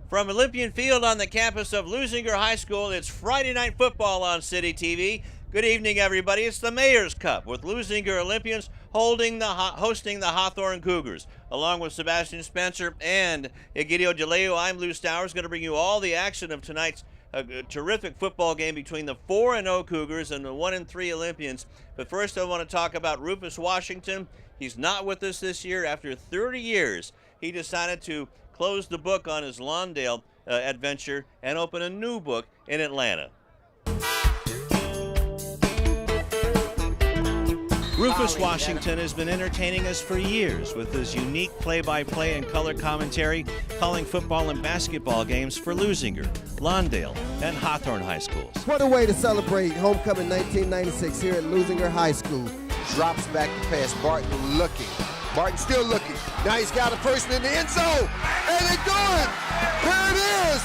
From Olympian Field on the campus of Leuzinger High School, it's Friday Night Football on City TV. Good evening, everybody. It's the Mayor's Cup with Leuzinger Olympians hosting the Hawthorne Cougars. Along with Sebastian Spencer and Egidio Deliu, I'm Lou Stowers, going to bring you all the action of tonight's terrific football game between the 4-0 Cougars and the 1-3 Olympians. But first, I want to talk about Rufus Washington. He's not with us this year. After 30 years, he decided to close the book on his Lawndale adventure and open a new book in Atlanta. Rufus Washington has been entertaining us for years with his unique play-by-play and color commentary, calling football and basketball games for Leuzinger, Lawndale, and Hawthorne High Schools. What a way to celebrate homecoming 1996 here at Leuzinger High School. Drops back to pass. Barton looking. Barton still looking. Now he's got a person in the end zone. And they do it. Here it is.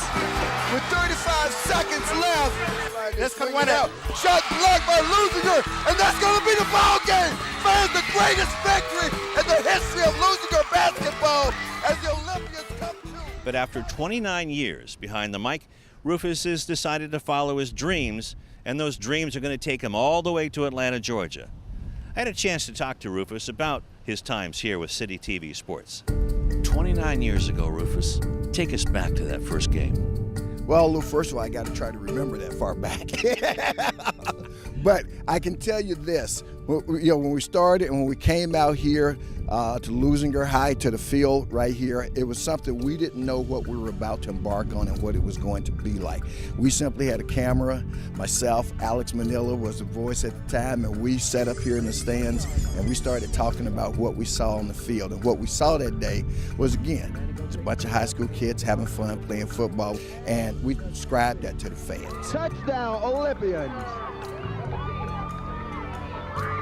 With 35 seconds left. That's going to win out. Shot blocked by Leuzinger. And that's going to be the ball game. Man, the greatest victory in the history of Leuzinger basketball as the Olympians come to. But after 29 years behind the mic, Rufus has decided to follow his dreams, and those dreams are going to take him all the way to Atlanta, Georgia. I had a chance to talk to Rufus about his times here with City TV Sports. 29 years ago, Rufus, take us back to that first game. Well, Lou, first of all, I got to try to remember that far back. But I can tell you this, when we started and when we came out here to Leuzinger High, to the field right here, it was something we didn't know what we were about to embark on and what it was going to be like. We simply had a camera. Myself, Alex Manila was the voice at the time, and we sat up here in the stands and we started talking about what we saw on the field. And what we saw that day was, again, a bunch of high school kids having fun playing football, and we described that to the fans. Touchdown, Olympians.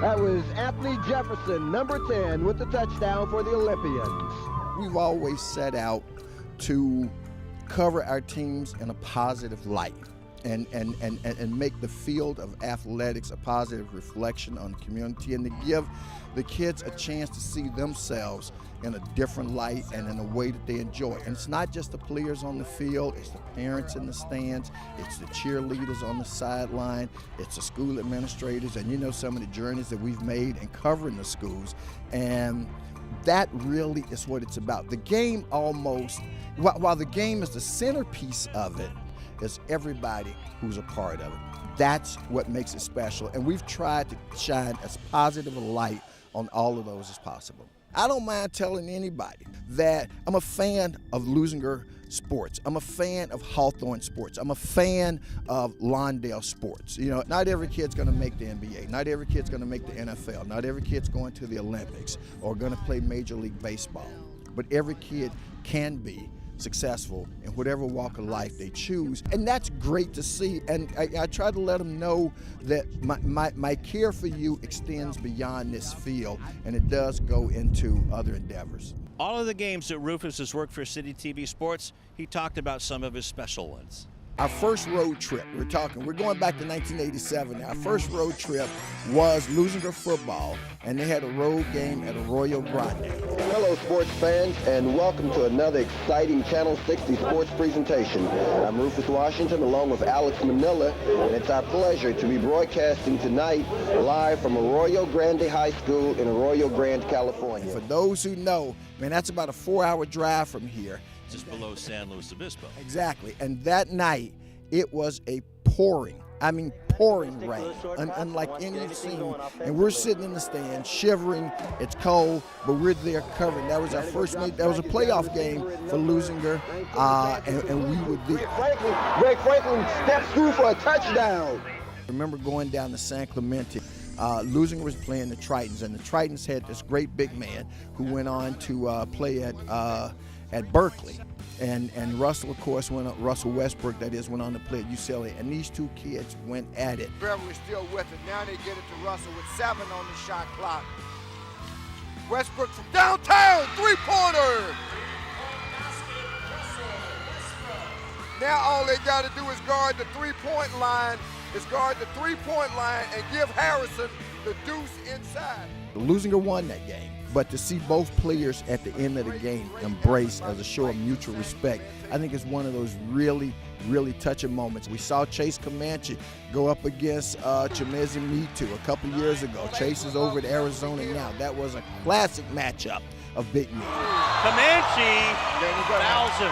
That was Anthony Jefferson, number 10, with the touchdown for the Olympians. We've always set out to cover our teams in a positive light and make the field of athletics a positive reflection on the community, and to give the kids a chance to see themselves in a different light and in a way that they enjoy. And it's not just the players on the field, it's the parents in the stands, it's the cheerleaders on the sideline, it's the school administrators, and you know some of the journeys that we've made in covering the schools. And that really is what it's about. The game almost, while the game is the centerpiece of it, is everybody who's a part of it. That's what makes it special. And we've tried to shine as positive a light on all of those as possible. I don't mind telling anybody that I'm a fan of Leuzinger sports. I'm a fan of Hawthorne sports. I'm a fan of Lawndale sports. You know, not every kid's going to make the NBA. Not every kid's going to make the NFL. Not every kid's going to the Olympics or going to play Major League Baseball. But every kid can be successful in whatever walk of life they choose, and that's great to see. And I try to let them know that my care for you extends beyond this field, and it does go into other endeavors. All of the games that Rufus has worked for City TV Sports, he talked about some of his special ones. Our first road trip, we're going back to 1987. Our first road trip was Leuzinger football, and they had a road game at Arroyo Grande. Hello, sports fans, and welcome to another exciting Channel 60 sports presentation. I'm Rufus Washington, along with Alex Manila, and it's our pleasure to be broadcasting tonight live from Arroyo Grande High School in Arroyo Grande, California. For those who know, man, that's about a 4-hour drive from here. Just below San Luis Obispo. Exactly. And that night, it was a pouring rain, unlike any you've seen. And we're sitting in the stand, shivering. It's cold, but we're there covering. That was our first meet. That was a playoff game for Leuzinger, and we were there. Greg Franklin steps through for a touchdown. I remember going down to San Clemente. Leuzinger was playing the Tritons, and the Tritons had this great big man who went on to play at Berkeley. And Russell, of course, Russell Westbrook, that is, went on to play at UCLA. And these two kids went at it. Beverly's still with it. Now they get it to Russell with 7 on the shot clock. Westbrook from downtown, three-pointer. Now all they got to do is guard the three-point line, and give Harrison the deuce inside. Leuzinger won that game, but to see both players at the end of the game embrace as a show of mutual respect, I think it's one of those really touching moments. We saw Chase Comanche go up against Chimezi Mitu a couple years ago. Chase is over at Arizona now. That was a classic matchup of big men. Comanche fouls him.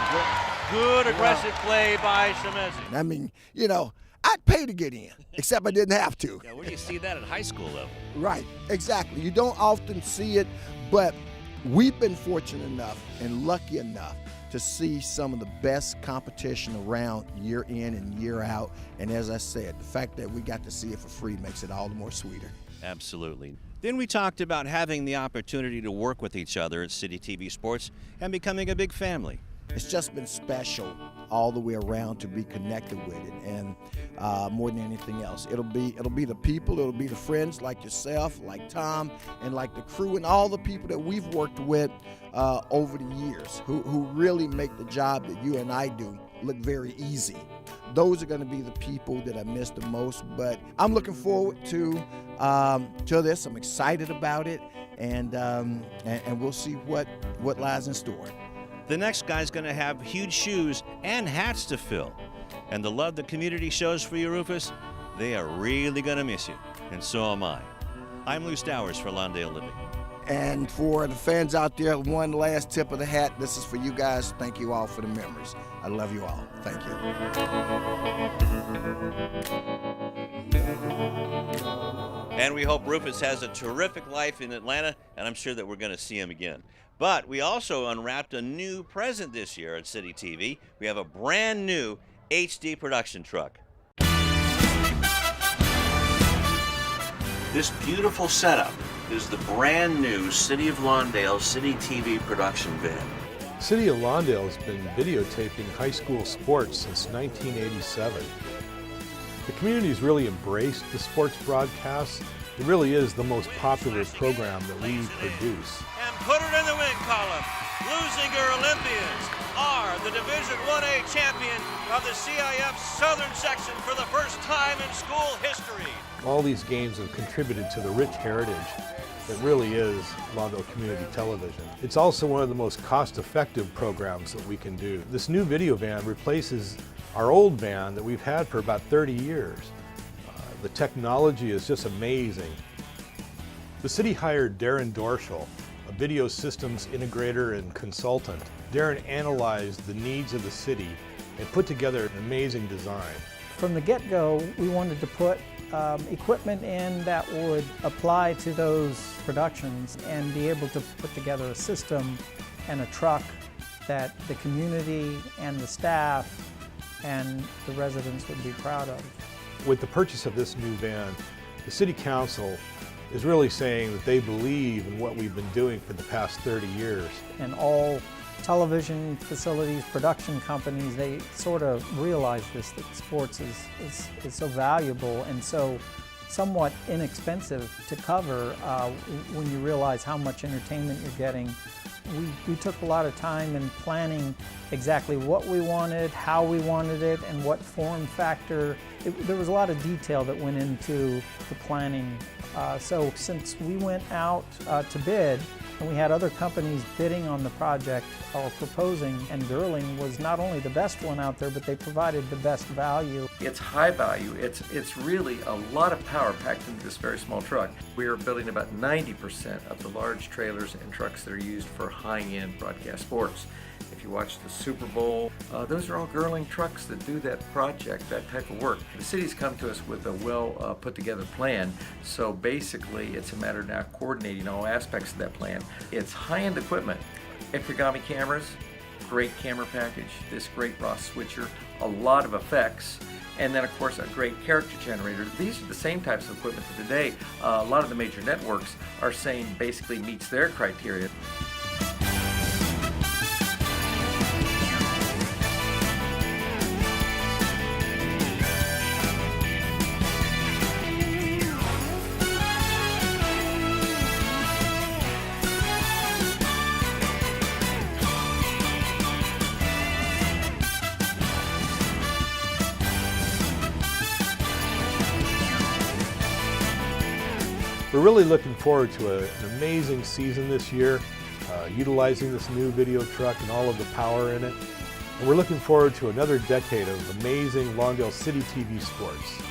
Good aggressive play by Chimezi. I mean, you know, I'd pay to get in, except I didn't have to. Yeah, where do you see that at high school level? Right, exactly. You don't often see it, but we've been fortunate enough and lucky enough to see some of the best competition around year in and year out. And as I said, the fact that we got to see it for free makes it all the more sweeter. Absolutely. Then we talked about having the opportunity to work with each other at City TV Sports and becoming a big family. It's just been special all the way around to be connected with it, and more than anything else, it'll be the people, it'll be the friends like yourself, like Tom, and like the crew and all the people that we've worked with over the years who really make the job that you and I do look very easy. Those are going to be the people that I miss the most, but I'm looking forward to this. I'm excited about it, and we'll see what lies in store. The next guy's going to have huge shoes and hats to fill. And the love the community shows for you, Rufus, they are really going to miss you. And so am I. I'm Lou Stowers for Lawndale Living. And for the fans out there, one last tip of the hat. This is for you guys. Thank you all for the memories. I love you all. Thank you. And we hope Rufus has a terrific life in Atlanta, and I'm sure that we're going to see him again. But we also unwrapped a new present this year at City TV. We have a brand new HD production truck. This beautiful setup is the brand new City of Lawndale City TV production van. City of Lawndale has been videotaping high school sports since 1987. The community has really embraced the sports broadcast. It really is the most popular program that we produce. And put it in the win column. Leuzinger Olympians are the Division 1A champion of the CIF Southern Section for the first time in school history. All these games have contributed to the rich heritage that really is Lawndale Community Television. It's also one of the most cost-effective programs that we can do. This new video van replaces our old van that we've had for about 30 years. The technology is just amazing. The city hired Darren Dorschel, a video systems integrator and consultant. Darren analyzed the needs of the city and put together an amazing design. From the get-go, we wanted to put equipment in that would apply to those productions and be able to put together a system and a truck that the community and the staff and the residents would be proud of. With the purchase of this new van, the City Council is really saying that they believe in what we've been doing for the past 30 years. And all television facilities, production companies, they sort of realize this, that sports is so valuable and so somewhat inexpensive to cover when you realize how much entertainment you're getting. We took a lot of time in planning exactly what we wanted, how we wanted it, and what form factor. There was a lot of detail that went into the planning. So since we went out to bid, and we had other companies bidding on the project or proposing, and Girling was not only the best one out there, but they provided the best value. It's high value. It's really a lot of power packed into this very small truck. We are building about 90% of the large trailers and trucks that are used for high-end broadcast sports. If you watch the Super Bowl, those are all Girling trucks that do that project, that type of work. The city's come to us with a well put together plan, so basically it's a matter of now coordinating all aspects of that plan. It's high-end equipment, Ikegami cameras, great camera package, this great raw switcher, a lot of effects, and then of course a great character generator. These are the same types of equipment that today a lot of the major networks are saying basically meets their criteria. We're really looking forward to an amazing season this year, utilizing this new video truck and all of the power in it. And we're looking forward to another decade of amazing Lawndale City TV sports.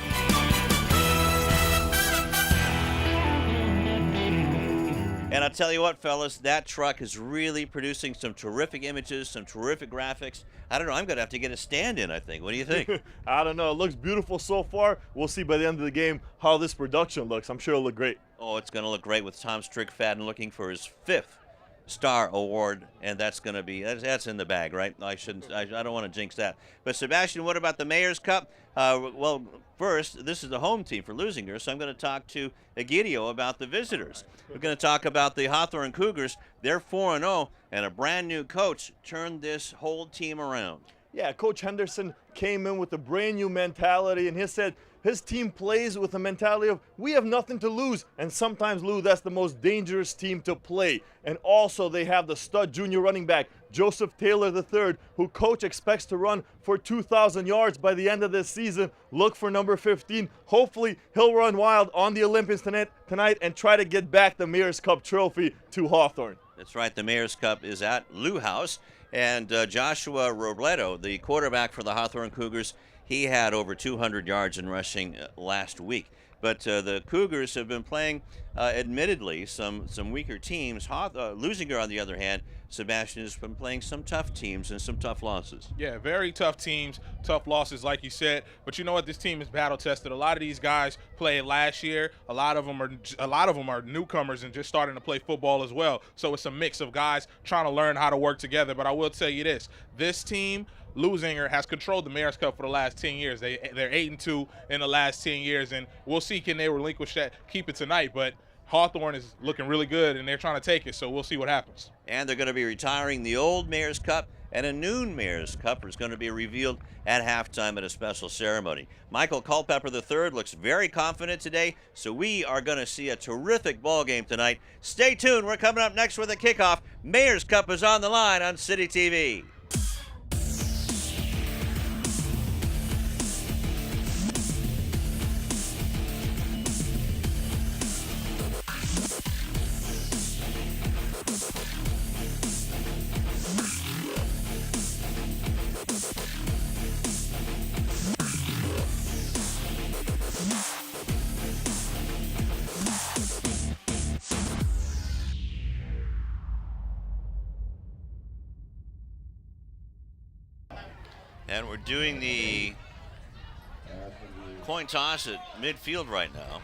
And I'll tell you what, fellas, that truck is really producing some terrific images, some terrific graphics. I don't know, I'm going to have to get a stand in, I think. What do you think? I don't know. It looks beautiful so far. We'll see by the end of the game how this production looks. I'm sure it'll look great. Oh, it's going to look great with Tom Strickfaden looking for his 5th Star Award, and that's going to be, that's in the bag, right? I don't want to jinx that. But Sebastian, what about the Mayor's Cup? Well, first, this is the home team for Leuzinger, so I'm going to talk to Egidio about the visitors. We're going to talk about the Hawthorne Cougars. They're 4-0, and a brand new coach turned this whole team around. Yeah, Coach Henderson came in with a brand new mentality, and he said his team plays with a mentality of we have nothing to lose. And sometimes, Lou, that's the most dangerous team to play. And also they have the stud junior running back, Joseph Taylor III, who coach expects to run for 2,000 yards by the end of this season. Look for number 15. Hopefully he'll run wild on the Olympians tonight and try to get back the Mayor's Cup trophy to Hawthorne. That's right, the Mayor's Cup is at Lou House. And Joshua Robledo, the quarterback for the Hawthorne Cougars, he had over 200 yards in rushing last week. But the Cougars have been playing, admittedly, some weaker teams. Leuzinger, on the other hand, Sebastian, has been playing some tough teams and some tough losses. Yeah, very tough teams, tough losses, like you said. But you know what? This team is battle tested. A lot of these guys played last year. A lot of them are newcomers and just starting to play football as well. So it's a mix of guys trying to learn how to work together. But I will tell you this team, Leuzinger, has controlled the Mayor's Cup for the last 10 years. They're 8-2 in the last 10 years, and we'll see can they relinquish that, keep it tonight. But Hawthorne is looking really good, and they're trying to take it, so we'll see what happens. And they're going to be retiring the old Mayor's Cup, and a new Mayor's Cup is going to be revealed at halftime at a special ceremony. Michael Culpepper III looks very confident today, so we are going to see a terrific ball game tonight. Stay tuned. We're coming up next with a kickoff. Mayor's Cup is on the line on City TV. And we're doing the coin toss at midfield right now.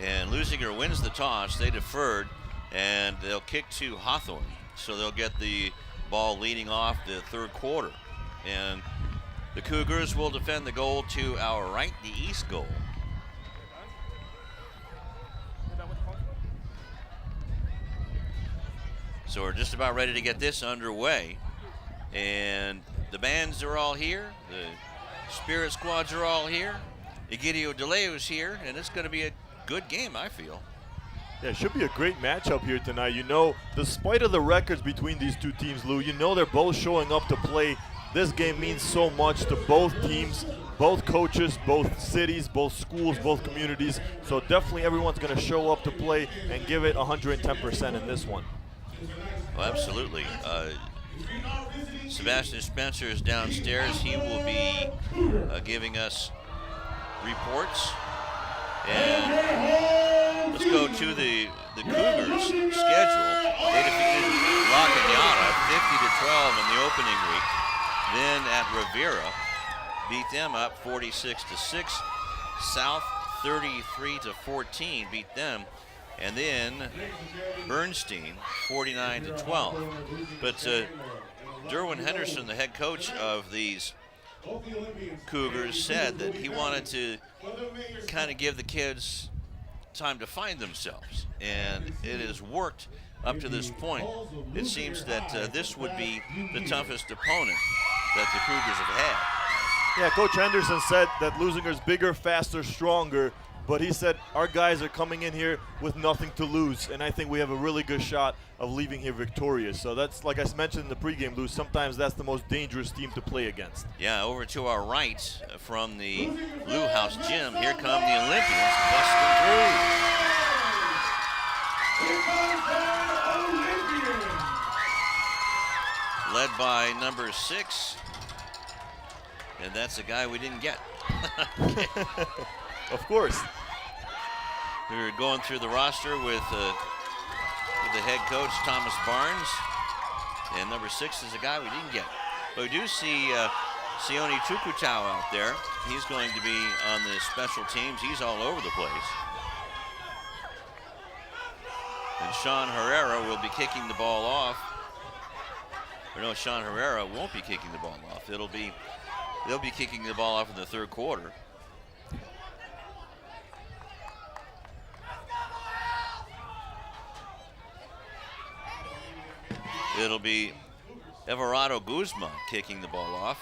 And Leuzinger wins the toss. They deferred, and they'll kick to Hawthorne. So they'll get the ball leading off the third quarter. And the Cougars will defend the goal to our right, the east goal. So we're just about ready to get this underway. And the bands are all here. The spirit squads are all here. Egidio Deliu is here, and it's going to be a good game, I feel. Yeah, it should be a great matchup here tonight. You know, despite of the records between these two teams, Lou, you know they're both showing up to play. This game means so much to both teams, both coaches, both cities, both schools, both communities. So definitely everyone's going to show up to play and give it 110% in this one. Well, absolutely. Sebastian Spencer is downstairs. He will be giving us reports. And let's go to the Cougars' schedule. They defeated La Cañada 50-12 in the opening week. Then at Rivera, beat them up 46-6. South 33-14 beat them. And then Bernstein 49-12. But Derwin Henderson, the head coach of these Cougars, said that he wanted to kind of give the kids time to find themselves, and it has worked up to this point. It seems that this would be the toughest opponent that the Cougars have had. Yeah, Coach Henderson said that Leuzinger's bigger, faster, stronger, but he said our guys are coming in here with nothing to lose, and I think we have a really good shot of leaving here victorious. So that's, like I mentioned in the pregame, Lou, sometimes that's the most dangerous team to play against. Yeah, over to our right from the Lou House gym, here come the Olympians busting through. Led by number 6. And that's a guy we didn't get. Of course. We were going through the roster with the head coach, Thomas Barnes. And number 6 is a guy we didn't get. But we do see Sione Tukutau out there. He's going to be on the special teams. He's all over the place. And Sean Herrera will be kicking the ball off. Or no, Sean Herrera won't be kicking the ball off. They'll be kicking the ball off in the third quarter. It'll be Everardo Guzman kicking the ball off.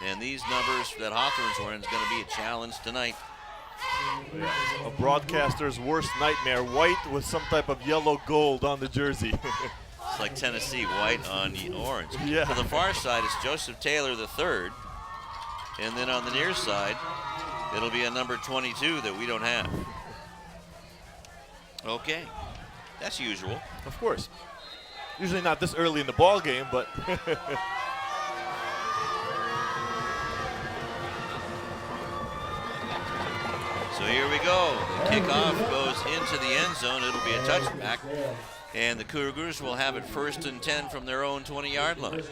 And these numbers that Hawthorne's wearing is going to be a challenge tonight. A broadcaster's worst nightmare, white with some type of yellow gold on the jersey. It's like Tennessee, white on the orange. Yeah. To the far side, it's Joseph Taylor III. And then on the near side, it'll be a number 22 that we don't have. Okay, that's usual. Of course. Usually not this early in the ball game, but So here we go. The kickoff goes into the end zone. It'll be a touchback. And the Cougars will have it 1st and 10 from their own 20-yard line.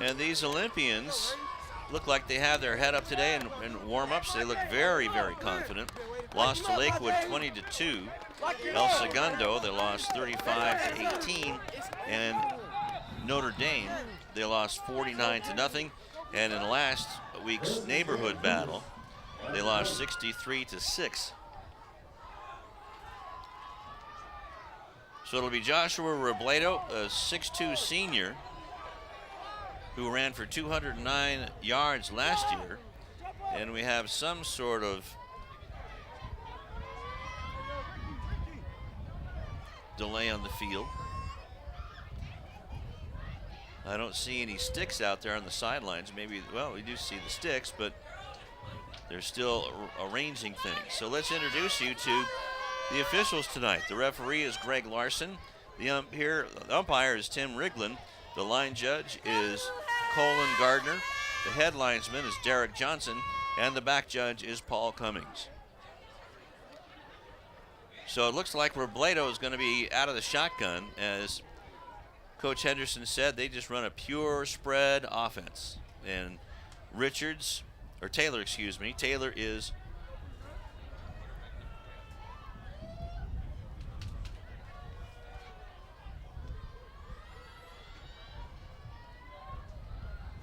And these Olympians look like they have their head up today in warm-ups. They look very, very confident. Lost to Lakewood 20-2. El Segundo, they lost 35-18. And Notre Dame, they lost 49-0. And in last week's neighborhood battle, they lost 63-6. So it'll be Joshua Robledo, a 6'2" senior, who ran for 209 yards last year. And we have some sort of delay on the field. I don't see any sticks out there on the sidelines. Maybe, well, we do see the sticks, but they're still arranging things. So let's introduce you to the officials tonight. The referee is Greg Larson. The umpire is Tim Riglin. The line judge is Colin Gardner. The head linesman is Derek Johnson. And the back judge is Paul Cummings. So it looks like Robledo is going to be out of the shotgun. As Coach Henderson said, they just run a pure spread offense. And Taylor is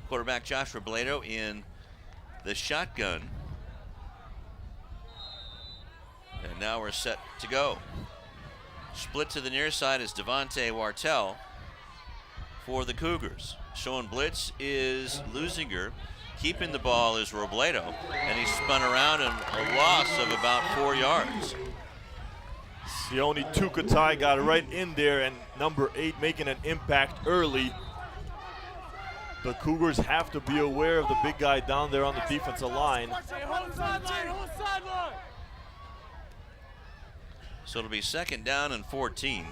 quarterback Josh Robledo in the shotgun. And now we're set to go. Split to the near side is Devontae Wartell for the Cougars. Showing blitz is Leuzinger. Keeping the ball is Robledo, and he spun around and a loss of about 4 yards. Sione Tukutau got right in there, and number 8 making an impact early. The Cougars have to be aware of the big guy down there on the defensive line. So it'll be 2nd down and 14.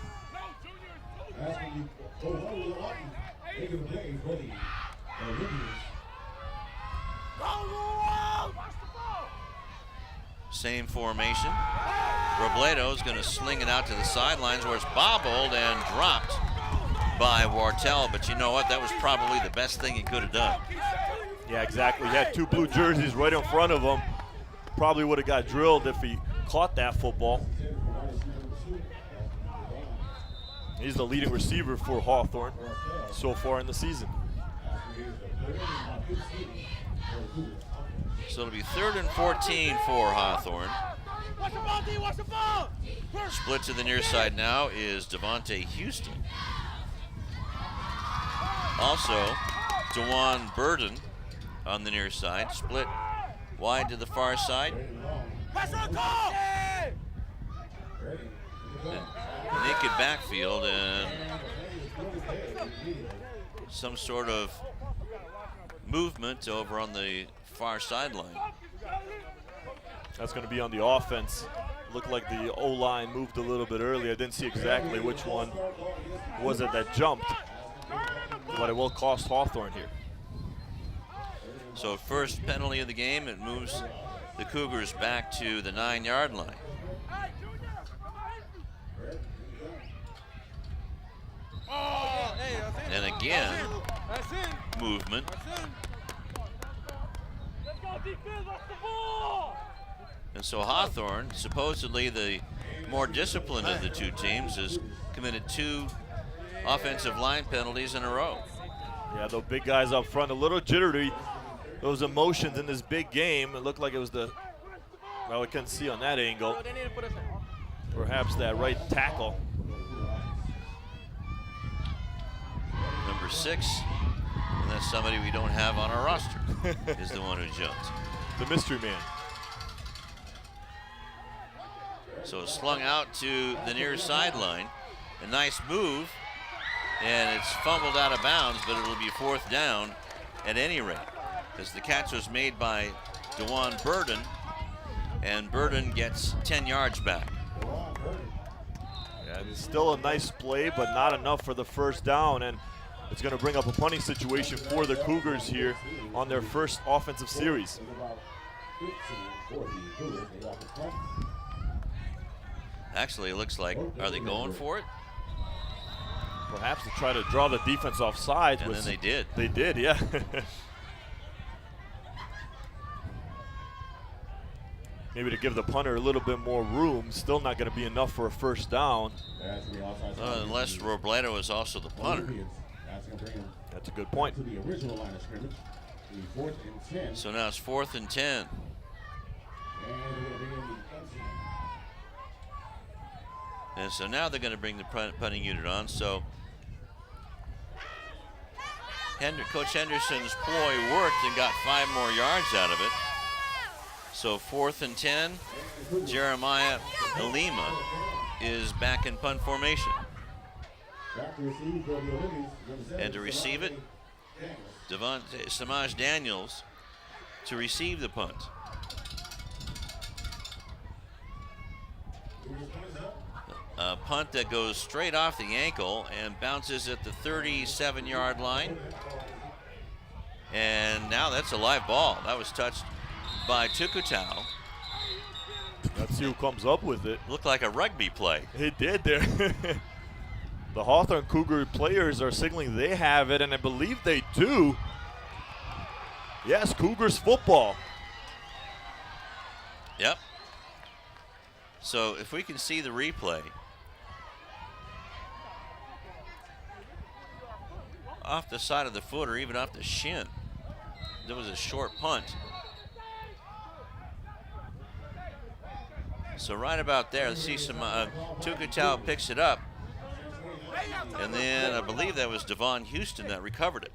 Same formation. Robledo's going to sling it out to the sidelines where it's bobbled and dropped by Wartell, but you know what? That was probably the best thing he could have done. Yeah, exactly. He had 2 blue jerseys right in front of him. Probably would have got drilled if he caught that football. He's the leading receiver for Hawthorne so far in the season. So it'll be 3rd and 14 for Hawthorne. Split to the near side now is Devontae Houston. Also, DeJuan Burden on the near side. Split wide to the far side. Naked backfield and some sort of movement over on the far sideline. That's going to be on the offense. Looked like the O-line moved a little bit earlier. I didn't see exactly which one was it that jumped, but it will cost Hawthorne here. So first penalty of the game, it moves the Cougars back to the 9-yard line. And again, movement. And so Hawthorne, supposedly the more disciplined of the two teams, has committed 2 offensive line penalties in a row. Yeah, those big guys up front, a little jittery. Those emotions in this big game. It looked like it was the, well, I couldn't see on that angle. Perhaps that right tackle. Number 6, and that's somebody we don't have on our roster, is the one who jumped. The mystery man. So it's slung out to the near sideline. A nice move, and it's fumbled out of bounds, but it'll be 4th down at any rate, because the catch was made by DeJuan Burden, and Burden gets 10 yards back. Yeah, it's still a nice play, but not enough for the first down, and it's going to bring up a punting situation for the Cougars here on their first offensive series. Actually, it looks like, are they going for it? Perhaps to try to draw the defense offside. And then they did. They did, yeah. Maybe to give the punter a little bit more room. Still not going to be enough for a first down. Unless Robledo is also the punter. That's a good point. So now it's 4th and 10. And so now they're going to bring the punting unit on. So Coach Henderson's ploy worked and got 5 more yards out of it. So 4th and 10, Jeremiah Lima is back in punt formation. And to receive it, Samaj Daniels to receive the punt. A punt that goes straight off the ankle and bounces at the 37-yard line. And now that's a live ball. That was touched by Tukutau. Let's see who comes up with it. Looked like a rugby play. It did there. The Hawthorne Cougar players are signaling they have it, and I believe they do. Yes, Cougars football. Yep. So if we can see the replay. Off the side of the foot or even off the shin. There was a short punt. So right about there, see some Tukutau picks it up. And then I believe that was Devon Houston that recovered it.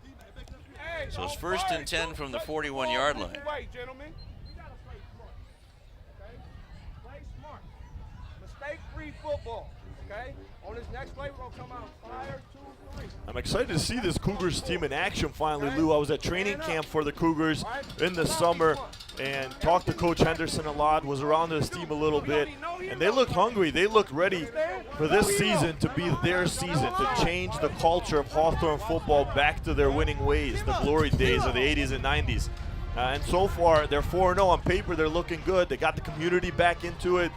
So it's 1st and 10 from the 41-yard line. Mistake-free football, okay? On this next play, we're going to come out fire, 2, 3. I'm excited to see this Cougars team in action finally, Lou. I was at training camp for the Cougars in the summer and talked to Coach Henderson a lot, was around this team a little bit, and they looked hungry. They looked ready for this season to be their season, to change the culture of Hawthorne football back to their winning ways, the glory days of the 80s and 90s. And so far, they're 4-0 on paper. They're looking good. They got the community back into it.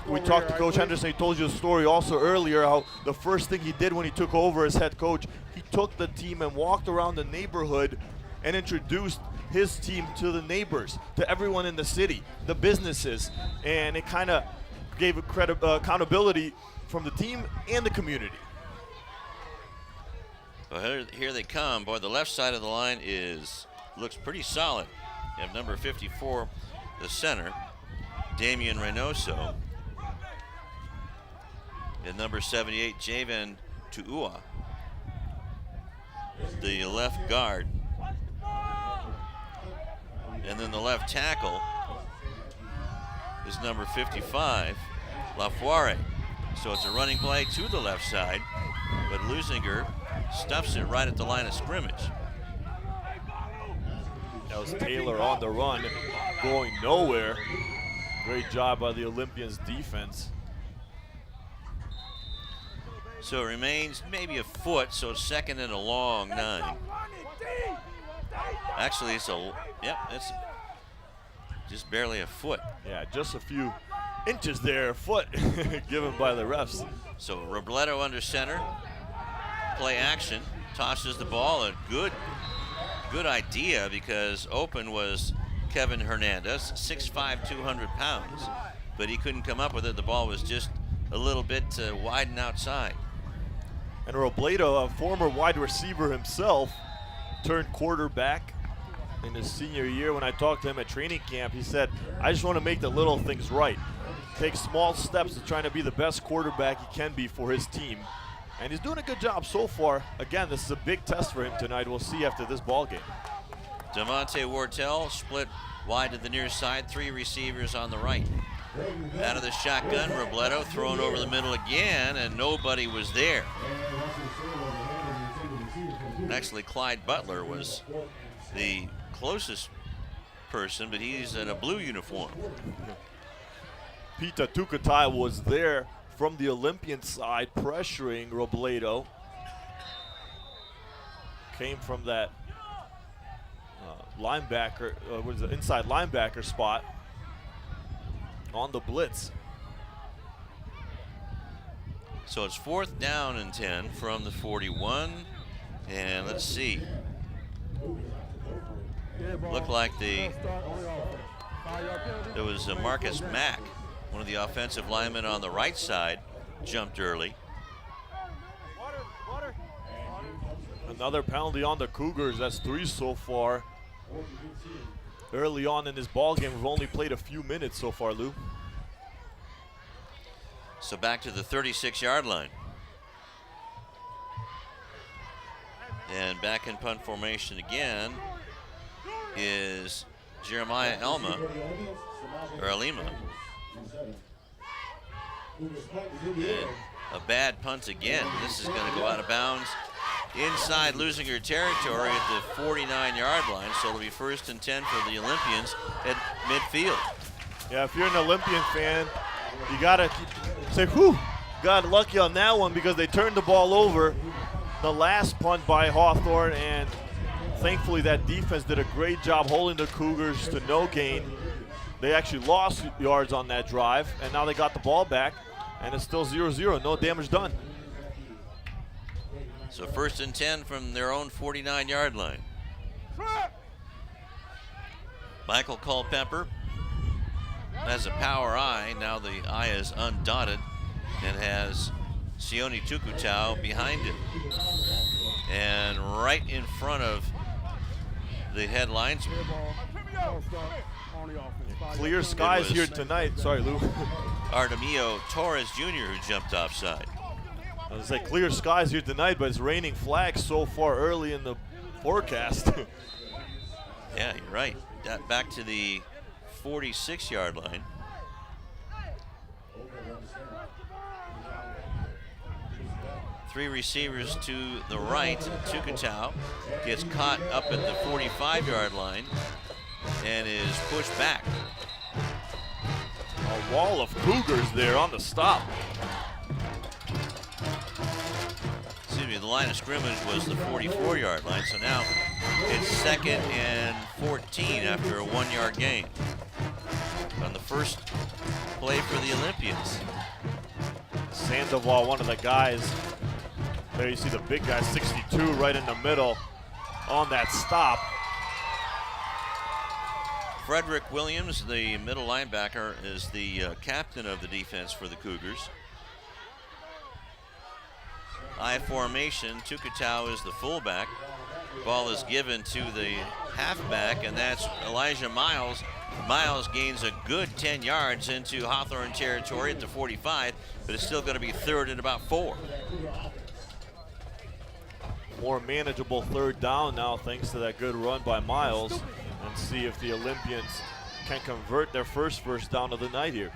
We talked to Coach Henderson. He told you a story also earlier how the first thing he did when he took over as head coach, he took the team and walked around the neighborhood and introduced his team to the neighbors, to everyone in the city, the businesses, and it kind of gave accountability from the team and the community. Well, here they come. Boy, the left side of the line looks pretty solid. You have number 54, the center, Damian Reynoso, and number 78, Javen Tuua, the left guard. And then the left tackle is number 55, Lafoire. So it's a running play to the left side, but Leuzinger stuffs it right at the line of scrimmage. That was Taylor on the run, going nowhere. Great job by the Olympians defense. So it remains maybe a foot, so second and a long 9. Actually, it's just barely a foot. Yeah, just a few inches there, a foot given by the refs. So Robledo under center, play action, tosses the ball. A good idea, because open was Kevin Hernandez, 6'5", 200 pounds, but he couldn't come up with it. The ball was just a little bit wide and outside. And Robledo, a former wide receiver himself, turned quarterback in his senior year. When I talked to him at training camp, he said, I just want to make the little things right. Take small steps to trying to be the best quarterback he can be for his team. And he's doing a good job so far. Again, this is a big test for him tonight. We'll see after this ball game. Devontae Wartell split wide to the near side, 3 receivers on the right. Out of the shotgun, Robledo thrown over the middle again, and nobody was there. Actually, Clyde Butler was the closest person, but he's in a blue uniform. Pita Tukatai was there from the Olympian side, pressuring Robledo. Came from that linebacker, inside linebacker spot on the blitz. So it's 4th down and 10 from the 41. And let's see. Looked like there was Marcus Mack, one of the offensive linemen on the right side, jumped early. Another penalty on the Cougars. That's 3 so far. Early on in this ball game, we've only played a few minutes so far, Lou. So back to the 36-yard line. And back in punt formation again is Jeremiah Alima. And a bad punt again. This is going to go out of bounds inside Leuzinger territory at the 49-yard line. So it'll be 1st and 10 for the Olympians at midfield. Yeah, if you're an Olympian fan, you got to say, whew, got lucky on that one, because they turned the ball over. The last punt by Hawthorne, and thankfully that defense did a great job holding the Cougars to no gain. They actually lost yards on that drive, and now they got the ball back, and it's still 0-0, no damage done. So 1st and 10 from their own 49-yard line. Michael Culpepper has a power eye. Now the eye is undotted and has Sione Tukutau behind him. And right in front of the headlines. Clear skies here tonight. Sorry, Lou. Artemio Torres Jr. who jumped offside. I was like, clear skies here tonight, but it's raining flags so far early in the forecast. Yeah, you're right. Back to the 46-yard line. Three receivers to the right. Tukutau gets caught up at the 45-yard line and is pushed back. A wall of Cougars there on the stop. Excuse me, the line of scrimmage was the 44-yard line, so now it's 2nd and 14 after a 1-yard gain on the first play for the Olympians. Sandoval, one of the guys. There you see the big guy, 62, right in the middle on that stop. Frederick Williams, the middle linebacker, is the captain of the defense for the Cougars. I formation, Tukutau is the fullback. Ball is given to the halfback, and that's Elijah Miles. Miles gains a good 10 yards into Hawthorne territory at the 45, but it's still going to be 3rd and about 4. More manageable 3rd down now thanks to that good run by Miles, and see if the Olympians can convert their first down of the night here.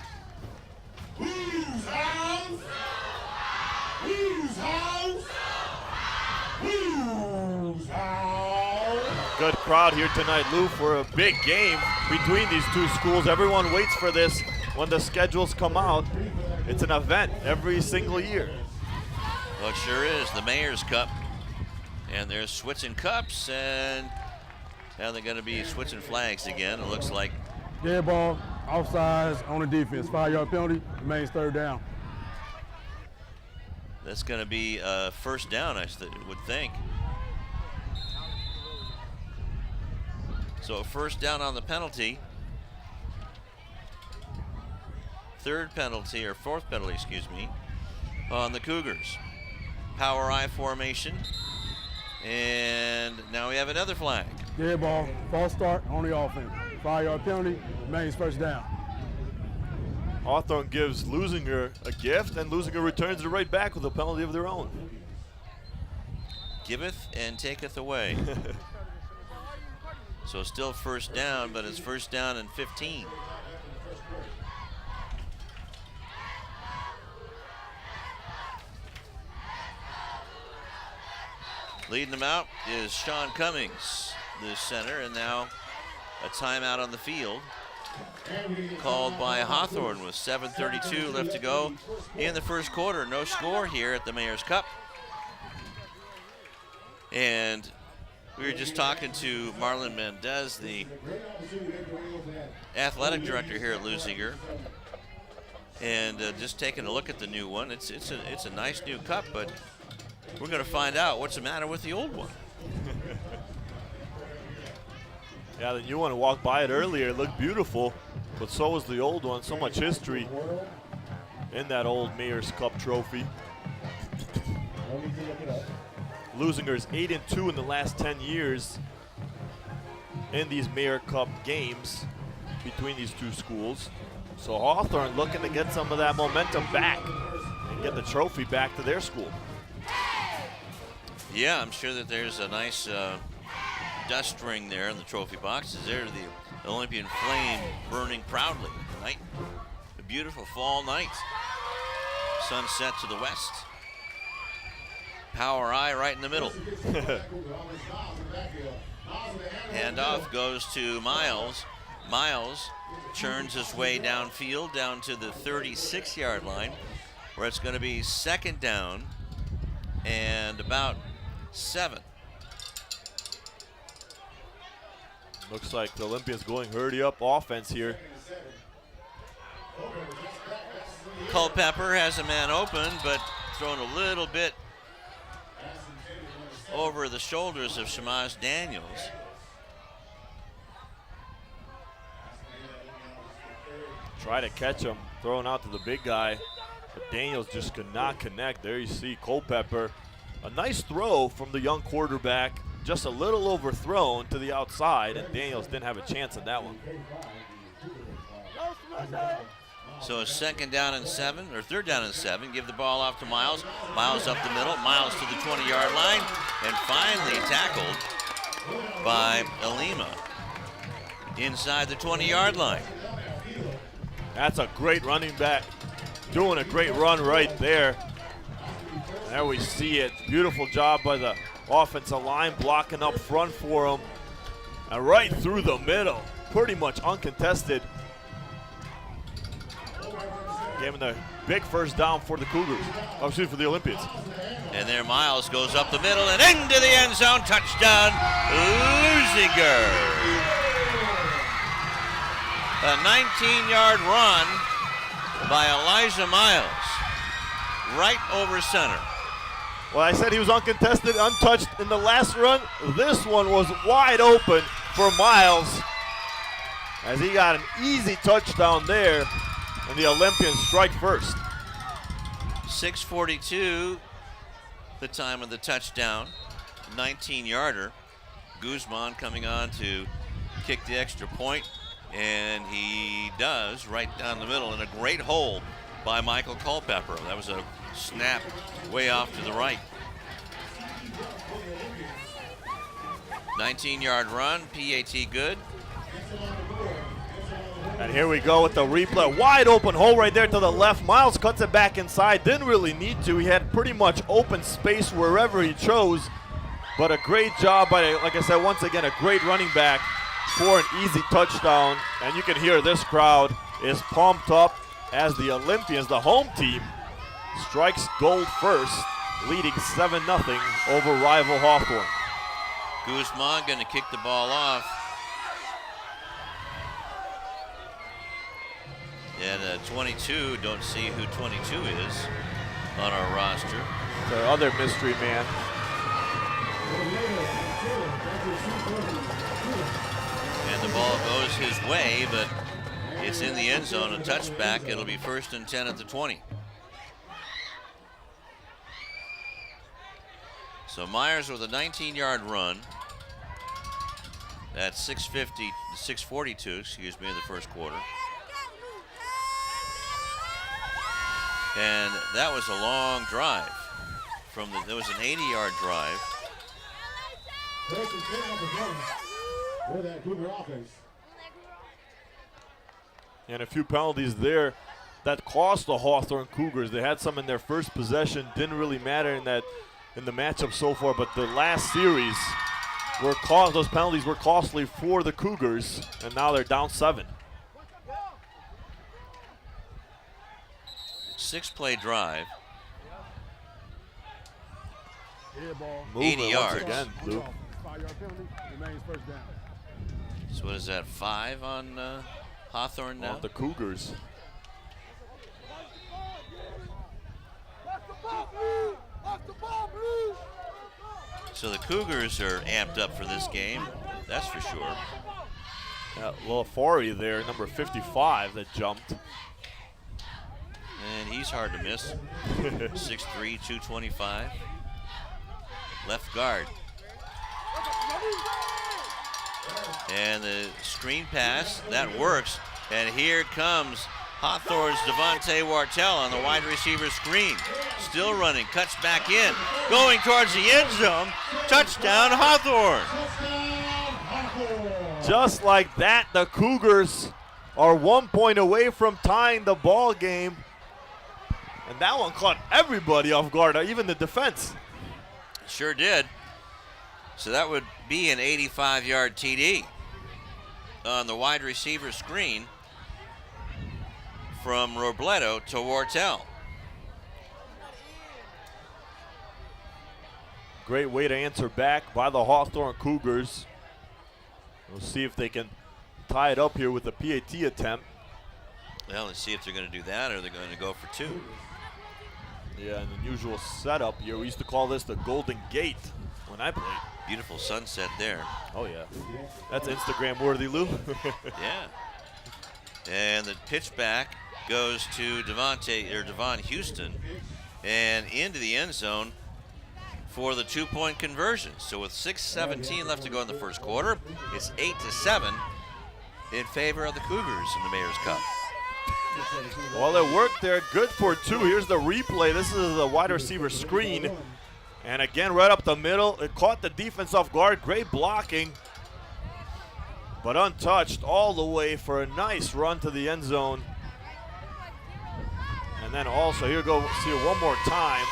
good crowd here tonight, Lou, for a big game between these two schools. Everyone waits for this when the schedules come out. It's an event every single year. Well, it sure is. The Mayor's Cup. And they're switching cups, and now they're going to be switching flags again. It looks like dead ball, offsides on the defense, 5-yard penalty, remains third down. that's going to be first down, I would think. So first down on the penalty. Third penalty, or fourth penalty, excuse me, on the Cougars. Power I formation. And now we have another flag. Dead ball, false start on the offense. 5-yard penalty, remains first down. Hawthorne gives Leuzinger a gift, and Leuzinger returns it right back with a penalty of their own. Giveth and taketh away. So still first down, but it's first down and 15. Leading them out is Sean Cummings, the center, and now a timeout on the field called by Hawthorne with 7:32 left to go in the first quarter. No score here at the Mayor's Cup. And we were just talking to Marlon Mendez, the athletic director here at Leuzinger, and just taking a look at the new one. It's a nice new cup, but we're going to find out what's the matter with the old one. Yeah, the new one, walked by it earlier. It looked beautiful, but so was the old one. So much history in that old Mayor's Cup trophy. Leuzinger's 8-2 in the last 10 years in these Mayor Cup games between these two schools. So Hawthorne looking to get some of that momentum back and get the trophy back to their school. Yeah, I'm sure that there's a nice dust ring there in the trophy boxes. There's the Olympian flame burning proudly tonight. A beautiful fall night. Sunset to the west. Power I right in the middle. Handoff goes to Miles. Miles churns his way downfield down to the 36-yard line, where it's going to be second down and about 7. Looks like the Olympians going hurry-up offense here. Culpepper has a man open, but thrown a little bit over the shoulders of Shamaz Daniels. Try to catch him, throwing out to the big guy, but Daniels just could not connect. There you see Culpepper. A nice throw from the young quarterback, just a little overthrown to the outside, and Daniels didn't have a chance in that one. So a second down and 7, or third down and 7. Give the ball off to Miles. Miles up the middle. Miles to the 20-yard line, and finally tackled by Alima inside the 20-yard line. That's a great running back, doing a great run right there. There we see it. Beautiful job by the offensive line, blocking up front for him. And right through the middle, pretty much uncontested. Gave him the big first down for the Cougars. Oh, excuse me, for the Olympians. And there Miles goes up the middle and into the end zone. Touchdown, Leuzinger. A 19-yard run by Elijah Miles. Right over center. Well, I said he was uncontested, untouched in the last run. This one was wide open for Miles, as he got an easy touchdown there, and the Olympians strike first. 6:42, the time of the touchdown, 19-yarder. Guzman coming on to kick the extra point, and he does right down the middle, and a great hole by Michael Culpepper. That was a snap way off to the right. 19-yard run, PAT good. And here we go with the replay. Wide open hole right there to the left. Miles cuts it back inside. Didn't really need to. He had pretty much open space wherever he chose. But a great job by, like I said, once again, a great running back for an easy touchdown. And you can hear this crowd is pumped up as the Olympians, the home team, strikes gold first, leading 7-0 over rival Hawthorne. Guzman going to kick the ball off. And 22, don't see who 22 is on our roster. The other mystery man. And the ball goes his way, but it's in the end zone, a touchback. It'll be 1st and 10 at the 20. So Myers with a 19-yard run. That's 6:42, excuse me, in the first quarter. And that was a long drive. There was an 80-yard drive. And a few penalties there that cost the Hawthorne Cougars. They had some in their first possession. Didn't really matter in the matchup so far, but the last series those penalties were costly for the Cougars, and now they're down 7. 6-play drive. 80 80 yards. Again, Luke. So what is that, 5 on Hawthorne now? On the Cougars. So the Cougars are amped up for this game, that's for sure. Lafari there, number 55, that jumped. And he's hard to miss. 6'3", 225. Left guard. And the screen pass, that works. And here comes Hawthorne's Devontae Wartell on the wide receiver screen. Still running, cuts back in. Going towards the end zone. Touchdown, Hawthorne. Just like that, the Cougars are 1 point away from tying the ball game. And that one caught everybody off guard, even the defense. Sure did. So that would be an 85-yard TD on the wide receiver screen from Robledo to Wartell. Great way to answer back by the Hawthorne Cougars. We'll see if they can tie it up here with a PAT attempt. Well, let's see if they're going to do that or they're going to go for 2. Yeah, an unusual setup here. We used to call this the Golden Gate when I played. Beautiful sunset there. Oh, yeah. That's Instagram worthy, Lou. Yeah. And the pitch back goes to Devon Houston and into the end zone for the 2-point conversion. So with 6:17 left to go in the first quarter, it's 8-7 in favor of the Cougars in the Mayor's Cup. Well, it worked there. Good for 2. Here's the replay. This is the wide receiver screen. And again, right up the middle. It caught the defense off guard. Great blocking. But untouched all the way for a nice run to the end zone. And then also, here go, see it one more time.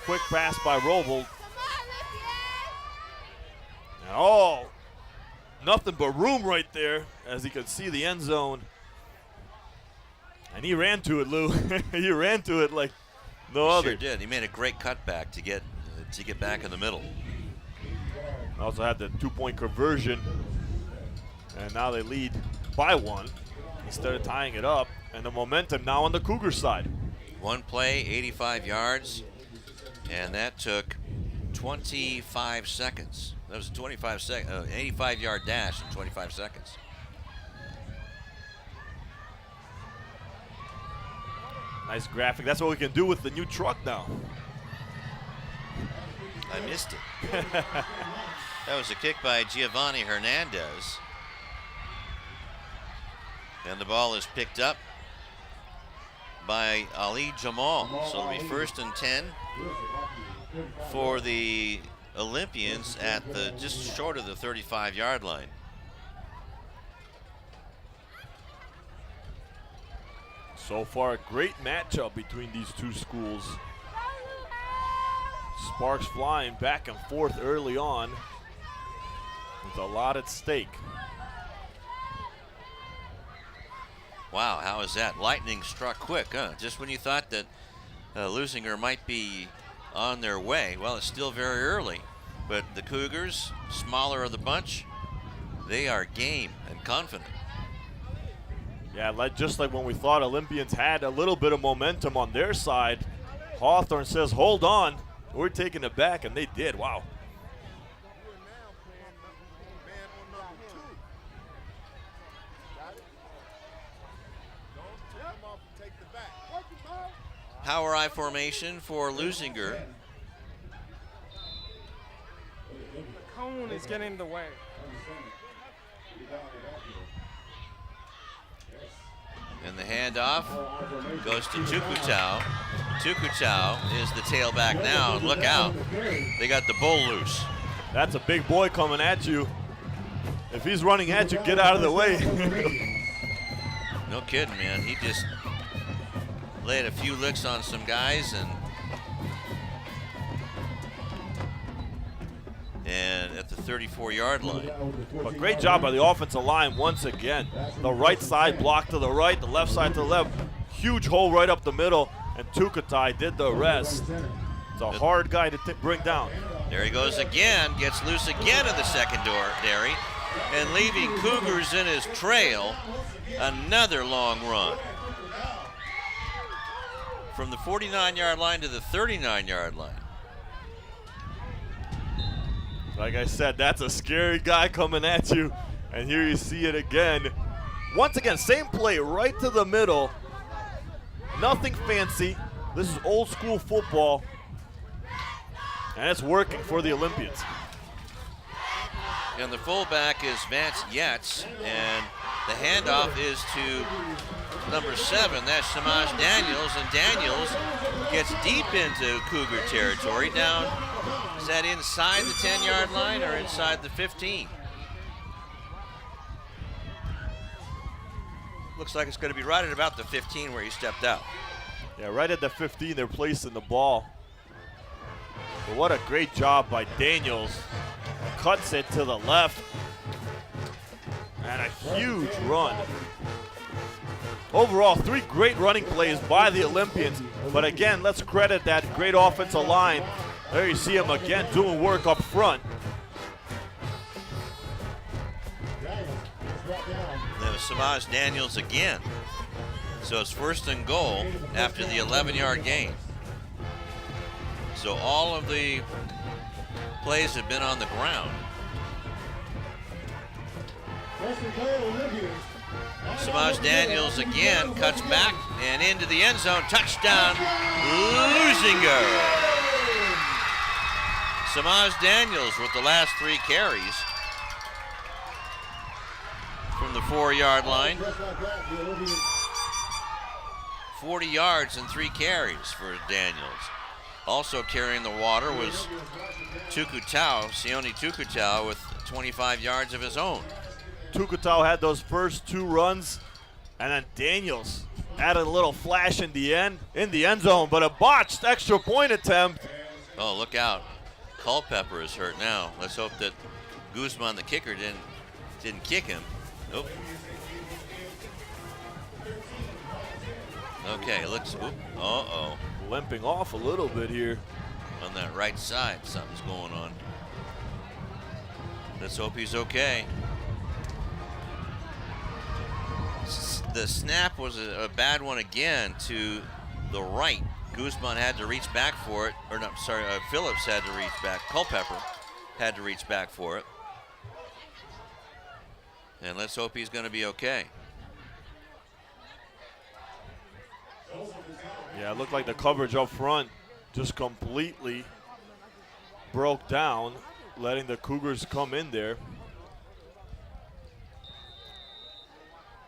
Quick pass by Robold. And oh, nothing but room right there as he could see the end zone. And he ran to it, Lou. He ran to it like no other. Sure did. He made a great cutback to get back in the middle. Also had the 2-point conversion. And now they lead by 1 instead of tying it up. And the momentum now on the Cougar side. One play, 85 yards. And that took 25 seconds. That was a 85-yard dash in 25 seconds. Nice graphic. That's what we can do with the new truck now. I missed it. That was a kick by Giovanni Hernandez. And the ball is picked up by Ali Jamal. So it'll be 1st and 10 for the Olympians at just short of the 35-yard line. So far, a great matchup between these two schools. Sparks flying back and forth early on with a lot at stake. Wow, how is that? Lightning struck quick, huh? Just when you thought that Leuzinger might be on their way. Well, it's still very early, but the Cougars, smaller of the bunch, they are game and confident. Yeah, just like when we thought Olympians had a little bit of momentum on their side, Hawthorne says, hold on, we're taking it back, and they did. Wow. Power I formation for Leuzinger. The cone is getting in the way. And the handoff goes to Tukutau. Tukutau is the tailback now, and look out. They got the bull loose. That's a big boy coming at you. If he's running at you, get out of the way. No kidding, man. He just laid a few licks on some guys, and at the 34-yard line. But great job by the offensive line once again. The right side blocked to the right, the left side to the left. Huge hole right up the middle, and Tukutai did the rest. It's a hard guy to bring down. There he goes again, gets loose again in the secondary, and leaving Cougars in his trail. Another long run. From the 49-yard line to the 39-yard line. Like I said, that's a scary guy coming at you. And here you see it again. Once again, same play right to the middle. Nothing fancy. This is old school football. And it's working for the Olympians. And the fullback is Vance Yates, and the handoff is to number 7, that's Samaj Daniels, and Daniels gets deep into Cougar territory. Down, is that inside the 10-yard line or inside the 15? Looks like it's going to be right at about the 15 where he stepped out. Yeah, right at the 15, they're placing the ball. But what a great job by Daniels. Cuts it to the left. And a huge run. Overall, 3 great running plays by the Olympians. But again, let's credit that great offensive line. There you see him again doing work up front. There was Samaj Daniels again. So it's 1st and goal after the 11-yard gain. So all of the plays have been on the ground. Samaj Daniels again cuts back and into the end zone. Touchdown, Leuzinger. Samaj Daniels with the last 3 carries from the 4-yard line. 40 yards and 3 carries for Daniels. Also carrying the water was Tukutau, Sione Tukutau, with 25 yards of his own. Tukutau had those first 2 runs, and then Daniels added a little flash in the end zone, but a botched extra point attempt. Oh, look out. Culpepper is hurt now. Let's hope that Guzman, the kicker, didn't kick him. Nope. Okay, looks, uh-oh. Limping off a little bit here. On that right side, something's going on. Let's hope he's okay. The snap was a bad one again to the right. Guzman had to reach back for it, or no, sorry, Phillips had to reach back. Culpepper had to reach back for it. And let's hope he's going to be okay. Yeah, it looked like the coverage up front just completely broke down, letting the Cougars come in there.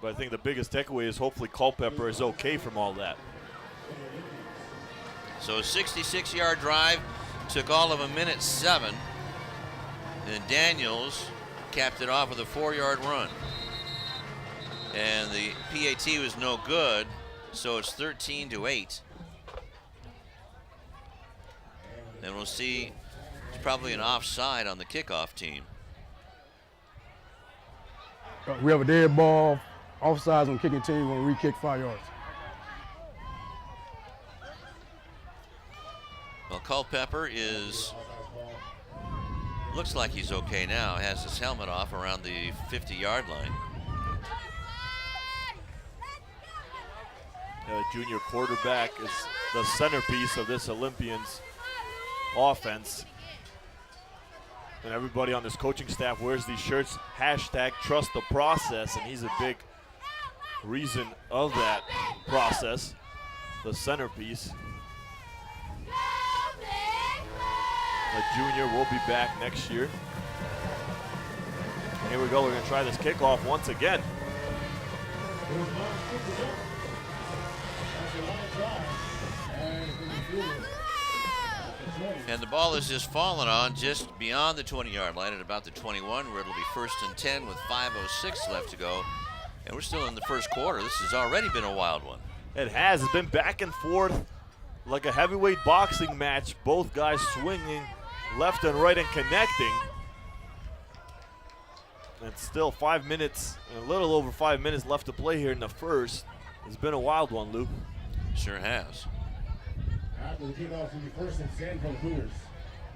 But I think the biggest takeaway is hopefully Culpepper is okay from all that. So a 66-yard drive took all of 1:07. And Daniels capped it off with a 4-yard run. And the PAT was no good, so it's 13-8. And we'll see, it's probably an offside on the kickoff team. We have a dead ball, offsides on kicking team, when we re-kick 5 yards. Well, Culpepper looks like he's okay now, has his helmet off around the 50-yard line. The junior quarterback is the centerpiece of this Olympians offense. And everybody on this coaching staff wears these shirts, #trust the process, and he's a big reason of that process, the centerpiece. The junior will be back next year. Here we go, we're gonna try this kickoff once again. And the ball is just fallen on just beyond the 20-yard line at about the 21, where it'll be 1st and 10 with 5:06 left to go. And we're still in the first quarter. This has already been a wild one. It has. It's been back and forth like a heavyweight boxing match. Both guys swinging left and right and connecting. And still 5 minutes, a little over 5 minutes left to play here in the first. It's been a wild one, Lou. Sure has. After the kickoff will be 1st and 10 for the Cougars.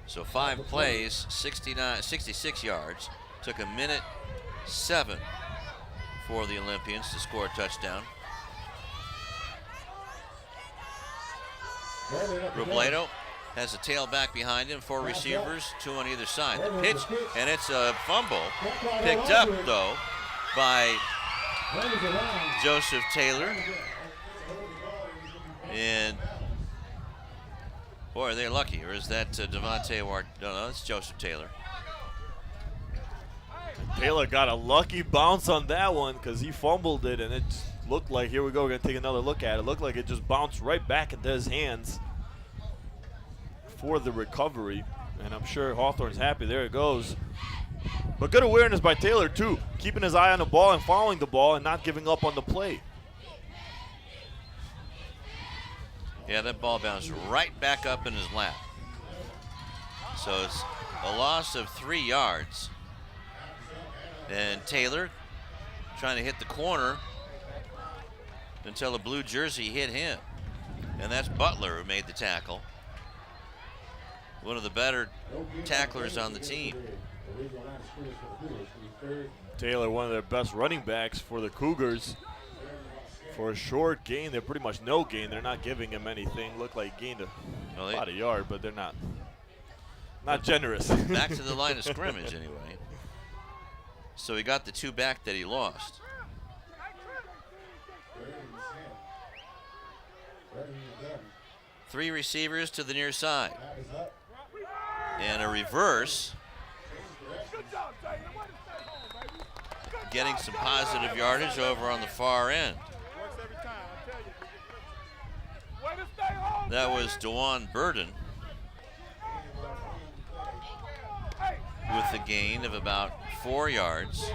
So 5 plays, 66 yards. Took a minute 7 for the Olympians to score a touchdown. Robledo has a tailback behind him, 4 receivers, 2 on either side. The pitch, and it's a fumble. Picked up, though, by Joseph Taylor. And, boy, are they lucky. Or is that Devontae Ward? No, it's Joseph Taylor. Taylor got a lucky bounce on that one because he fumbled it, and it looked like, here we go, we're going to take another look at it. It looked like it just bounced right back into his hands for the recovery, and I'm sure Hawthorne's happy. There it goes. But good awareness by Taylor, too, keeping his eye on the ball and following the ball and not giving up on the play. Yeah, that ball bounced right back up in his lap. So it's a loss of 3 yards. And Taylor trying to hit the corner until a blue jersey hit him. And that's Butler who made the tackle. One of the better tacklers on the team. Taylor, one of their best running backs for the Cougars. For a short gain, they're pretty much no gain. They're not giving him anything. Look like he gained a lot of yard, but they're not generous. Back to the line of scrimmage anyway. So he got the 2 back that he lost. Three receivers to the near side. And a reverse. Getting some positive yardage over on the far end. That was Dewan Burden with a gain of about 4 yards.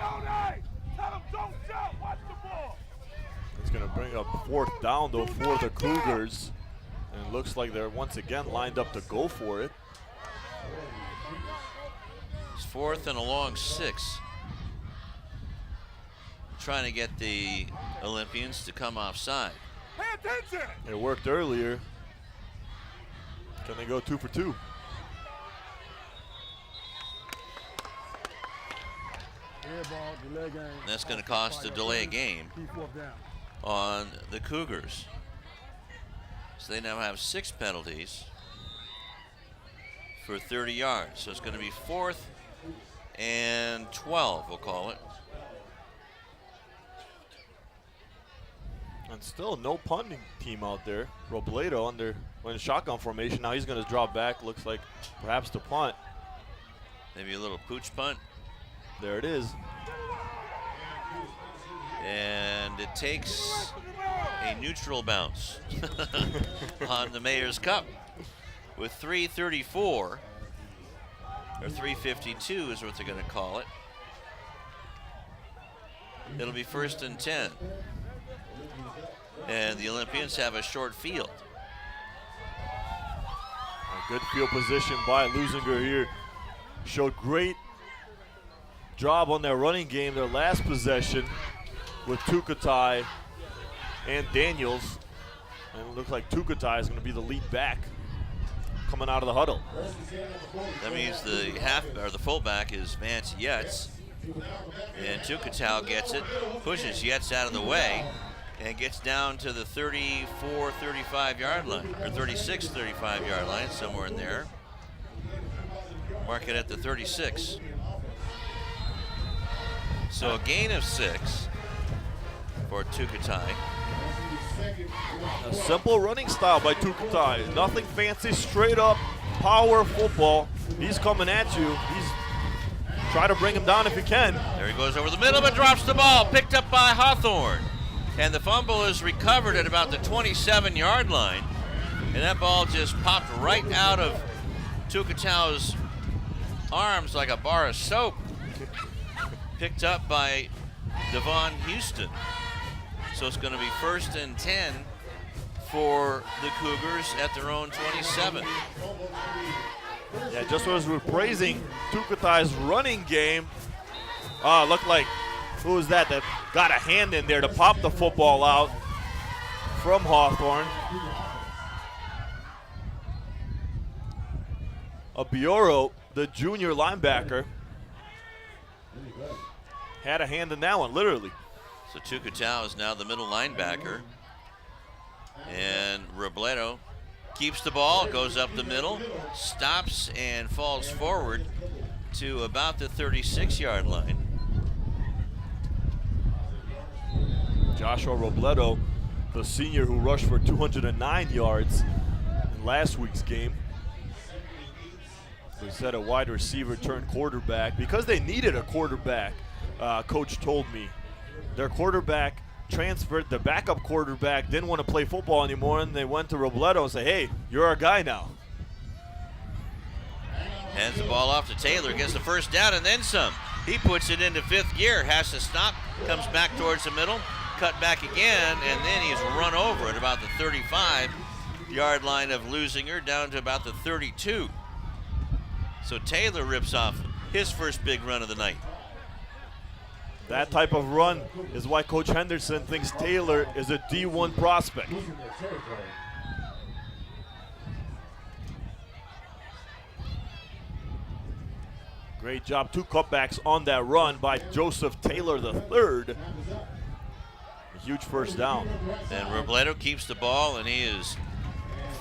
It's going to bring up 4th down, though, for the Cougars. And it looks like they're once again lined up to go for it. It's 4th and a long 6. Trying to get the Olympians to come offside. It worked earlier. Can they go 2 for 2? That's going to cost a delay game on the Cougars. So they now have 6 penalties for 30 yards. So it's going to be 4th and 12, we'll call it. And still no punting team out there. Robledo in shotgun formation. Now he's going to drop back. Looks like perhaps to punt. Maybe a little pooch punt. There it is. And it takes a neutral bounce on the Mayor's Cup with 3:34, or 3:52 is what they're going to call it. It'll be 1st and 10. And the Olympians have a short field. Good field position by Leuzinger here. Showed great job on their running game, their last possession with Tukatai and Daniels. And it looks like Tukatai is going to be the lead back coming out of the huddle. That means the fullback is Vance Yetz. And Tukatai gets it, pushes Yetz out of the way, and gets down to the 34, 35 yard line, or 36, 35 yard line, somewhere in there. Mark it at the 36. So a gain of 6 for Tukatai. A simple running style by Tukatai. Nothing fancy, straight up power football. He's coming at you. He's trying to bring him down if you can. There he goes over the middle, but drops the ball. Picked up by Hawthorne. And the fumble is recovered at about the 27 yard line. And that ball just popped right out of Tukatau's arms like a bar of soap. Picked up by Devon Houston. So it's going to be 1st and 10 for the Cougars at their own 27. Yeah, just as we're praising Tukatai's running game, looked like, who was that got a hand in there to pop the football out from Hawthorne? Egidio, the junior linebacker, had a hand in that one, literally. So Tukatai is now the middle linebacker. And Robledo keeps the ball, goes up the middle, stops and falls forward to about the 36 yard line. Joshua Robledo, the senior who rushed for 209 yards in last week's game. We said a wide receiver turned quarterback because they needed a quarterback. Coach told me their quarterback transferred, the backup quarterback didn't want to play football anymore, and they went to Robledo and said, hey, you're our guy now. Hands the ball off to Taylor, gets the first down and then some. He puts it into 5th gear, has to stop, comes back towards the middle, cut back again, and then he's run over at about the 35 yard line of Leuzinger, down to about the 32. So Taylor rips off his first big run of the night. That type of run is why Coach Henderson thinks Taylor is a D1 prospect. Great job, 2 cutbacks on that run by Joseph Taylor III. A huge first down. And Robledo keeps the ball, and he is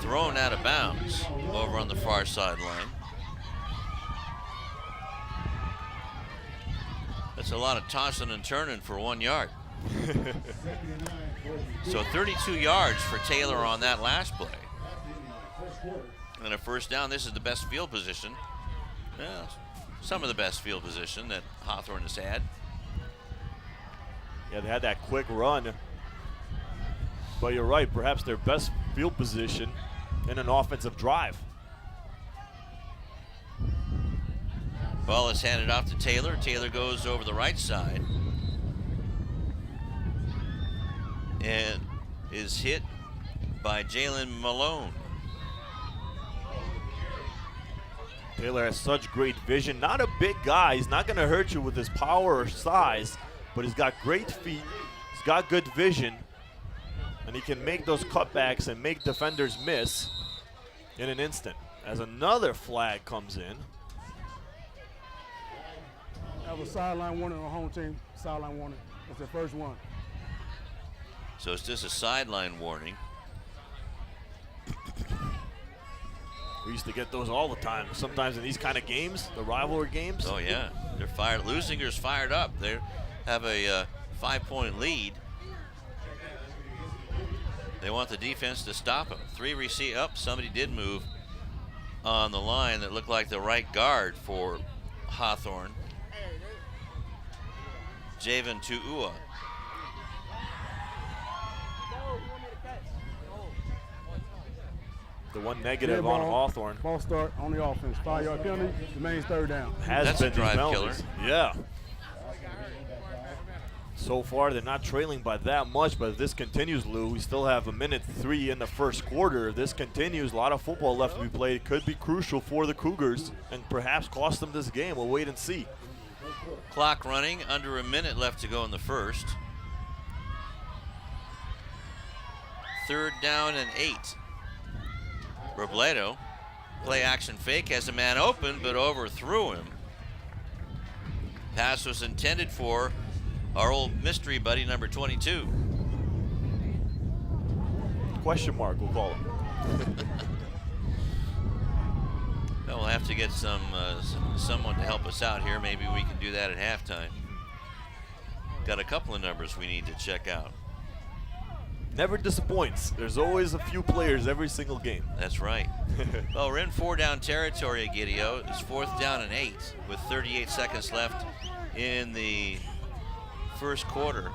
thrown out of bounds over on the far sideline. That's a lot of tossing and turning for 1 yard. So 32 yards for Taylor on that last play. And a first down. This is the best field position. Yeah, some of the best field position that Hawthorne has had. Yeah, they had that quick run. But you're right, perhaps their best field position in an offensive drive. Ball is handed off to Taylor. Taylor goes over the right side and is hit by Jalen Malone. Taylor has such great vision. Not a big guy. He's not going to hurt you with his power or size, but he's got great feet. He's got good vision, and he can make those cutbacks and make defenders miss in an instant. As another flag comes in. That was sideline warning on home team. Sideline warning. That's the first one. So it's just a sideline warning. We used to get those all the time. Sometimes in these kind of games, the rivalry games. Oh yeah, they're fired. Leuzinger's fired up. They have a 5-point lead. They want the defense to stop them. 3 receive up. Somebody did move on the line that looked like the right guard for Hawthorne. Javen Tu'ua. The one negative on Hawthorne. Ball start on the offense. 5-yard penalty, remains 3rd down. That's been a drive killer. Yeah. So far, they're not trailing by that much, but if this continues, Lou, we still have 1:03 in the first quarter. If this continues, a lot of football left to be played. It could be crucial for the Cougars and perhaps cost them this game. We'll wait and see. Clock running, under a minute left to go in the first. 3rd down and 8. Robledo, play action fake, has a man open, but overthrew him. Pass was intended for our old mystery buddy, number 22. Question mark, we'll call him. Well, we'll have to get someone to help us out here. Maybe we can do that at halftime. Got a couple of numbers we need to check out. Never disappoints. There's always a few players every single game. That's right. Well, we're in 4-down territory, Egidio. It's 4th down and 8 with 38 seconds left in the first quarter.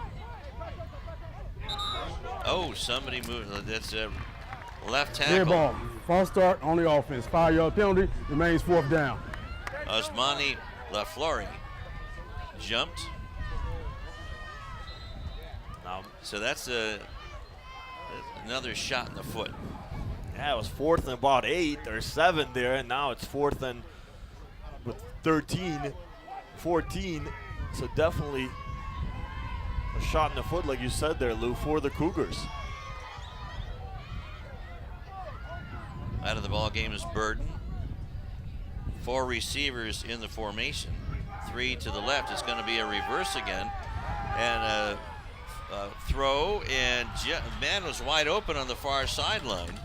Oh, somebody moved. That's a left tackle. Dead ball. False start on the offense. 5-yard penalty. Remains 4th down. Osmani LaFleur jumped. So that's another shot in the foot. Yeah, it was 4th and about 8 or 7 there, and now it's 4th and with 13, 14. So definitely a shot in the foot, like you said there, Lou, for the Cougars. Out of the ball game is Burden. 4 receivers in the formation. 3 to the left. It's going to be a reverse again. And a throw, and man was wide open on the far sideline.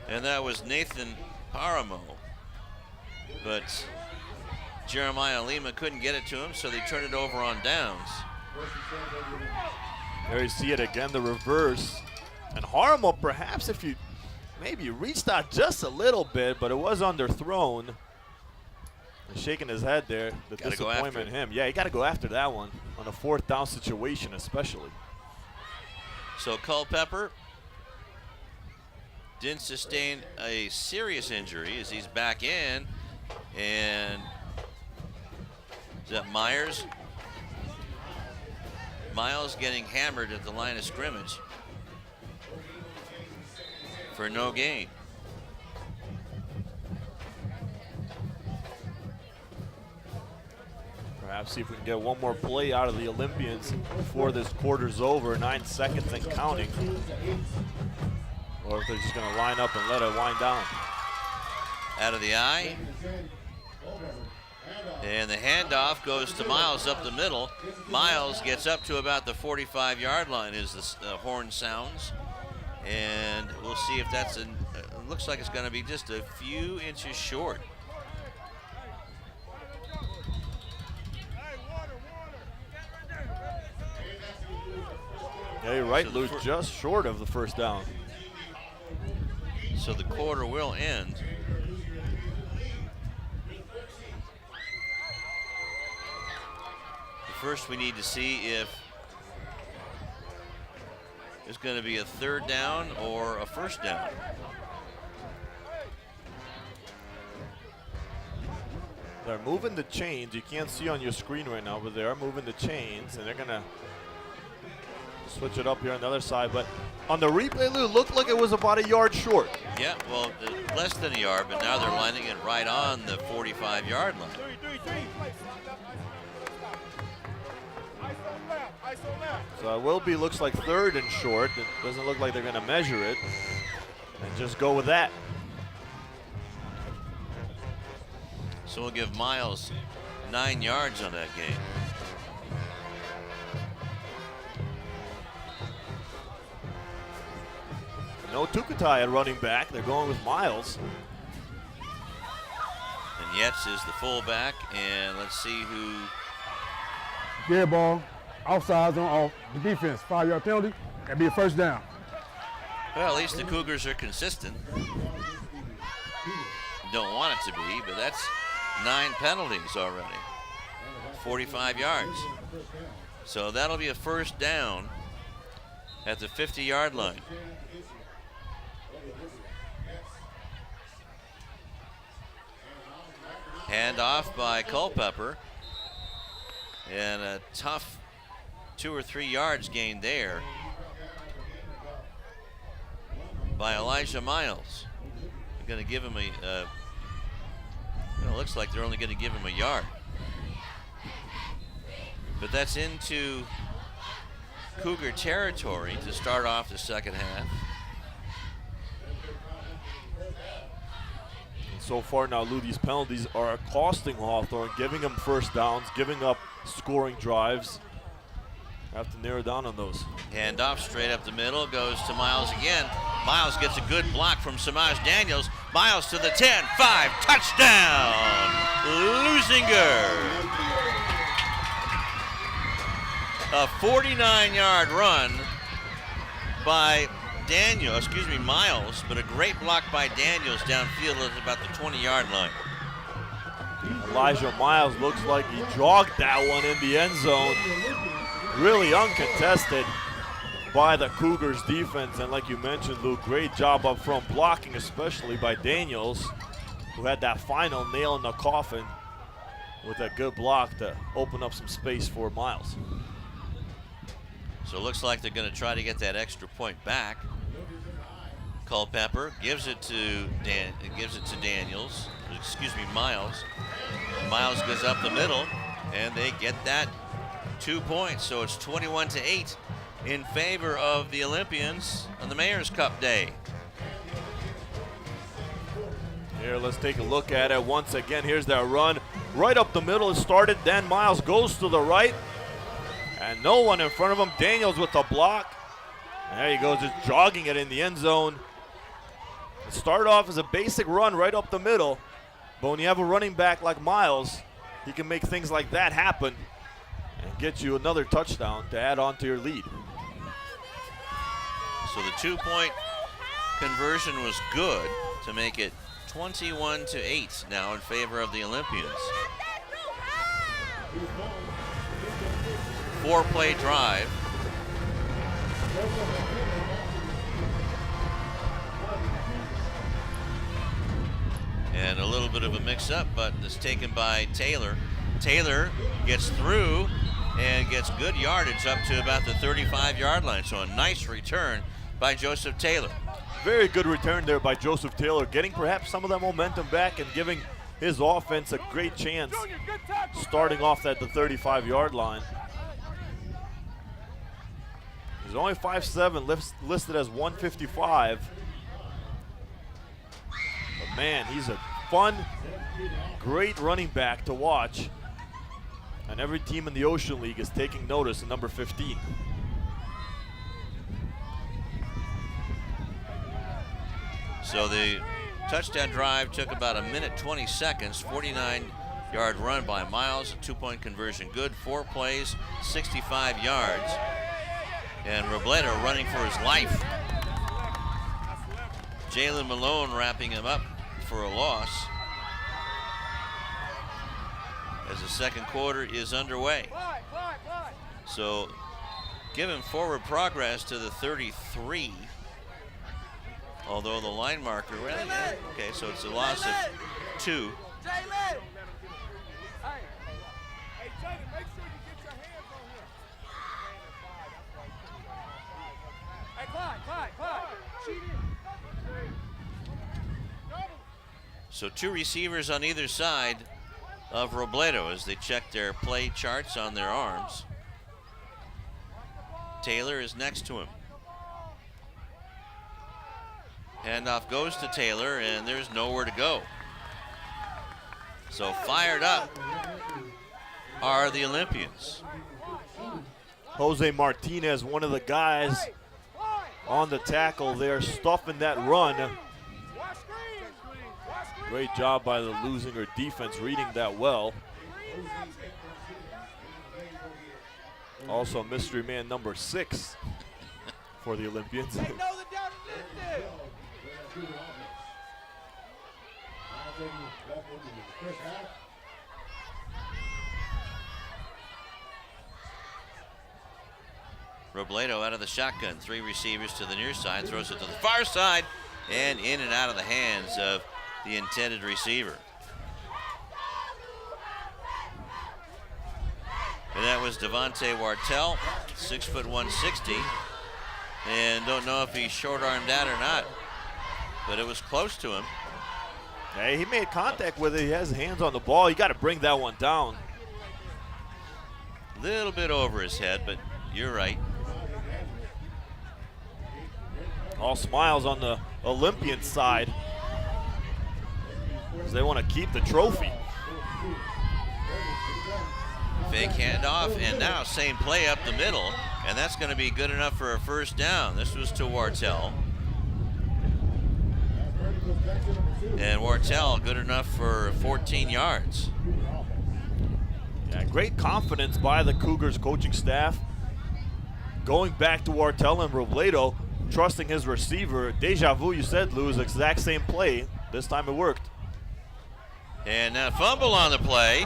And that was Nathan Paramo. But Jeremiah Lima couldn't get it to him, so they turned it over on downs. There you see it again, the reverse. And Harmo, perhaps if you maybe reached out just a little bit, but it was underthrown. He's shaking his head there. The disappointment in him. Yeah, you got to go after that one on a 4th down situation especially. So Culpepper didn't sustain a serious injury as he's back in. And is that Myers? Miles getting hammered at the line of scrimmage for no gain. Perhaps see if we can get one more play out of the Olympians before this quarter's over. 9 seconds and counting. Or if they're just going to line up and let it wind down. Out of the eye. And the handoff goes to Miles up the middle. Miles gets up to about the 45-yard line as the horn sounds. And we'll see if that's it looks like it's going to be just a few inches short. Yeah, you're right, Lou, just short of the 1st down. So the quarter will end. First, we need to see if there's going to be a 3rd down or a 1st down. They're moving the chains. You can't see on your screen right now, but they are moving the chains, and they're going to switch it up here on the other side. But on the replay, Lou, looked like it was about a yard short. Yeah, well, less than a yard, but now they're lining it right on the 45-yard line. So it will be, looks like 3rd and short. It doesn't look like they're going to measure it and just go with that. So we'll give Miles 9 yards on that game. No Tukutai at running back. They're going with Miles. And Yates is the fullback, and let's see who. Dead ball. Offsides on the defense. 5-yard penalty. That'd be a 1st down. Well, at least the Cougars are consistent. Don't want it to be, but that's 9 penalties already. 45 yards. So that'll be a 1st down at the 50-yard line. Hand off by Culpepper. And a tough 2 or 3 yards gained there by Elijah Miles. They're going to give him a, it looks like they're only going to give him a yard. But that's into Cougar territory to start off the second half. And so far now, Lou, these penalties are costing Hawthorne, giving them first downs, giving up scoring drives. Have to narrow down on those. Hand off straight up the middle, goes to Miles again. Miles gets a good block from Samaj Daniels. Miles to the 10, 5, touchdown, Leuzinger. A 49-yard run by Miles, but a great block by Daniels downfield at about the 20-yard line. Elijah Miles looks like he jogged that one in the end zone. Really uncontested by the Cougars defense, and like you mentioned, Lou, great job up front blocking, especially by Daniels, who had that final nail in the coffin with a good block to open up some space for Miles. So it looks like they're going to try to get that extra point back. Culpepper gives it to Miles. Miles goes up the middle, and they get that 2 points. So it's 21-8 in favor of the Olympians on the Mayor's Cup day. Here, let's take a look at it once again. Here's that run right up the middle. It started, then Miles goes to the right, and no one in front of him. Daniels with the block. And there he goes, just jogging it in the end zone. It started off as a basic run right up the middle, but when you have a running back like Miles, he can make things like that happen and get you another touchdown to add on to your lead. So the 2-point conversion was good to make it 21-8 now in favor of the Olympians. 4-play drive. And a little bit of a mix-up, but it's taken by Taylor. Taylor gets through and gets good yardage up to about the 35-yard line. So a nice return by Joseph Taylor. Very good return there by Joseph Taylor, getting perhaps some of that momentum back and giving his offense a great chance starting off at the 35-yard line. He's only 5'7", listed as 155. But man, he's a fun, great running back to watch. And every team in the Ocean League is taking notice of number 15. So the touchdown drive took about 1 minute 20 seconds, 49-yard run by Miles, a 2-point conversion good, 4 plays, 65 yards. And Robledo running for his life. Jalen Malone wrapping him up for a loss as the second quarter is underway. So given forward progress to the 33, although the line marker, okay, so it's a loss of 2. So 2 receivers on either side of Robledo as they check their play charts on their arms. Taylor is next to him. Handoff goes to Taylor, and there's nowhere to go. So fired up are the Olympians. Jose Martinez, one of the guys on the tackle there, stuffing that run. Great job by the Leuzinger defense reading that well. Also mystery man number 6 for the Olympians. Robledo out of the shotgun, 3 receivers to the near side, throws it to the far side, and in and out of the hands of the intended receiver. And that was Devontae Wartell, 6'1", 160. And don't know if he short-armed that or not, but it was close to him. Hey, he made contact with it. He has hands on the ball. You got to bring that one down. Little bit over his head, but you're right. All smiles on the Olympian side, because they want to keep the trophy. Fake handoff, and now same play up the middle, and that's going to be good enough for a first down. This was to Wartell. And Wartell good enough for 14 yards. Yeah, great confidence by the Cougars coaching staff. Going back to Wartell and Robledo, trusting his receiver. Deja vu, you said, Lou, is the exact same play. This time it worked. And now fumble on the play.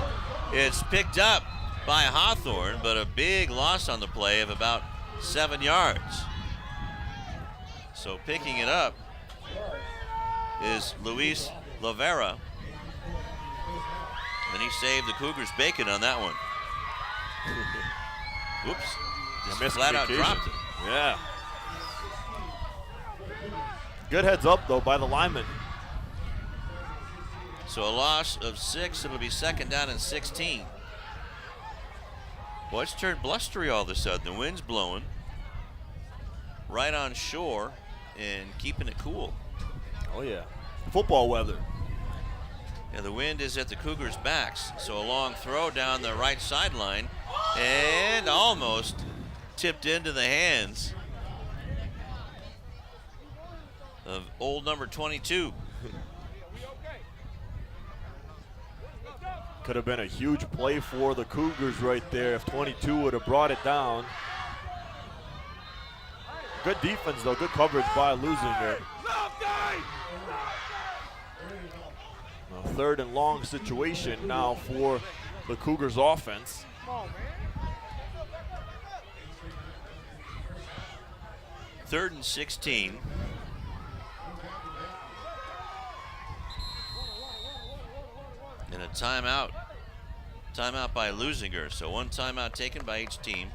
It's picked up by Hawthorne, but a big loss on the play of about 7 yards. So picking it up is Luis Lavera. And he saved the Cougars bacon on that one. Whoops. Just flat out dropped it. Yeah. Good heads up, though, by the lineman. So a loss of 6. It'll be second down and 16. Boy, it's turned blustery all of a sudden. The wind's blowing right on shore and keeping it cool. Oh, yeah. Football weather. Yeah, the wind is at the Cougars' backs. So a long throw down the right sideline and almost tipped into the hands of old number 22. Could have been a huge play for the Cougars right there if 22 would have brought it down. Good defense, though. Good coverage by Leuzinger. A third and long situation now for the Cougars offense. Third and 16. And a timeout. Timeout by Leuzinger. So one timeout taken by each team.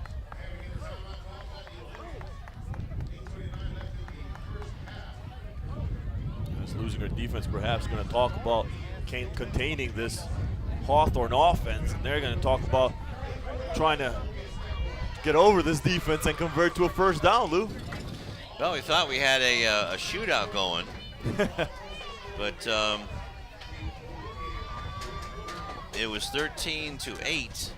This Leuzinger defense perhaps going to talk about containing this Hawthorne offense, and they're going to talk about trying to get over this defense and convert to a first down, Lou. Well, we thought we had a shootout going, but it was 13-8.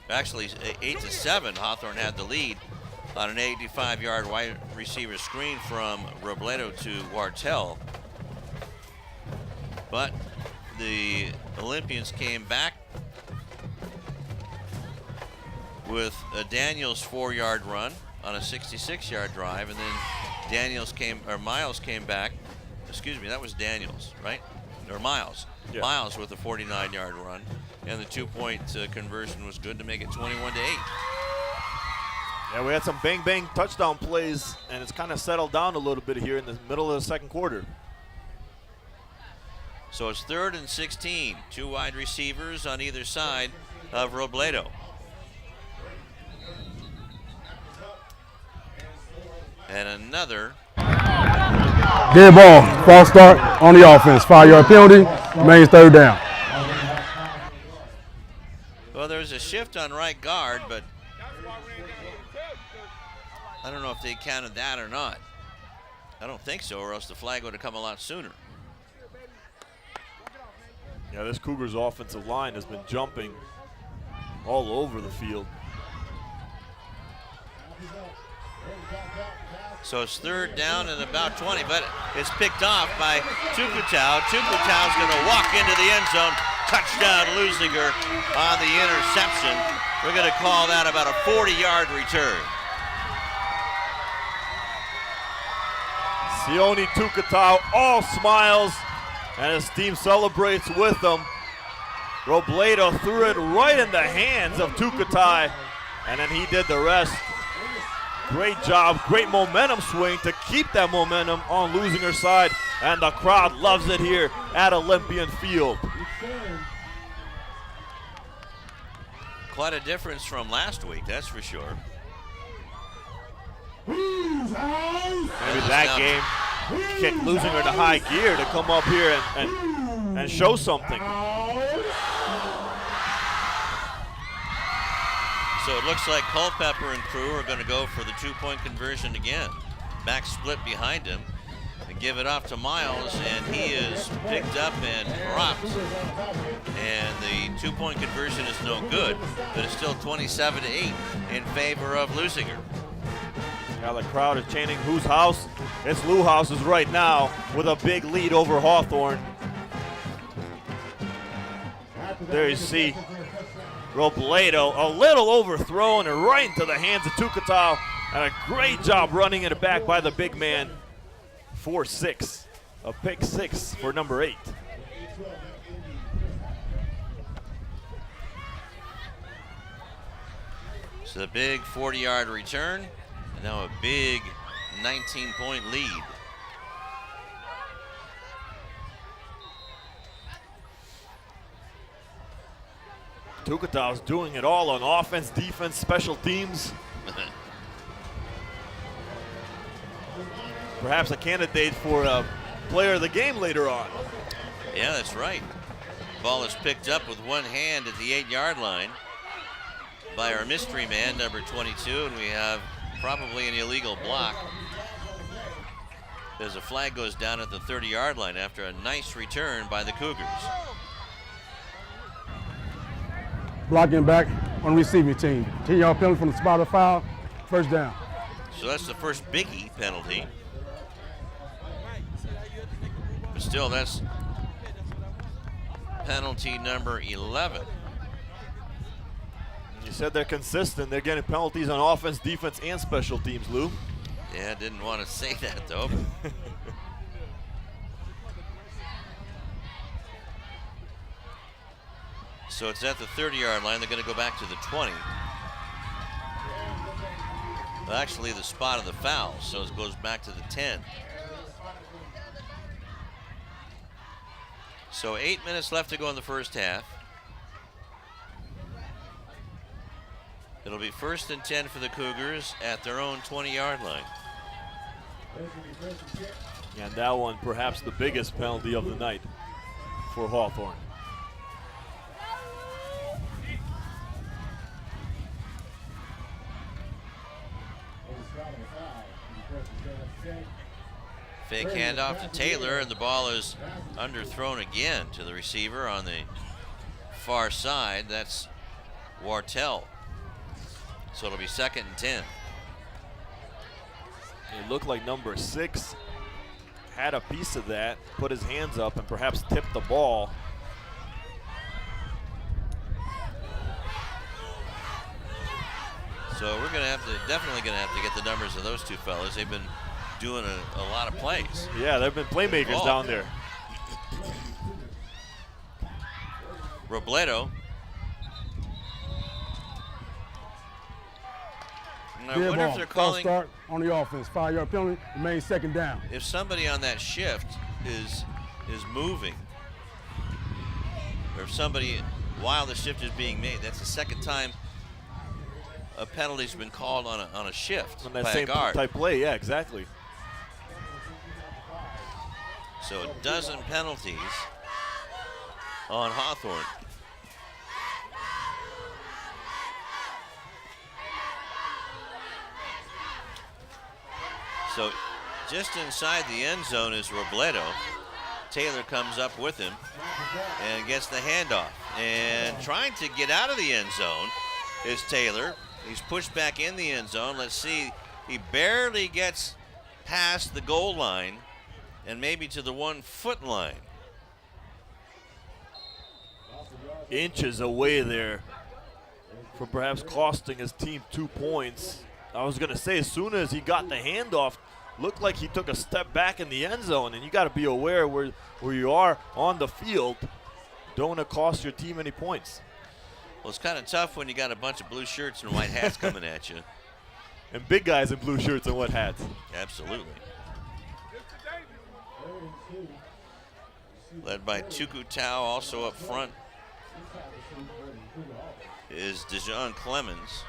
Actually, 8-7. Hawthorne had the lead on an 85-yard wide receiver screen from Robledo to Wartell. But the Olympians came back with a Daniels 4-yard run on a 66-yard drive, and then Miles came back. Excuse me, that was Daniels, right? Or Miles. Yeah. Miles with a 49-yard run, and the 2-point conversion was good to make it 21-8. Yeah, we had some bang-bang touchdown plays, and it's kind of settled down a little bit here in the middle of the second quarter. So it's 3rd and 16. 2 wide receivers on either side of Robledo. And another. Dead ball, false start on the offense. 5-yard penalty, remains third down. Well, there's a shift on right guard, but I don't know if they counted that or not. I don't think so, or else the flag would have come a lot sooner. Yeah, this Cougars offensive line has been jumping all over the field. So it's 3rd down and about 20, but it's picked off by Tukutau. Tukutau's going to walk into the end zone. Touchdown, Leuzinger on the interception. We're going to call that about a 40-yard return. Sione Tukutau, all smiles, and his team celebrates with him. Robledo threw it right in the hands of Tukutau, and then he did the rest. Great job, great momentum swing to keep that momentum on Leuzinger's side, and the crowd loves it here at Olympian Field. Quite a difference from last week, that's for sure. Maybe that game kicked Leuzinger into high gear to come up here and show something. So it looks like Culpepper and crew are going to go for the two-point conversion again. Back split behind him. And give it off to Miles, and he is picked up and dropped. And the two-point conversion is no good, but it's still 27-8 in favor of Leuzinger. Now the crowd is chanting, whose house? It's Lou House's right now with a big lead over Hawthorne. There you see Robledo, a little overthrown and right into the hands of Tukatau, and a great job running it back by the big man. 4-6, a pick 6 for number 8. So the big 40-yard return, and now a big 19-point lead. Tukatau's doing it all on offense, defense, special teams. Perhaps a candidate for a player of the game later on. Yeah, that's right. Ball is picked up with one hand at the 8-yard line by our mystery man, number 22, and we have probably an illegal block. As a flag goes down at the 30-yard line after a nice return by the Cougars. Blocking back on receiving team. 10-yard penalty from the spot of foul, first down. So that's the first biggie penalty. But still, that's penalty number 11. You said they're consistent. They're getting penalties on offense, defense, and special teams, Lou. Yeah, didn't want to say that, though. So it's at the 30-yard line. They're going to go back to the 20. Well, actually, the spot of the foul, so it goes back to the 10. So 8 minutes left to go in the first half. It'll be 1st and 10 for the Cougars at their own 20-yard line. And that one, perhaps the biggest penalty of the night for Hawthorne. Fake handoff to Taylor, and the ball is underthrown again to the receiver on the far side. That's Wartell. So it'll be 2nd and 10. It looked like number 6 had a piece of that, put his hands up, and perhaps tipped the ball. So we're going to have to, definitely going to have to get the numbers of those two fellas. They've been doing a lot of plays. Yeah, there have been playmakers down there. Robledo. And I wonder if they're calling. Start on the offense, 5-yard penalty, remain 2nd down. If somebody on that shift is moving, or if somebody while the shift is being made, that's the second time a penalty's been called on a shift on that by same a guard. type play. Yeah, exactly. So a dozen penalties on Hawthorne. So just inside the end zone is Robledo. Taylor comes up with him and gets the handoff. And trying to get out of the end zone is Taylor. He's pushed back in the end zone. Let's see, he barely gets past the goal line and maybe to the 1-foot line. Inches away there from perhaps costing his team 2 points. I was going to say, as soon as he got the handoff, looked like he took a step back in the end zone, and you got to be aware where you are on the field. Don't want to cost your team any points. Well, it's kind of tough when you got a bunch of blue shirts and white hats coming at you. And big guys in blue shirts and white hats. Absolutely. Led by Tukutau, also up front is Dejon Clemens.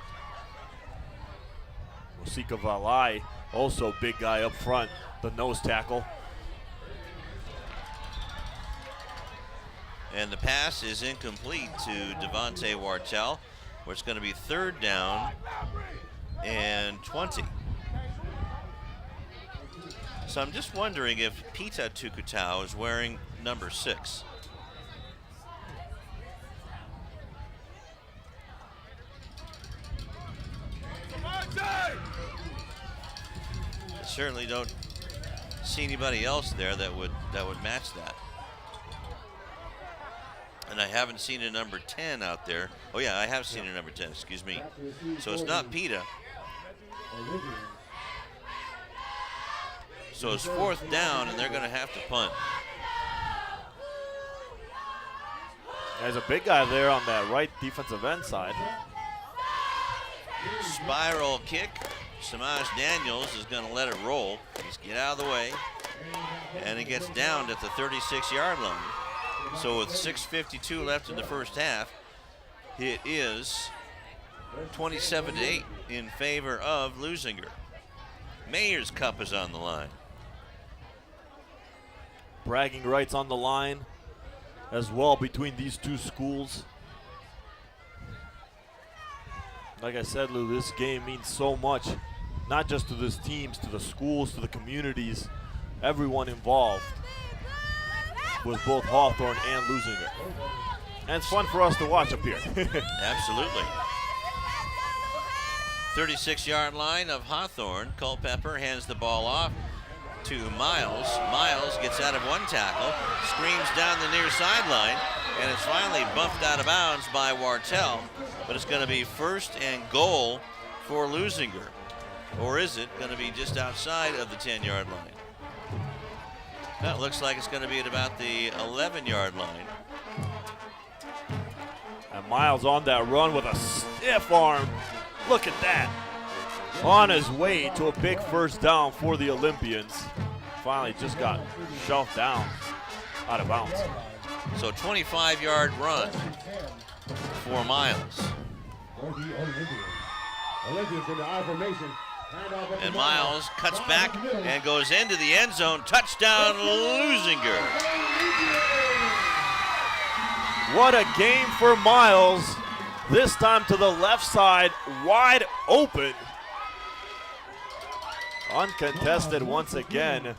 Osika Valai, also big guy up front, the nose tackle. And the pass is incomplete to Devontae Wartell, where it's going to be 3rd down and 20. So I'm just wondering if Pita Tukutau is wearing number 6. I certainly don't see anybody else there that would match that. And I haven't seen a number 10 out there. Oh yeah, I have seen a number 10, excuse me. So it's not Pita. So it's 4th down and they're gonna have to punt. There's a big guy there on that right defensive end side. Spiral kick. Samaj Daniels is gonna let it roll. He's get out of the way. And it gets down at the 36-yard line. So with 6:52 left in the first half, it is 27-8 in favor of Leuzinger. Mayor's Cup is on the line. Bragging rights on the line as well between these two schools. Like I said, Lou, this game means so much, not just to these teams, to the schools, to the communities, everyone involved with both Hawthorne and Leuzinger. And it's fun for us to watch up here. Absolutely. 36-yard line of Hawthorne. Culpepper hands the ball off to Miles. Miles gets out of one tackle, screams down the near sideline, and it's finally bumped out of bounds by Wartell. But it's going to be 1st and goal for Leuzinger. Or is it going to be just outside of the 10-yard line? That looks like it's going to be at about the 11-yard line. And Miles on that run with a stiff arm. Look at that. On his way to a big 1st down for the Olympians. Finally just got shoved down out of bounds. So 25-yard run for Miles. And Miles cuts back and goes into the end zone. Touchdown, Leuzinger. What a game for Miles. This time to the left side, wide open. Uncontested once again.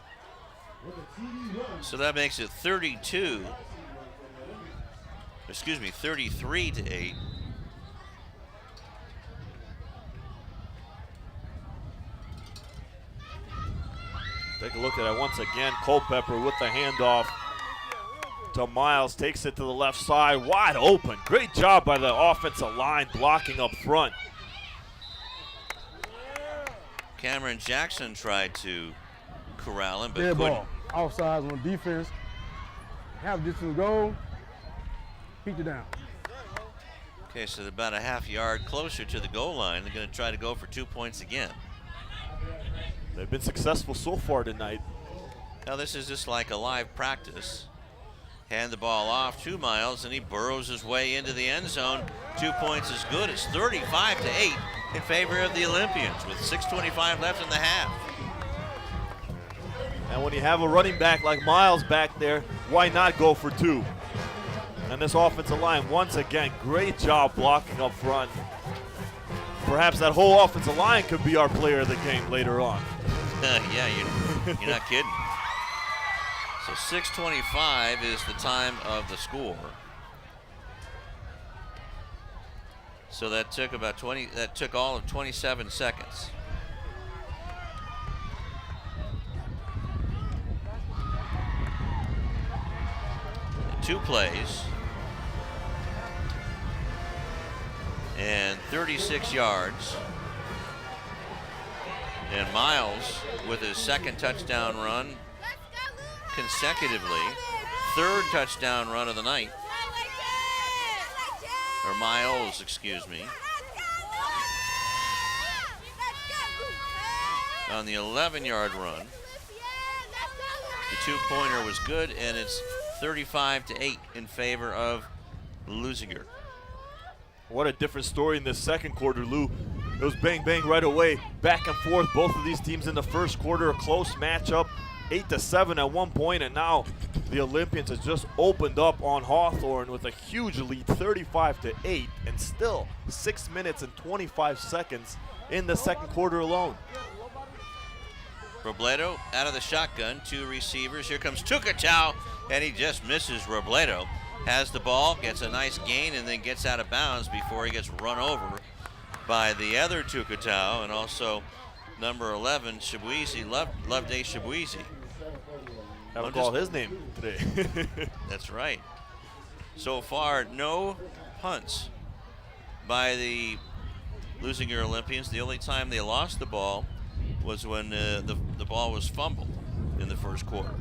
So that makes it 33-8. Take a look at it once again. Culpepper with the handoff to Miles, takes it to the left side, wide open. Great job by the offensive line blocking up front. Cameron Jackson tried to corral him, but Dead couldn't. ball. Offsides on defense. Half distance goal. Beat you down. Okay, so they're about a half yard closer to the goal line. They're going to try to go for 2 points again. They've been successful so far tonight. Now this is just like a live practice. Hand the ball off to Miles, and he burrows his way into the end zone. 2 points is good. It's 35-8 in favor of the Olympians with 6:25 left in the half. And when you have a running back like Miles back there, why not go for 2? And this offensive line, once again, great job blocking up front. Perhaps that whole offensive line could be our player of the game later on. Yeah, you're not kidding. So 6:25 is the time of the score. So that took about 20. That took all of 27 seconds. And 2 plays and 36 yards. And Miles with his 2nd touchdown run consecutively, 3rd touchdown run of the night. Or Miles, excuse me. On the 11-yard run. The 2-pointer was good, and it's 35-8 in favor of Leuzinger. What a different story in this second quarter, Lou. It was bang, bang right away. Back and forth, both of these teams in the first quarter, a close matchup. 8-7 at one point, and now the Olympians has just opened up on Hawthorne with a huge lead, 35-8, and still 6 minutes and 25 seconds in the second quarter alone. Robledo out of the shotgun, 2 receivers. Here comes Tukatow, and he just misses Robledo. Has the ball, gets a nice gain, and then gets out of bounds before he gets run over by the other Tukatow, and also number 11, Shabuizi, Loveday Shabuizi. I would call his name today. That's right. So far, no punts by the Leuzinger Olympians. The only time they lost the ball was when the ball was fumbled in the first quarter.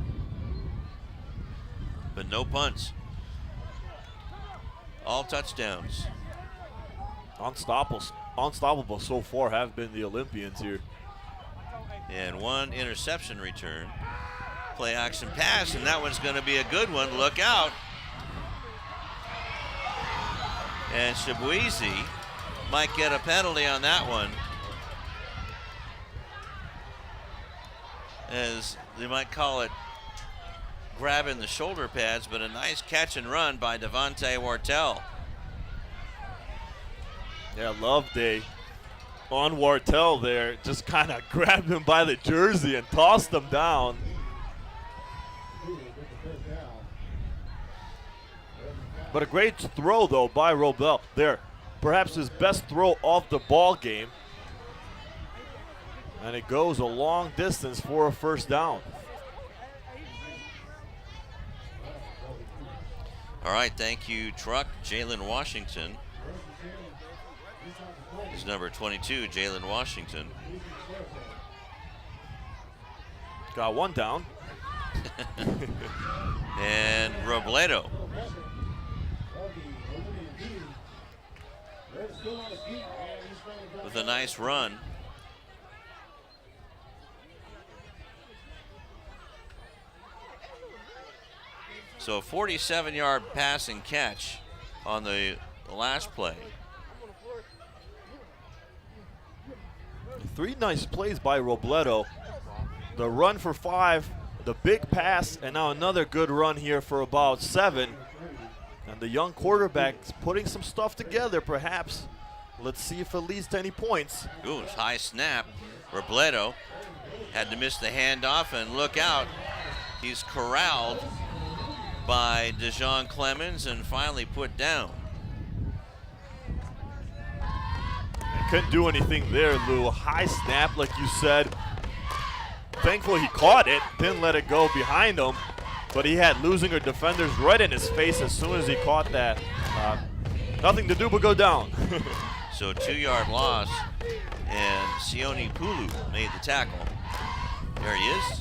But no punts. All touchdowns. Unstoppable so far have been the Olympians here. And 1 interception return. Play action pass, and that one's going to be a good one. Look out. And Shabuizi might get a penalty on that one, as they might call it grabbing the shoulder pads, but a nice catch and run by Devontae Wartell. Yeah, Loveday on Wartell there, just kind of grabbed him by the jersey and tossed him down. But a great throw, though, by Robel there. Perhaps his best throw of the ball game. And it goes a long distance for a first down. All right, thank you, Truck. Jalen Washington is number 22, Jalen Washington. Got one down. And Robledo. With a nice run. So a 47-yard pass and catch on the last play. 3 nice plays by Robledo. The run for 5, the big pass, and now another good run here for about 7. And the young quarterback's putting some stuff together, perhaps. Let's see if it leads to any points. Ooh, high snap. Robledo had to miss the handoff, and look out. He's corralled by DeJean Clemens and finally put down. Couldn't do anything there, Lou. High snap, like you said. Thankfully he caught it, didn't let it go behind him, but he had Leuzinger defenders right in his face as soon as he caught that. Nothing to do but go down. So 2-yard loss, and Sione Pulu made the tackle. There he is.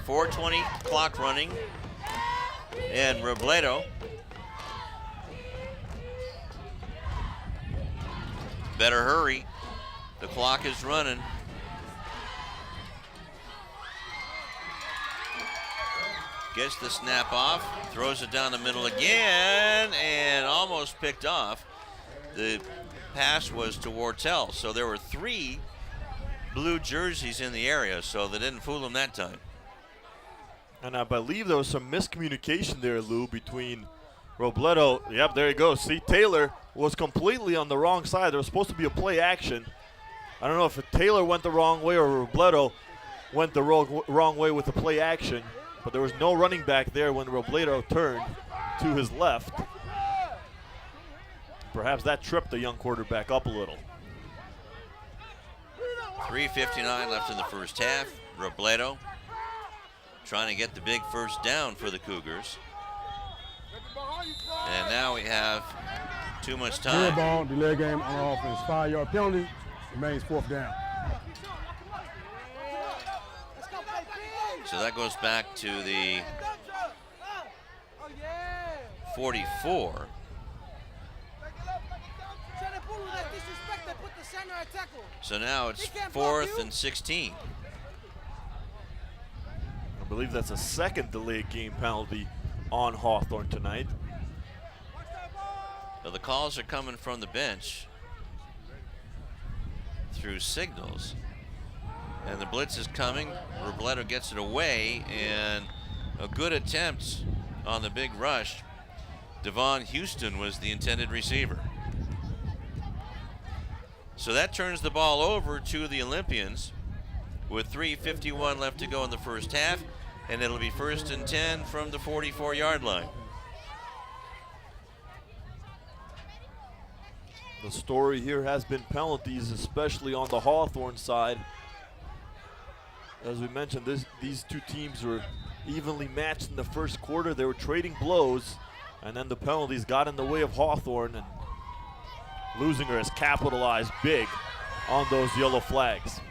.420 clock running, and Robledo better hurry. The clock is running. Gets the snap off, throws it down the middle again, and almost picked off. The pass was to Wartell, so there were 3 blue jerseys in the area, so they didn't fool him that time. And I believe there was some miscommunication there, Lou, between Robledo. Yep, there you go. See, Taylor was completely on the wrong side. There was supposed to be a play action. I don't know if Taylor went the wrong way or Robledo went the wrong way with the play action, but there was no running back there when Robledo turned to his left. Perhaps that tripped the young quarterback up a little. 3:59 left in the first half. Robledo trying to get the big first down for the Cougars. And now we have too much time. Good ball, delay game on offense. 5-yard penalty, remains 4th down. So that goes back to the 44. So now it's 4th and 16. believe that's a second delayed game penalty on Hawthorne tonight. So the calls are coming from the bench through signals. And the blitz is coming. Robledo gets it away, and a good attempt on the big rush. Devon Houston was the intended receiver. So that turns the ball over to the Olympians with 3:51 left to go in the first half, and it'll be 1st and 10 from the 44-yard line. The story here has been penalties, especially on the Hawthorne side. As we mentioned, these two teams were evenly matched in the first quarter. They were trading blows, and then the penalties got in the way of Hawthorne, and Leuzinger has capitalized big on those yellow flags.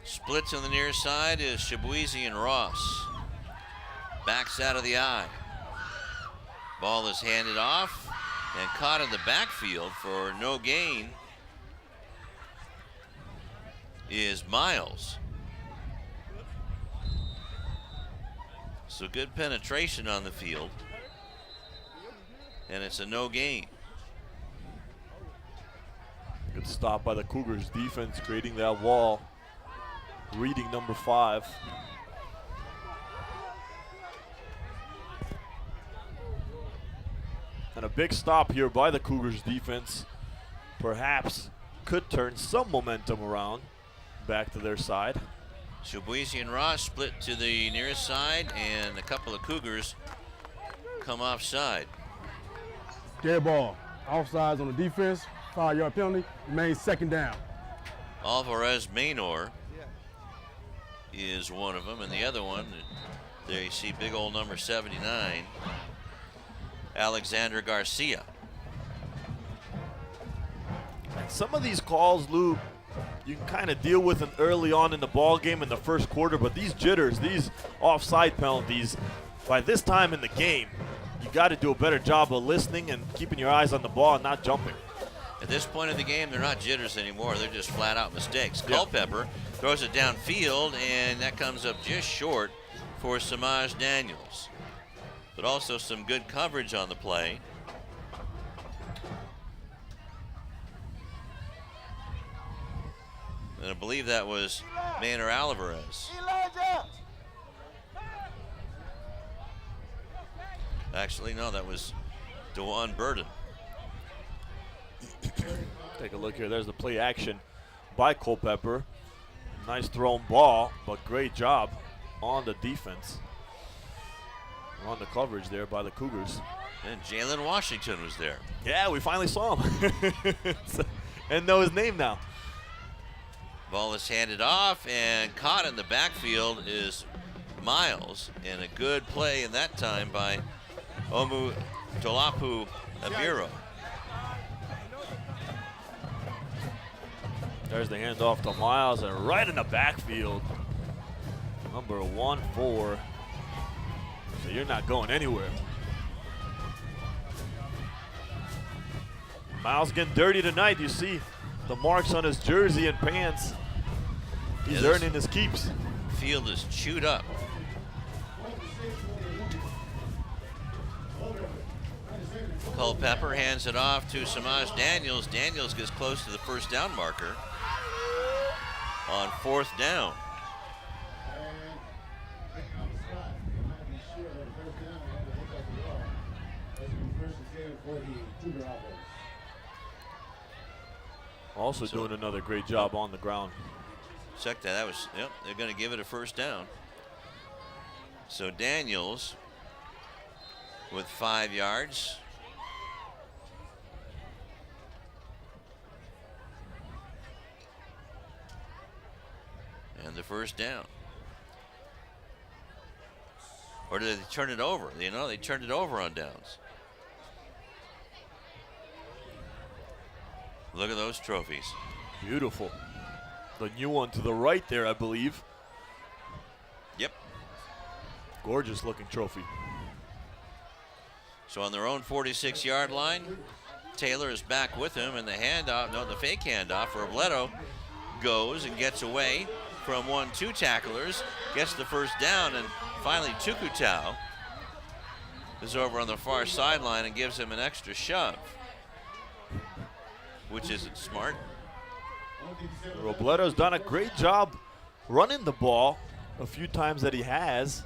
Splits on the near side is Shabuizi and Ross. Backs out of the eye. Ball is handed off and caught in the backfield for no gain is Miles. So good penetration on the field, and it's a no gain. Good stop by the Cougars defense, creating that wall, reading number 5. And a big stop here by the Cougars defense perhaps could turn some momentum around back to their side. Shabuizi and Ross split to the nearest side, and a couple of Cougars come offside. Dead ball. Offsides on the defense. 5-yard penalty. Remains 2nd down. Alvarez Maynor is one of them, and the other one, there you see big old number 79, Alexander Garcia. And some of these calls, Lou, you can kind of deal with them early on in the ball game in the first quarter, but these jitters, these offside penalties, by this time in the game, you got to do a better job of listening and keeping your eyes on the ball and not jumping. At this point of the game, they're not jitters anymore. They're just flat out mistakes. Culpepper throws it downfield, and that comes up just short for Samaj Daniels. But also some good coverage on the play. And I believe that was Maynor Alvarez. Actually, no, that was DeJuan Burden. Take a look here. There's the play action by Culpepper. Nice thrown ball, but great job on the defense. On the coverage there by the Cougars. And Jalen Washington was there. Yeah, we finally saw him. And know his name now. Ball is handed off, and caught in the backfield is Miles. And a good play in that time by Omu Tolapu Abiro. There's the handoff to Miles, and right in the backfield, number 1-4. So you're not going anywhere. Miles getting dirty tonight. You see the marks on his jersey and pants. He's earning his keeps. Field is chewed up. Culpepper hands it off to Samaj Daniels. Daniels gets close to the first down marker on 4th down. Also doing another great job on the ground. Check that. That was, yep, they're going to give it a 1st down. So Daniels with 5 yards. And the 1st down. Or did they turn it over? You know, they turned it over on downs. Look at those trophies. Beautiful. The new one to the right there, I believe. Yep. Gorgeous looking trophy. So on their own 46-yard line, Taylor is back with him, and the handoff, no, the fake handoff for Robledo goes and gets away from 1-2 tacklers, gets the first down, and finally Tukutau is over on the far sideline and gives him an extra shove, which isn't smart. Robleto's done a great job running the ball a few times that he has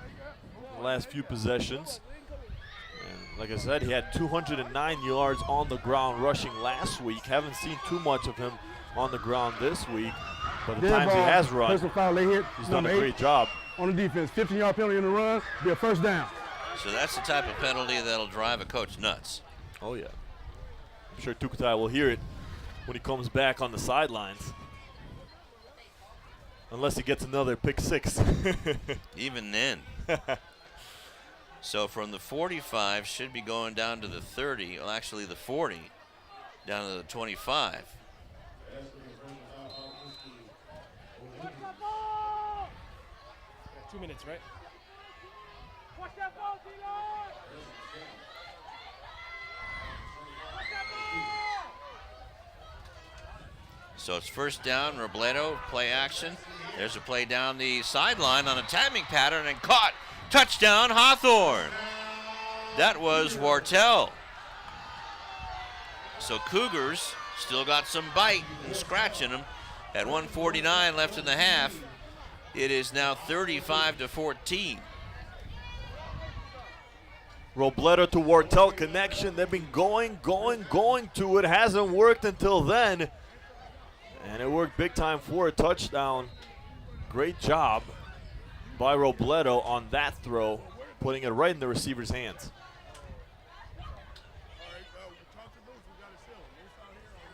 in the last few possessions. And like I said, he had 209 yards on the ground rushing last week. Haven't seen too much of him on the ground this week, but the times he has run, he's done a great job. On the defense, 15-yard penalty in the run, be a first down. So that's the type of penalty that'll drive a coach nuts. Oh yeah. I'm sure Tukutai will hear it when he comes back on the sidelines. Unless he gets another pick six. Even then. So from the 45, should be going down to the 30, well actually the 40, down to the 25. Two minutes, right? So it's first down, Robledo, play action. There's a play down the sideline on a timing pattern and caught. Touchdown, Hawthorne. That was Wartell. So Cougars still got some bite and scratch in them. At 1:49 left in the half, it is now 35-14. Robledo to Wartell connection. They've been going to it. Hasn't worked until then. And it worked big time for a touchdown. Great job by Robledo on that throw, putting it right in the receiver's hands.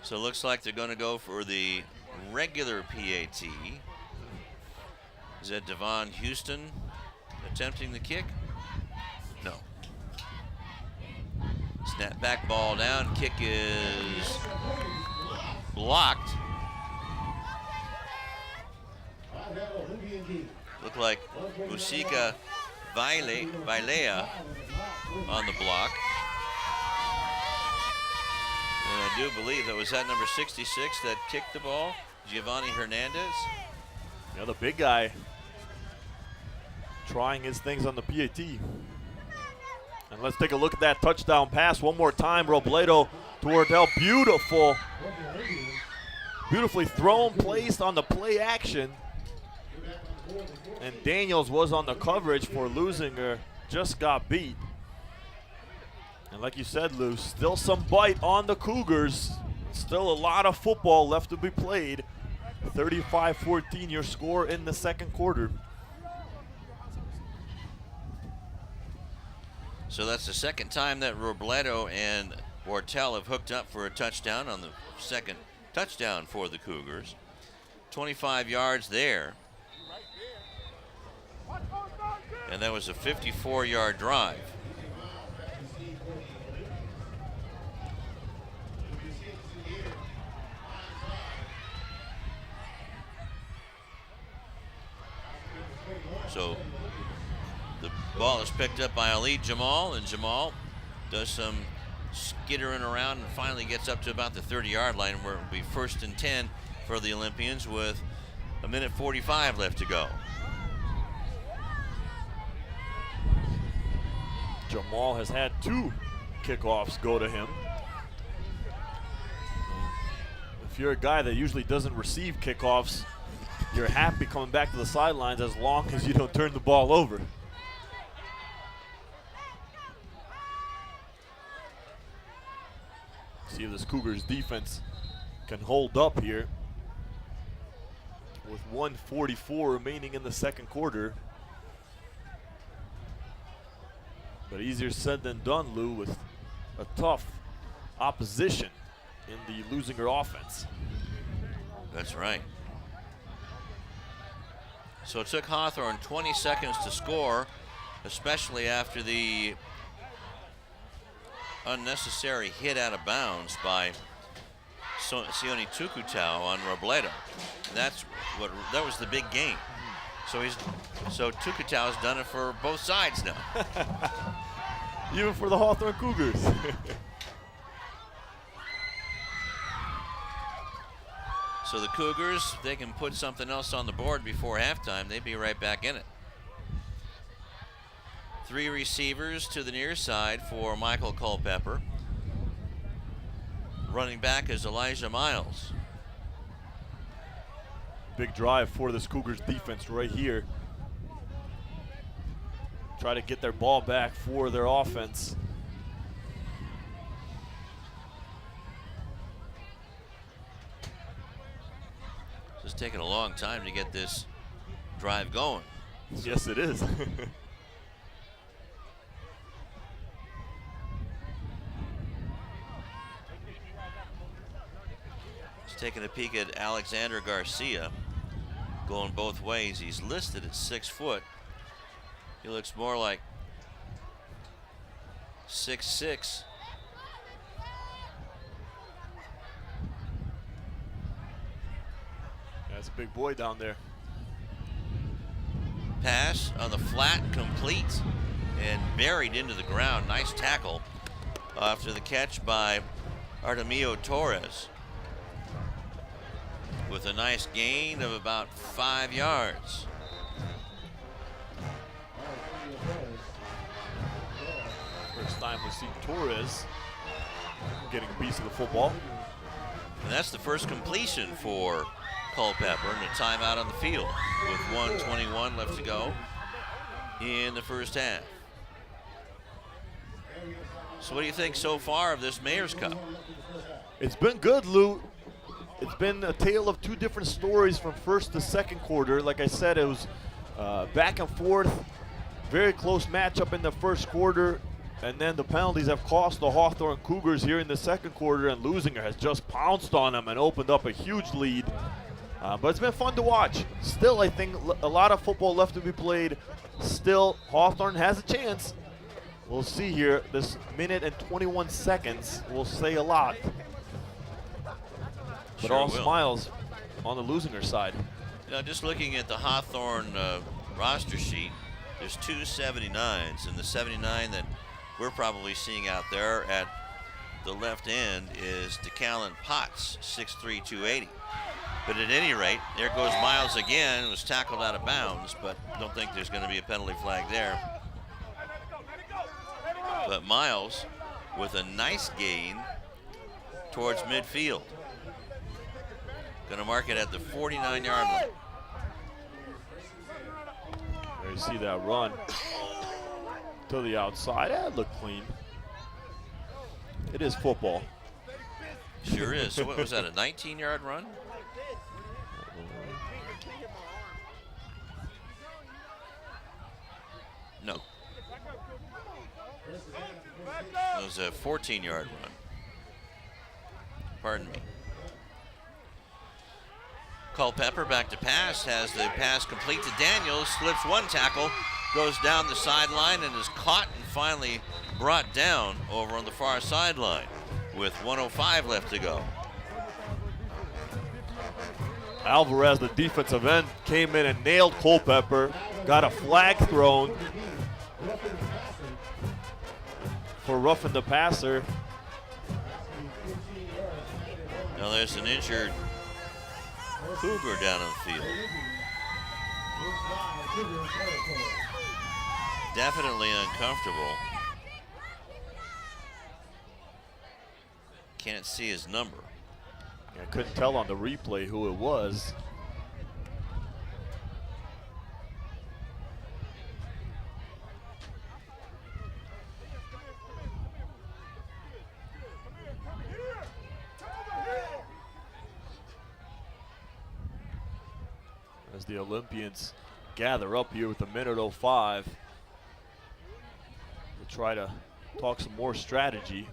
So it looks like they're going to go for the regular PAT. Is that Devon Houston attempting the kick? No. Snap back, ball down, kick is blocked. Look like Musika Vailea on the block. And I do believe that was that number 66 that kicked the ball, Giovanni Hernandez. Yeah, the big guy trying his things on the PAT. And let's take a look at that touchdown pass one more time. Robledo to Wardell, beautiful. Beautifully thrown, placed on the play action. And Daniels was on the coverage for Leuzinger, just got beat. And like you said, Lou, still some bite on the Cougars. Still a lot of football left to be played. 35-14 your score in the second quarter. So that's the second time that Robledo and Wartell have hooked up for a touchdown on the second touchdown for the Cougars. 25 yards there. And that was a 54-yard drive. So the ball is picked up by Ali Jamal, and Jamal does some skittering around and finally gets up to about the 30-yard line, where it will be 1st and 10 for the Olympians with 1:45 left to go. Jamal has had 2 kickoffs go to him. If you're a guy that usually doesn't receive kickoffs, you're happy coming back to the sidelines as long as you don't turn the ball over. See if this Cougars defense can hold up here with 1:44 remaining in the second quarter. But easier said than done, Lou, with a tough opposition in the Leuzinger offense. That's right. So it took Hawthorne 20 seconds to score, especially after the unnecessary hit out of bounds by Sione Tukutau on Robledo. That was the big game. So Tukutau has done it for both sides now. Even for the Hawthorne Cougars. So the Cougars, if they can put something else on the board before halftime, they'd be right back in it. 3 receivers to the near side for Michael Culpepper. Running back is Elijah Miles. Big drive for this Cougars defense right here. Try to get their ball back for their offense. It's taking a long time to get this drive going. Yes, it is. Just taking a peek at Alexander Garcia, going both ways. He's listed at 6 foot. He looks more like 6'6". That's a big boy down there. Pass on the flat, complete, and buried into the ground. Nice tackle after the catch by Artemio Torres, with a nice gain of about 5 yards. First time we see Torres getting a piece of the football. And that's the first completion for Culpepper, and a timeout on the field with 1:21 left to go in the first half. So what do you think so far of this Mayor's Cup? It's been good, Lou. It's been a tale of 2 different stories from first to second quarter. Like I said, it was back and forth, very close matchup in the first quarter, and then the penalties have cost the Hawthorne Cougars here in the second quarter, and Leuzinger has just pounced on them and opened up a huge lead. But it's been fun to watch. Still, I think a lot of football left to be played. Still, Hawthorne has a chance. We'll see here. This minute and 21 seconds will say a lot. But Sure all will. smiles on the Leuzinger side. Now, just looking at the Hawthorne roster sheet, there's 2 79s, and the 79 that we're probably seeing out there at the left end is DeCallan Potts, 6'3", 280. But at any rate, there goes Miles again. It was tackled out of bounds, but don't think there's going to be a penalty flag there. But Miles with a nice gain towards midfield. Going to mark it at the 49-yard line. There you see that run to the outside. That looked clean. It is football. Sure is. So what was that, a 19-yard run? No. It was a 14-yard run. Pardon me. Culpepper back to pass, has the pass complete to Daniels, slips one tackle, goes down the sideline and is caught and finally brought down over on the far sideline with 1:05 left to go. Alvarez, the defensive end, came in and nailed Culpepper, got a flag thrown for roughing the passer. Now there's an injured Cougar down on the field. Definitely uncomfortable. Can't see his number. I couldn't tell on the replay who it was. As the Olympians gather up here with a minute 05 to try to talk some more strategy.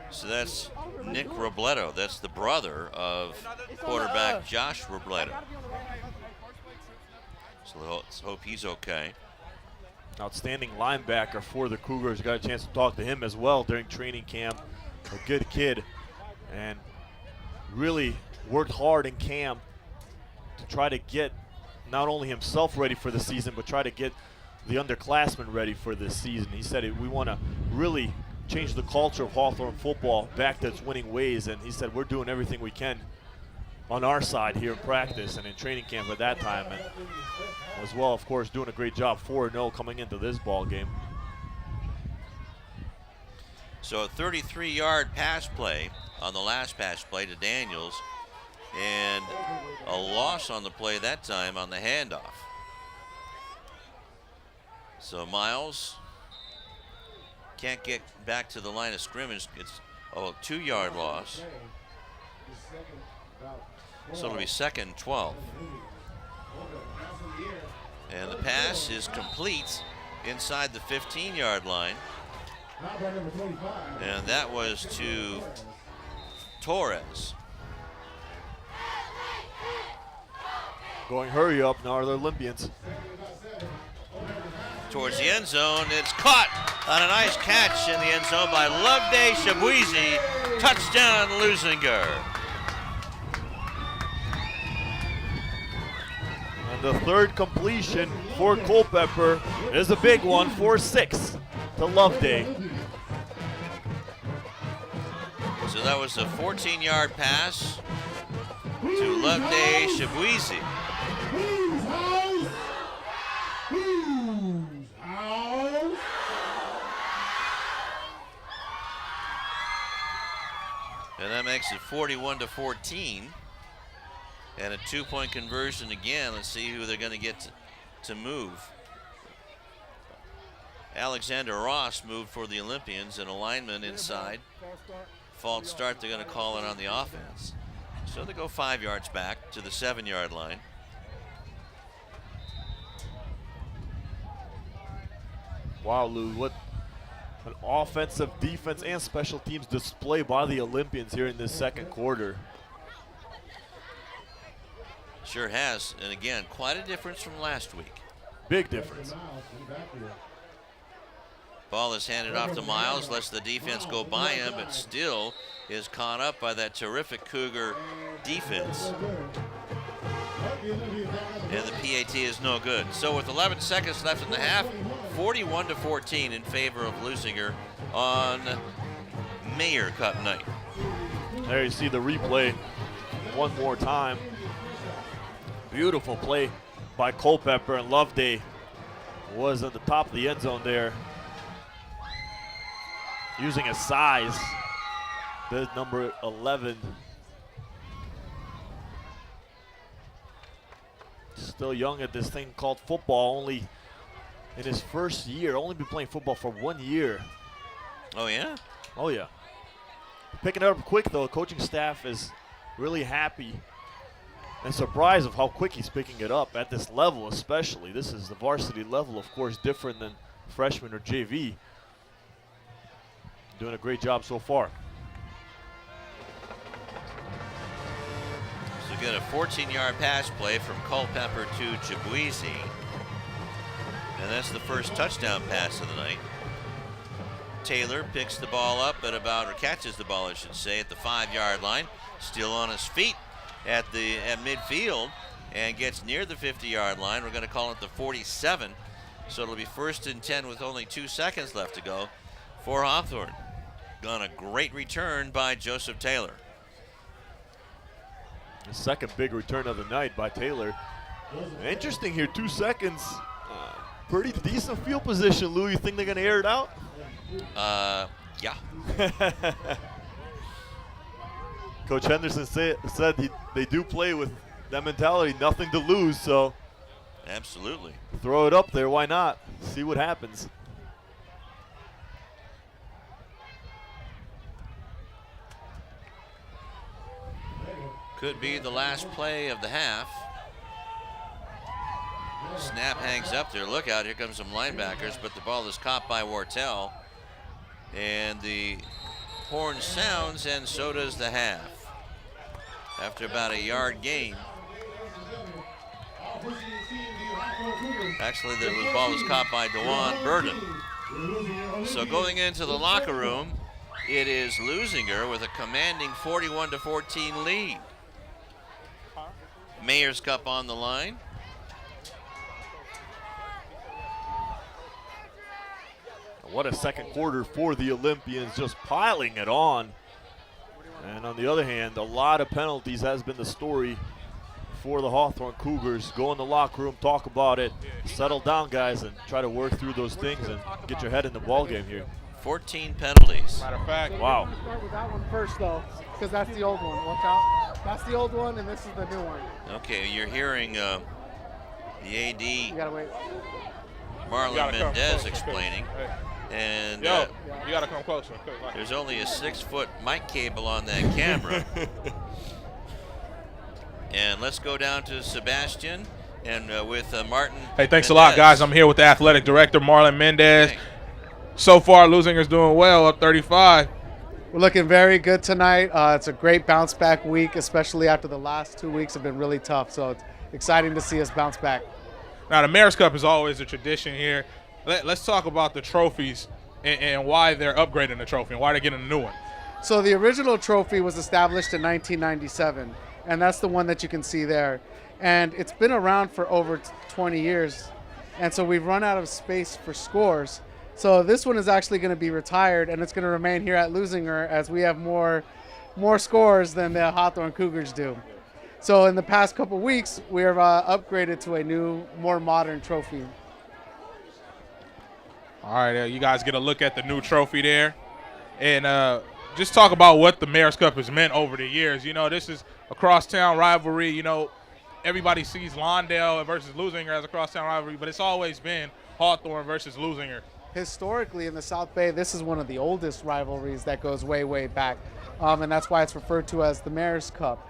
So that's Nick Robledo. That's the brother of quarterback Josh Robledo. So let's hope he's okay. Outstanding linebacker for the Cougars. Got a chance to talk to him as well during training camp. A good kid and really worked hard in camp to try to get not only himself ready for the season, but try to get the underclassmen ready for this season. He said we want to really change the culture of Hawthorne football back to its winning ways, and he said we're doing everything we can on our side here in practice and in training camp at that time, and as well, of course, doing a great job 4-0 coming into this ball game. So a 33-yard pass play on the last pass play to Daniels, and a loss on the play that time on the handoff. So Miles can't get back to the line of scrimmage. It's a 2-yard loss. So it'll be 2nd and 12. And the pass is complete inside the 15-yard line. And that was to Torres. Going hurry up now are the Olympians. Towards the end zone, it's caught on a nice catch in the end zone by Loveday Shabuizi. Touchdown, Leuzinger. And the third completion for Culpepper is a big one, 4-6 to Loveday. So that was a 14-yard pass to Loveday Shabuizi. And that makes it 41-14. And a 2-point conversion again. Let's see who they're going to get to move. Alexander Ross moved for the Olympians, and a lineman inside. False start, they're going to call it on the offense. So they go 5 yards back to the 7-yard line. Wow, Lou, what an offensive, defense, and special teams display by the Olympians here in this second quarter. Sure has, and again, quite a difference from last week. Big difference. Ball is handed off to Miles, lets the defense go by him, but still is caught up by that terrific Cougar defense. And the PAT is no good. So with 11 seconds left in the half, 41-14 in favor of Leuzinger on Mayor Cup night. There you see the replay one more time. Beautiful play by Culpepper, and Loveday was at the top of the end zone there. Using his size, the number 11. Still young at this thing called football, only in his first year, only been playing football for 1 year. Oh yeah? Oh yeah. Picking it up quick though, coaching staff is really happy and surprised of how quick he's picking it up at this level especially. This is the varsity level, of course, different than freshman or JV. Doing a great job so far. So get a 14-yard pass play from Culpepper to Shabuizi. And that's the first touchdown pass of the night. Taylor picks the ball up at about, or catches the ball, I should say, at the 5-yard line. Still on his feet at midfield and gets near the 50-yard line. We're going to call it the 47. So it'll be 1st and 10 with only 2 seconds left to go for Hawthorne. On a great return by Joseph Taylor. The second big return of the night by Taylor. Interesting here, 2 seconds. Pretty decent field position, Lou. You think they're going to air it out? Yeah. Coach Henderson said they do play with that mentality, nothing to lose, so. Absolutely. Throw it up there, why not? See what happens. Could be the last play of the half. Snap hangs up there. Look out, here comes some linebackers, but the ball is caught by Wartell. And the horn sounds, and so does the half. After about a yard gain. Actually, the ball was caught by DeJuan Burden. So going into the locker room, it is Leuzinger with a commanding 41-14 lead. Mayor's Cup on the line. What a second quarter for the Olympians, just piling it on. And on the other hand, a lot of penalties has been the story for the Hawthorne Cougars. Go in the locker room, talk about it, settle down, guys, and try to work through those things and get your head in the ball game here. 14 penalties. Matter of fact. Wow. Start with that one first, though, because that's the old one. Watch out. That's the old one, and this is the new one. Okay, you're hearing the AD, You gotta wait. Marlon Mendez, explaining. And you gotta come closer. there's only a 6-foot mic cable on that camera. And let's go down to Sebastian and with Martin. Hey, thanks Mendez. a lot, guys. I'm here with the athletic director, Marlon Mendez. Hey. So far, Leuzinger's doing well, up 35. We're looking very good tonight. It's a great bounce back week, especially after the last 2 weeks have been really tough. So it's exciting to see us bounce back. Now, the Mayor's Cup is always a tradition here. Let's talk about the trophies and why they're upgrading the trophy and why they're getting a new one. So the original trophy was established in 1997, and that's the one that you can see there. And it's been around for over 20 years, and so we've run out of space for scores. So this one is actually going to be retired, and it's going to remain here at Leuzinger as we have more scores than the Hawthorne Cougars do. So in the past couple weeks, we have upgraded to a new, more modern trophy. All right, you guys get a look at the new trophy there. And just talk about what the Mayor's Cup has meant over the years. You know, this is a crosstown rivalry. You know, everybody sees Lawndale versus Leuzinger as a crosstown rivalry, but it's always been Hawthorne versus Leuzinger. Historically, in the South Bay, this is one of the oldest rivalries that goes way, way back. And that's why it's referred to as the Mayor's Cup.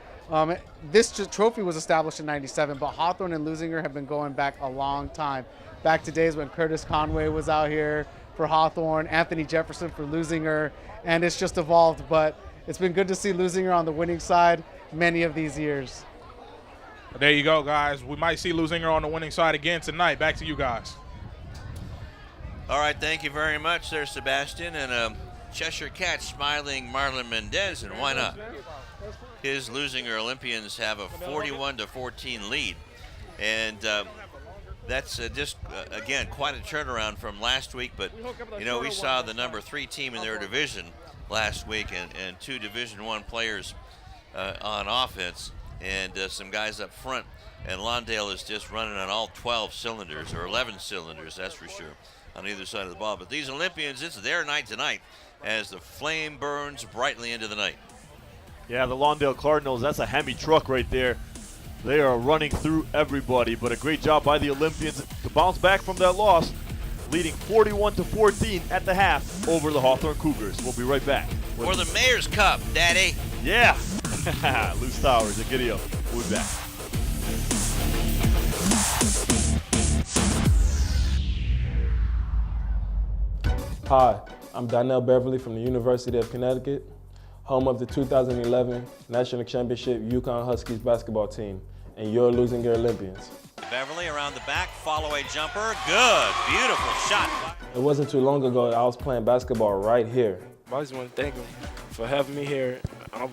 This trophy was established in '97, but Hawthorne and Leuzinger have been going back a long time. Back to days when Curtis Conway was out here for Hawthorne, Anthony Jefferson for Leuzinger, and it's just evolved. But it's been good to see Leuzinger on the winning side many of these years. There you go, guys. We might see Leuzinger on the winning side again tonight. Back to you guys. All right, thank you very much there, Sebastian. And Cheshire Cat smiling Marlon Mendez, and why not? His Leuzinger Olympians have a 41-14 lead. And that's just, again, quite a turnaround from last week. But, you know, we saw the number 3 team in their division last week and 2 Division I players on offense and some guys up front. And Lawndale is just running on all 12 cylinders, or 11 cylinders, that's for sure, on either side of the ball. But these Olympians, it's their night tonight as the flame burns brightly into the night. Yeah, the Lawndale Cardinals, that's a Hemi truck right there. They are running through everybody, but a great job by the Olympians to bounce back from that loss, leading 41-14 at the half over the Hawthorne Cougars. We'll be right back. For the Mayor's Cup, Daddy. Yeah. Stowers, Egidio. We'll be back. Hi, I'm Donnell Beverly from the University of Connecticut, home of the 2011 National Championship UConn Huskies basketball team, and your Leuzinger Olympians. Beverly around the back, follow a jumper. Good, beautiful shot. It wasn't too long ago that I was playing basketball right here. I just want to thank him for having me here. I'm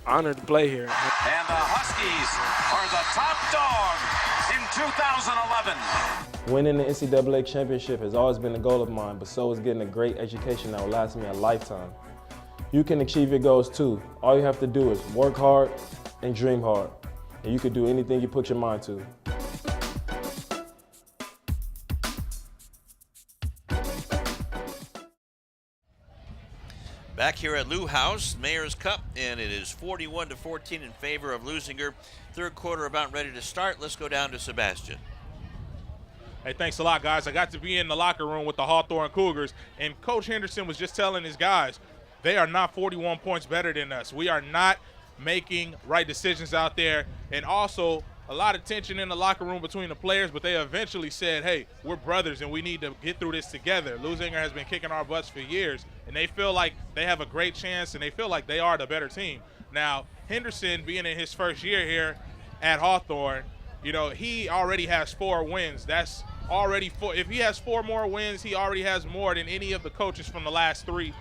honored to play here. And the Huskies are the top dog in 2011. Winning the NCAA championship has always been a goal of mine, but so is getting a great education that will last me a lifetime. You can achieve your goals too. All you have to do is work hard and dream hard, and you can do anything you put your mind to. Back here at Lou House, Mayor's Cup, and it is 41-14 in favor of Leuzinger. Third quarter about ready to start. Let's go down to Sebastian. Hey, thanks a lot, guys. I got to be in the locker room with the Hawthorne Cougars, and Coach Henderson was just telling his guys, they are not 41 points better than us. We are not making right decisions out there, and also a lot of tension in the locker room between the players, but they eventually said, hey, we're brothers and we need to get through this together. Leuzinger has been kicking our butts for years, and they feel like they have a great chance and they feel like they are the better team. Now, Henderson being in his first year here at Hawthorne, you know, he already has 4 wins. That's already 4. If he has 4 more wins, he already has more than any of the coaches from the last three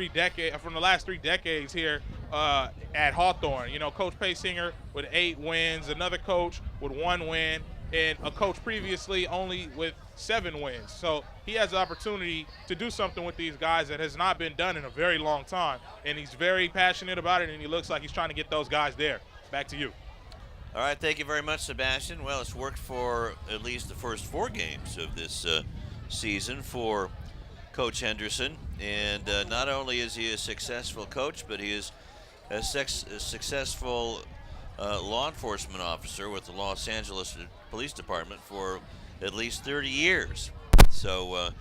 decades here at Hawthorne. You know, Coach Paysinger with 8 wins, another coach with 1 win, and a coach previously only with 7 wins. So he has the opportunity to do something with these guys that has not been done in a very long time. And he's very passionate about it, and he looks like he's trying to get those guys there. Back to you. All right, thank you very much, Sebastian. Well, it's worked for at least the first 4 games of this season for Coach Henderson. And not only is he a successful coach, but he is a successful law enforcement officer with the Los Angeles Police Department for at least 30 years. So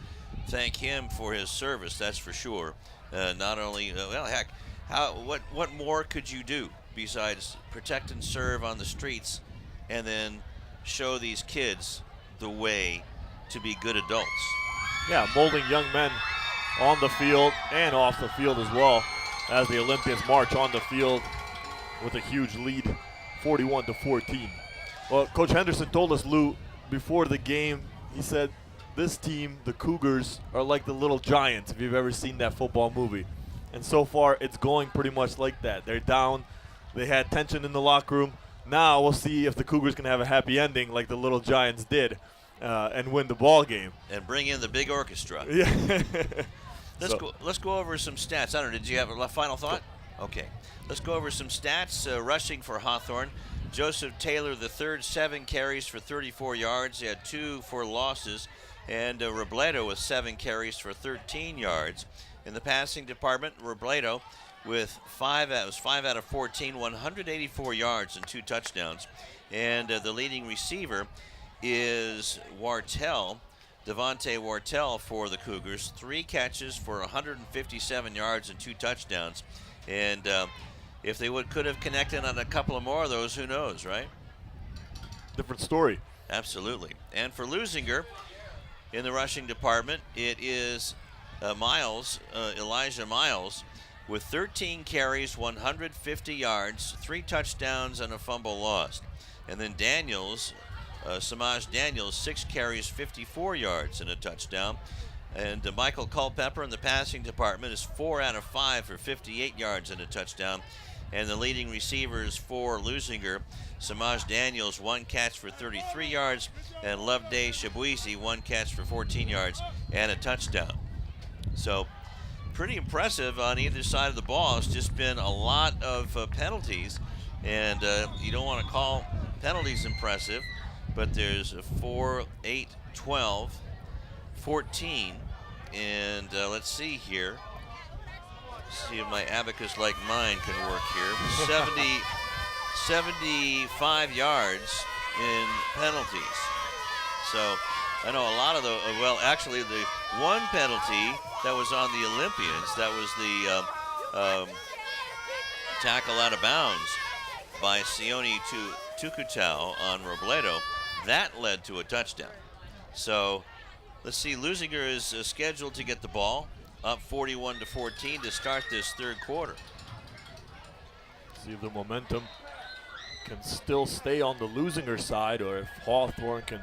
thank him for his service, that's for sure. Not only, well, heck, what more could you do besides protect and serve on the streets and then show these kids the way to be good adults? Yeah, molding young men on the field and off the field as well, as the Olympians march on the field with a huge lead, 41-14. Well, Coach Henderson told us, Lou, before the game, he said this team, the Cougars, are like the Little Giants, if you've ever seen that football movie. And so far, it's going pretty much like that. They're down. They had tension in the locker room. Now we'll see if the Cougars can have a happy ending like the Little Giants did and win the ball game. And bring in the big orchestra. Yeah. Let's go over some stats. I don't know, did you have a final thought? Okay. Let's go over some stats. Rushing for Hawthorne, Joseph Taylor III, 7 carries for 34 yards. He had 2 for losses. And Robledo with 7 carries for 13 yards. In the passing department, Robledo with 5 out of 14, 184 yards and 2 touchdowns. And the leading receiver is Wartell, Devontae Wartell for the Cougars. 3 catches for 157 yards and 2 touchdowns. And if they could have connected on a couple of more of those, who knows, right? Different story. Absolutely. And for Leuzinger, in the rushing department, it is Elijah Miles, with 13 carries, 150 yards, 3 touchdowns, and a fumble lost. And then Daniels, Samaj Daniels, 6 carries, 54 yards, and a touchdown. And Michael Culpepper in the passing department is 4 out of 5 for 58 yards and a touchdown. And the leading receivers for Leuzinger, Samaj Daniels, 1 catch for 33 yards, and Loveday Shabuisi, 1 catch for 14 yards and a touchdown. So pretty impressive on either side of the ball. It's just been a lot of penalties, and you don't want to call penalties impressive, but there's a 4, 8, 12, 14, and let's see here. See if my abacus like mine can work here. 75 yards in penalties. So I know a lot of the, well, actually the one penalty that was on the Olympians, that was the tackle out of bounds by Sione Tukutau on Robledo. That led to a touchdown. So let's see, Leuzinger is scheduled to get the ball, up 41-14 to start this third quarter. See if the momentum can still stay on the Leuzinger side, or if Hawthorne can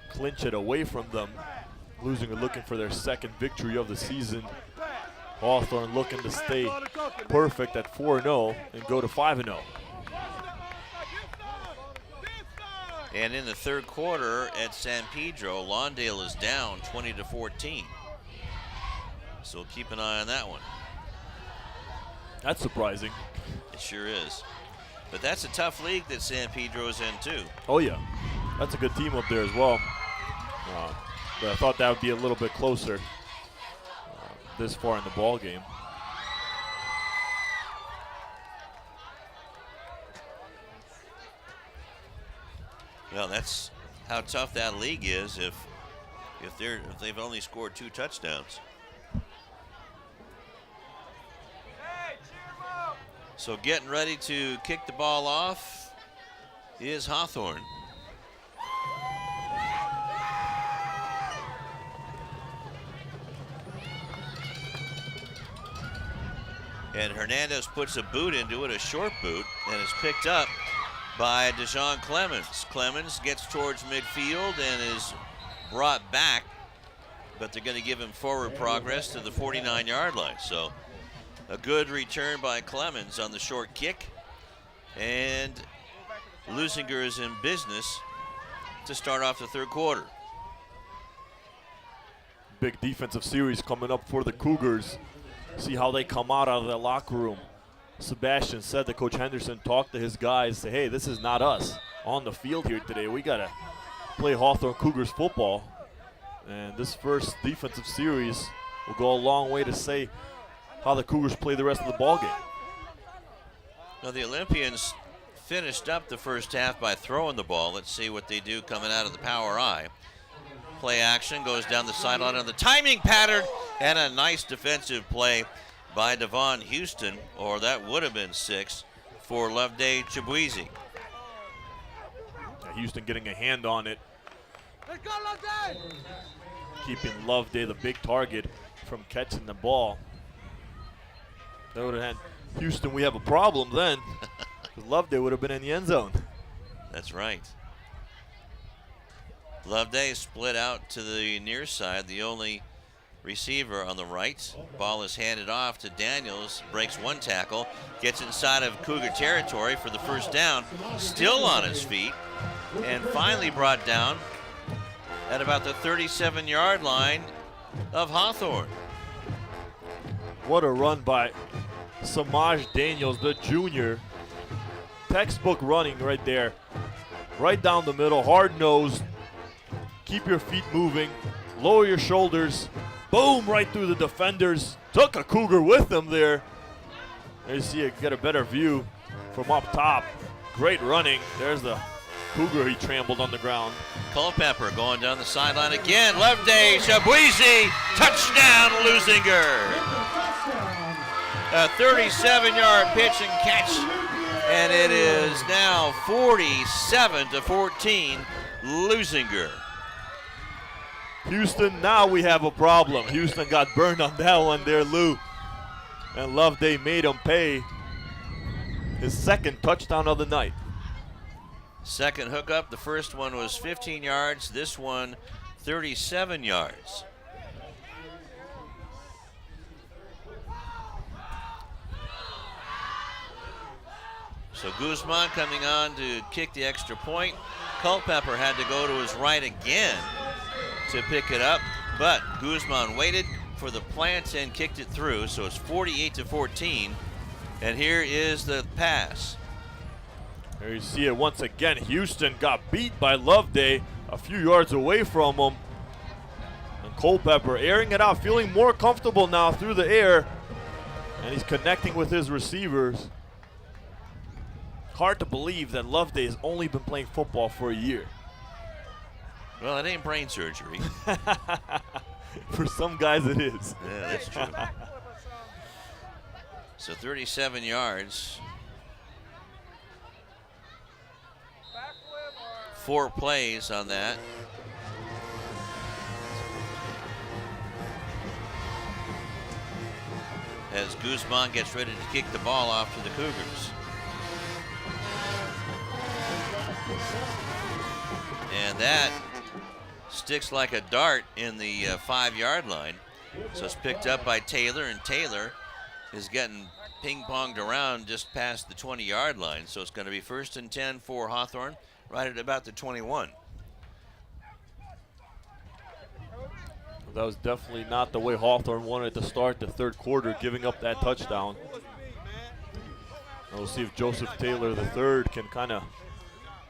clinch it away from them. Leuzinger looking for their second victory of the season. Hawthorne looking to stay perfect at 4-0 and go to 5-0. And in the third quarter at San Pedro, Lawndale is down 20-14. So we'll keep an eye on that one. That's surprising. It sure is. But that's a tough league that San Pedro's in too. Oh yeah, that's a good team up there as well. But I thought that would be a little bit closer this far in the ball game. Well, that's how tough that league is if they've only scored 2 touchdowns. So getting ready to kick the ball off is Hawthorne. And Hernandez puts a boot into it, a short boot, and is picked up by Dejon Clemens. Clemens gets towards midfield and is brought back, but they're going to give him forward progress to the 49-yard line. So a good return by Clemens on the short kick, and Leuzinger is in business to start off the third quarter. big defensive series coming up for the Cougars. See how they come out of that locker room. Sebastian said that Coach Henderson talked to his guys, say, hey, this is not us on the field here today. We got to play Hawthorne Cougars football. And this first defensive series will go a long way to say how the Cougars play the rest of the ballgame. Now the Olympians finished up the first half by throwing the ball. Let's see what they do coming out of the power I. Play action goes down the sideline on the timing pattern, and a nice defensive play by Devon Houston, or that would have been 6 for Loveday Chibuizi. Houston getting a hand on it. Let's go, Loveday! Keeping Loveday, the big target, from catching the ball. That would have had Houston, we have a problem then. Loveday would have been in the end zone. That's right. Loveday split out to the near side, the only receiver on the right. Ball is handed off to Daniels, breaks one tackle, gets inside of Cougar territory for the first down, still on his feet, and finally brought down at about the 37-yard line of Hawthorne. What a run by Samaj Daniels, the junior. Textbook running right there. Right down the middle, hard-nosed. Keep your feet moving, lower your shoulders. Boom, right through the defenders. Took a Cougar with him there. There you see it, get a better view from up top. Great running. There's the Cougar he trampled on the ground. Culpepper going down the sideline again. Loveday, Chibuizi, touchdown Leuzinger. A 37-yard pitch and catch, and it is now 47-14, Leuzinger. Houston, now we have a problem. Houston got burned on that one there, Lou. And Loveday made him pay his second touchdown of the night. Second hookup, the first one was 15 yards, this one 37 yards. So Guzman coming on to kick the extra point. Culpepper had to go to his right again to pick it up, but Guzman waited for the plant and kicked it through, so it's 48-14. And here is the pass. There you see it once again. Houston got beat by Loveday a few yards away from him. And Culpepper airing it out, feeling more comfortable now through the air. And he's connecting with his receivers. Hard to believe that Loveday has only been playing football for a year. Well, it ain't brain surgery. For some guys it is. Yeah, that's true. So 37 yards. 4 plays on that. As Guzman gets ready to kick the ball off to the Cougars. And that sticks like a dart in the 5-yard line. So it's picked up by Taylor, and Taylor is getting ping-ponged around just past the 20-yard line. So it's going to be 1st and 10 for Hawthorne, right at about the 21. That was definitely not the way Hawthorne wanted to start the third quarter, giving up that touchdown. We'll see if Joseph Taylor III can kind of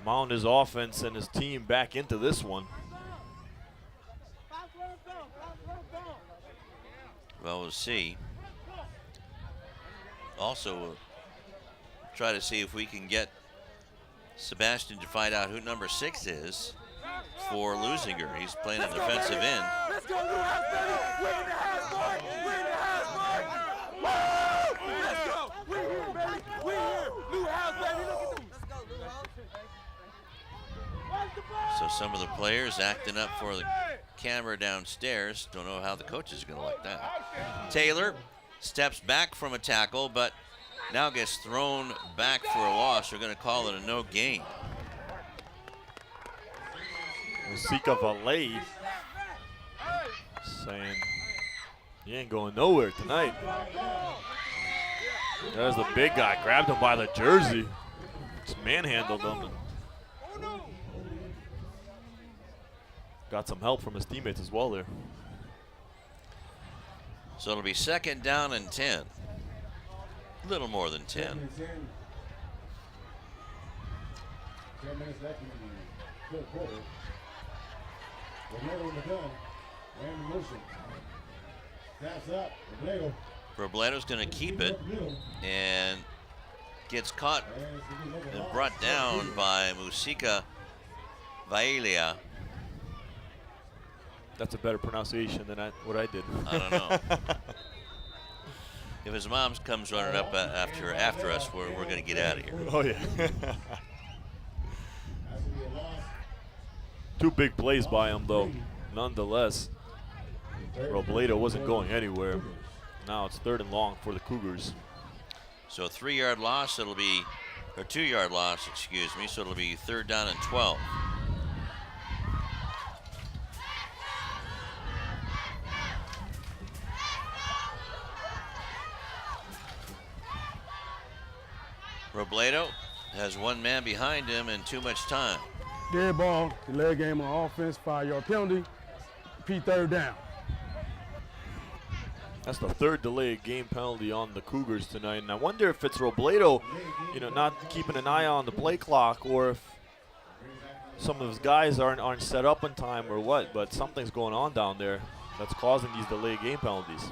mount his offense and his team back into this one. Well, we'll see. Also, we'll try to see if we can get Sebastian to find out who number 6 is for Leuzinger. He's playing a defensive end. Let's go, Lou House, baby! We're in the house, boy! We're in the house, boy! Woo! Let's go! We're here, baby! We're here! Lou House, baby! Look at them! Let's go, Lou House! So some of the players acting up for the camera downstairs. Don't know how the coaches are going to like that. Taylor steps back from a tackle, but now gets thrown back for a loss. They're going to call it a no gain. Sika Valet saying, "You ain't going nowhere tonight." There's the big guy, grabbed him by the jersey, just manhandled him. Got some help from his teammates as well there. So it'll be 2nd down and 10. A little more than 10. 10 minutes left in the third quarter. Robledo in the gun. Ran in motion. Snaps up. Robledo. Robledo's going to keep it and gets caught and brought down by Musica Vaelia. That's a better pronunciation than what I did. I don't know. If his mom comes running up after us, we're going to get out of here. Oh, yeah. 2 big plays by him, though. Nonetheless, Robledo wasn't going anywhere. Now it's 3rd and long for the Cougars. So a 3-yard loss, it'll be, or 2-yard loss, excuse me, so it'll be 3rd down and 12. Robledo has 1 man behind him and too much time. Dead ball, delay game on offense, 5-yard penalty, repeat 3rd down. That's the 3rd delayed game penalty on the Cougars tonight, and I wonder if it's Robledo, not keeping an eye on the play clock, or if some of his guys aren't set up in time or what, but something's going on down there that's causing these delayed game penalties.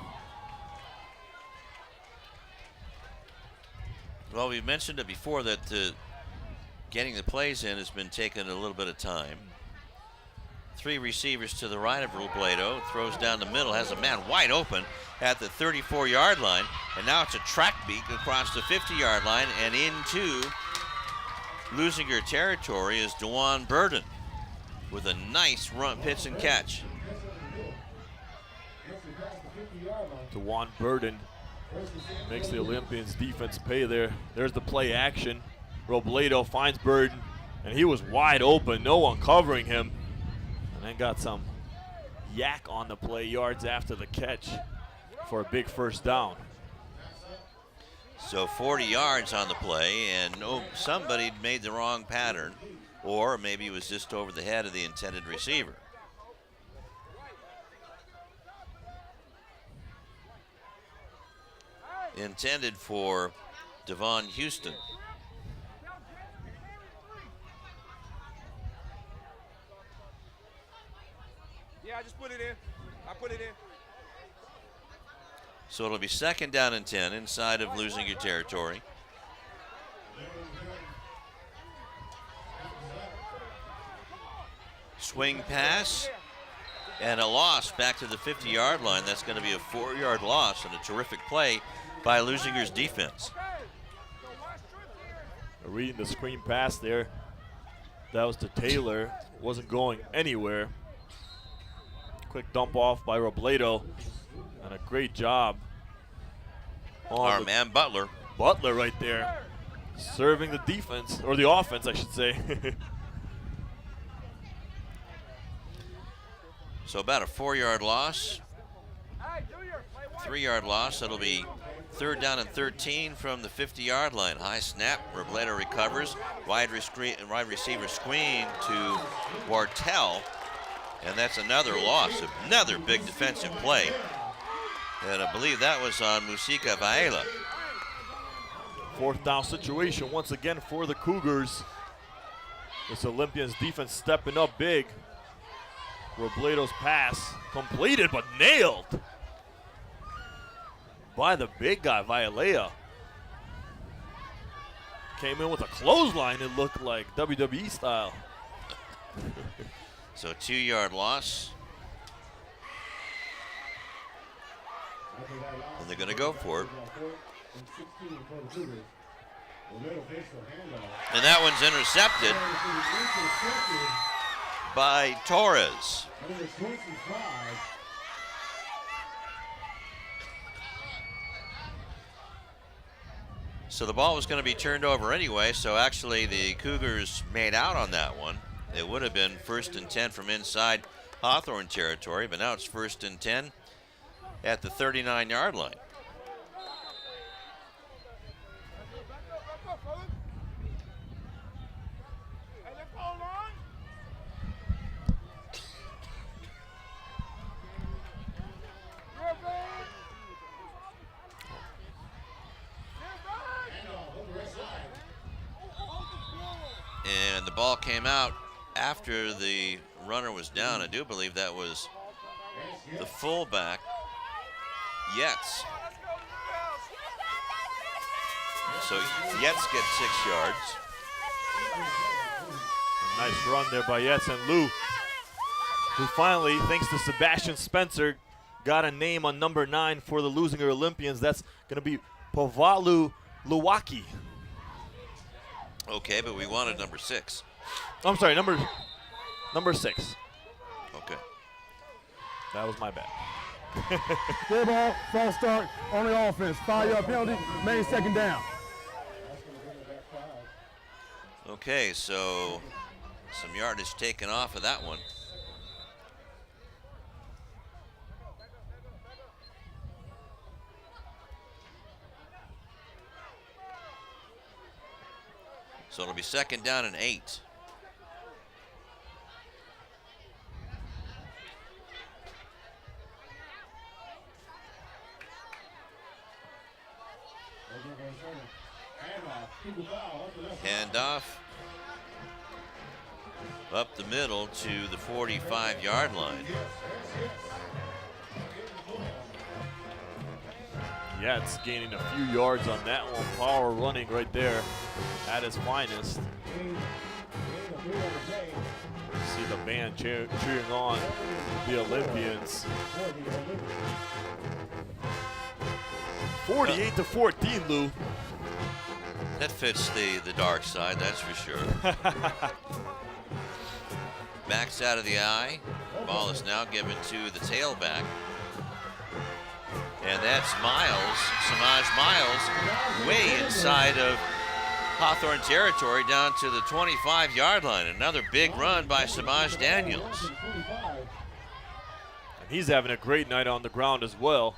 Well, we've mentioned it before that getting the plays in has been taking a little bit of time. 3 receivers to the right of Robledo, throws down the middle, has a man wide open at the 34-yard line, and now it's a track beat across the 50-yard line and into Leuzinger territory is DeJuan Burden with a nice run, pitch and catch. DeJuan Burden makes the Olympians defense pay there. There's the play action. Robledo finds Burden, and he was wide open, no one covering him. And then got some yak on the play yards after the catch for a big 1st down. So 40 yards on the play, and somebody made the wrong pattern, or maybe it was just over the head of the intended receiver. Intended for Devon Houston. Yeah, I just put it in. I put it in. So it'll be 2nd down and 10 inside of Leuzinger territory. Swing pass and a loss back to the 50-yard line. That's going to be a 4-yard loss and a terrific play by Leuzinger's defense. Reading the screen pass there. That was to Taylor. Wasn't going anywhere. Quick dump off by Robledo. And a great job. Our man Butler. Butler right there. Serving the defense, or the offense, I should say. So about a 4-yard loss. 3-yard loss. That'll be 3rd down and 13 from the 50-yard line. High snap. Robledo recovers. Wide receiver screen to Wartell. And that's another loss. Another big defensive play. And I believe that was on Musica Vaela. 4th down situation once again for the Cougars. This Olympians defense stepping up big. Robledo's pass completed but nailed by the big guy, Vailea. Came in with a clothesline, it looked like, WWE style. So 2-yard loss. And they're going to go for it. And that one's intercepted by Torres. So the ball was going to be turned over anyway, so actually the Cougars made out on that one. It would have been 1st and 10 from inside Hawthorne territory, but now it's 1st and 10 at the 39-yard line. And the ball came out after the runner was down. I do believe that was the fullback, Yetz. So Yetz gets 6 yards. A nice run there by Yetz, and Lou, who finally, thanks to Sebastian Spencer, got a name on number 9 for the Leuzinger Olympians. That's going to be Povalu Luwaki. Okay, but we wanted number 6. I'm sorry, number 6. Okay. That was my bad. Good ball, false start on the offense. 5-yard penalty, main second down. Okay, so some yardage taken off of that one. So it'll be 2nd down and 8. Handoff up the middle to the 45-yard line. Yeah, it's gaining a few yards on that one. Power running right there at its finest. See the band cheering on the Olympians. 48-14, Lou. That fits the dark side, that's for sure. Backs out of the eye. Ball is now given to the tailback. And that's Miles, Samaj Miles, way inside of Hawthorne territory down to the 25-yard line. Another big run by Samaj Daniels. And he's having a great night on the ground as well.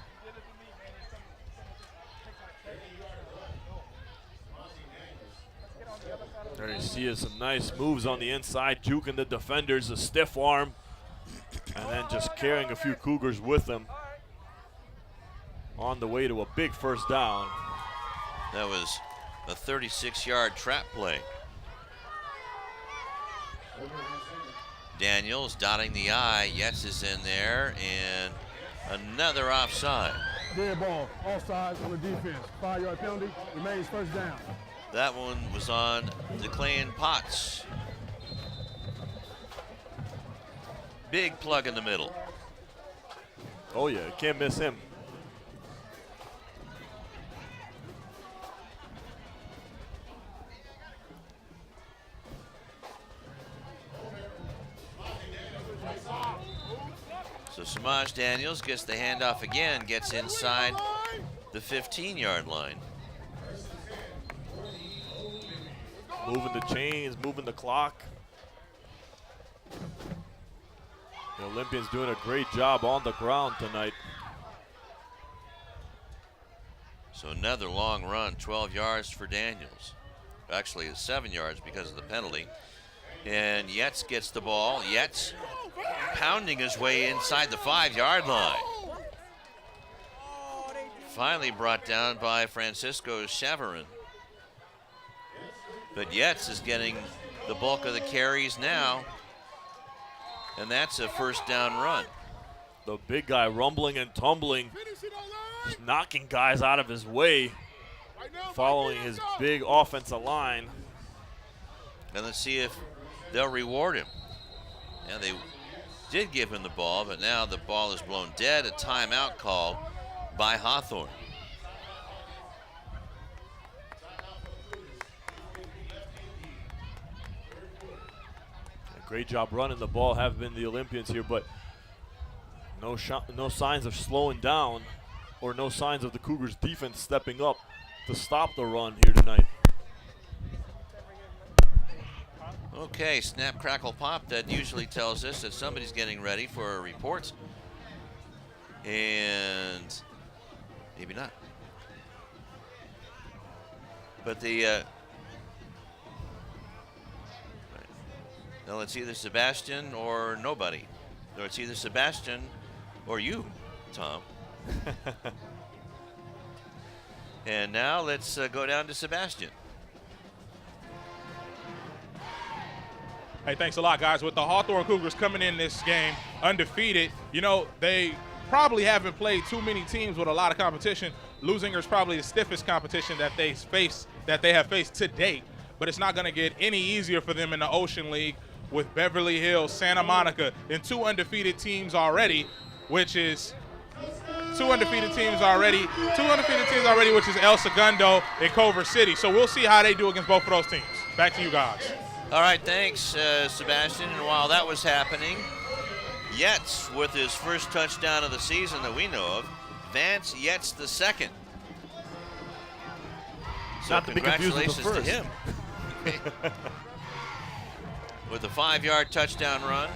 There you see some nice moves on the inside, juking the defenders, a stiff arm, and then just carrying a few Cougars with him on the way to a big first down. That was a 36-yard trap play. Daniels dotting the I. Yes is in there, and another offside. Dead ball, offside on the defense. 5-yard penalty, remains first down. That one was on DeClayan Potts. Big plug in the middle. Oh yeah, can't miss him. So Samaj Daniels gets the handoff again, gets inside the 15-yard line. Moving the chains, moving the clock. The Olympians doing a great job on the ground tonight. So another long run, 12 yards for Daniels. Actually, it's 7 yards because of the penalty. And Yetz gets the ball. Yetz pounding his way inside the 5-yard line. Finally brought down by Francisco Chavarin. But Yetz is getting the bulk of the carries now. And that's a first down run. The big guy rumbling and tumbling, just knocking guys out of his way, following his big offensive line. And let's see if they'll reward him. Yeah, they did give him the ball, but now the ball is blown dead. A timeout call by Hawthorne. Great job running the ball, have been the Olympians here, but no signs of slowing down or no signs of the Cougars defense stepping up to stop the run here tonight. Okay, snap, crackle, pop. That usually tells us that somebody's getting ready for a report. And maybe not. But the no, it's either Sebastian or nobody. Or it's either Sebastian or you, Tom. And now let's go down to Sebastian. Hey, thanks a lot, guys. With the Hawthorne Cougars coming in this game undefeated, you know, they probably haven't played too many teams with a lot of competition. Leuzinger is probably the stiffest competition that they have faced to date, but it's not going to get any easier for them in the Ocean League with Beverly Hills, Santa Monica, and two undefeated teams already, which is which is El Segundo and Culver City. So we'll see how they do against both of those teams. Back to you guys. All right, thanks, Sebastian. And while that was happening, Yates with his first touchdown of the season that we know of. Vance Yates the second. So Not to be confused with the congratulations to first. him. With a 5-yard touchdown run.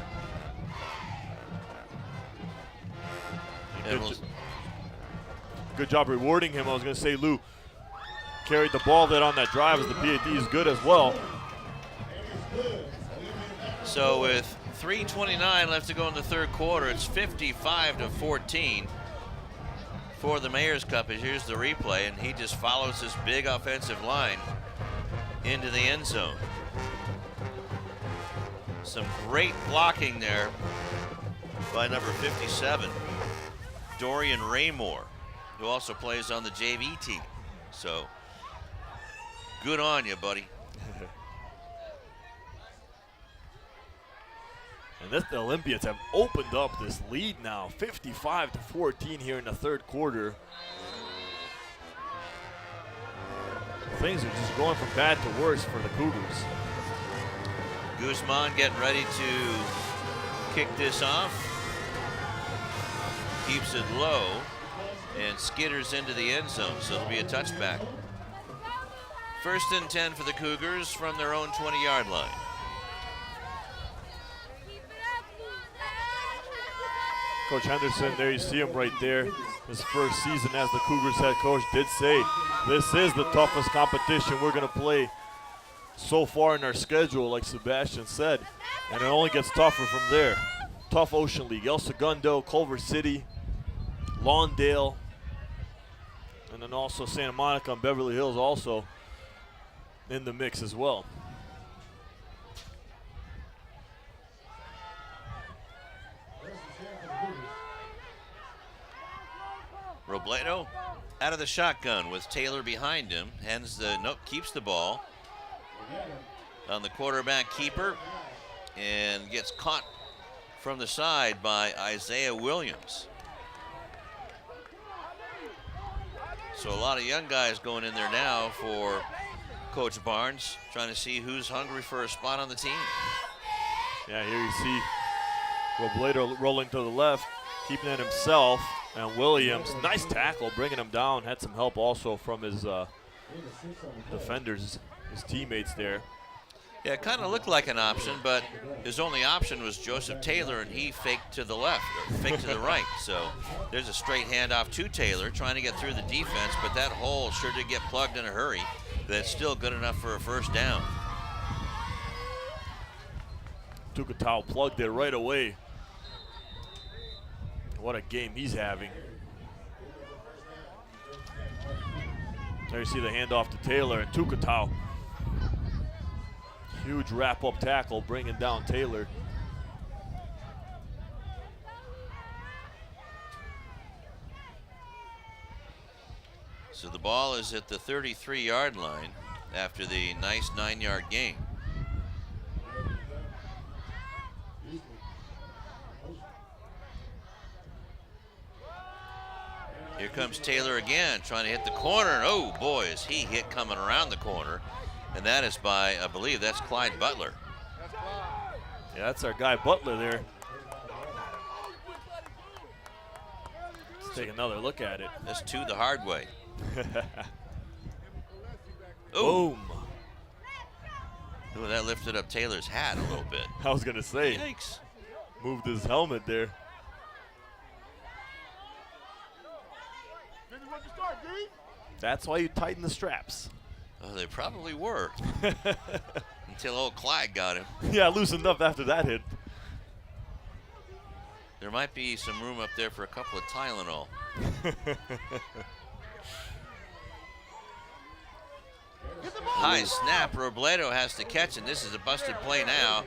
Good job rewarding him. I was going to say Lou carried the ball there on that drive as the PAT is good as well. So with 3:29 left to go in the third quarter, it's 55-14 for the Mayor's Cup. As here's the replay, and he just follows this big offensive line into the end zone. Some great blocking there by number 57, Dorian Raymore, who also plays on the JV team. So good on you, buddy. And the Olympians have opened up this lead now, 55-14 here in the third quarter. Things are just going from bad to worse for the Cougars. Guzman getting ready to kick this off. Keeps it low and skitters into the end zone, so it'll be a touchback. 1st and 10 for the Cougars from their own 20-yard line. Coach Henderson, there you see him right there. His first season as the Cougars head coach did say, this is the toughest competition we're going to play so far in our schedule, like Sebastian said. And it only gets tougher from there. Tough Ocean League, El Segundo, Culver City, Lawndale, and then also Santa Monica and Beverly Hills also in the mix as well. Robledo out of the shotgun with Taylor behind him. Keeps the ball on the quarterback keeper and gets caught from the side by Isaiah Williams. So a lot of young guys going in there now for Coach Barnes, trying to see who's hungry for a spot on the team. Yeah, here you see Robledo rolling to the left, keeping it himself. And Williams, nice tackle, bringing him down. Had some help also from his defenders, his teammates there. Yeah, it kind of looked like an option, but his only option was Joseph Taylor, and he faked to the left, or faked to the right. So there's a straight handoff to Taylor, trying to get through the defense, but that hole sure did get plugged in a hurry. That's still good enough for a first down. Tukatau plugged it right away. What a game he's having. There you see the handoff to Taylor and Tukatau. Huge wrap-up tackle bringing down Taylor. So the ball is at the 33-yard line after the nice 9-yard gain. Here comes Taylor again, trying to hit the corner. Oh boy, is he hit coming around the corner. And that is by, I believe that's Clyde Butler. Yeah, that's our guy Butler there. Let's take another look at it. That's two the hard way. Boom. Ooh, that lifted up Taylor's hat a little bit. I was gonna say. Yikes. Moved his helmet there. That's why you tighten the straps. Oh, they probably were. Until old Clyde got him. Yeah, loosened up after that hit. There might be some room up there for a couple of Tylenol. High snap. Robledo has to catch, and this is a busted play now.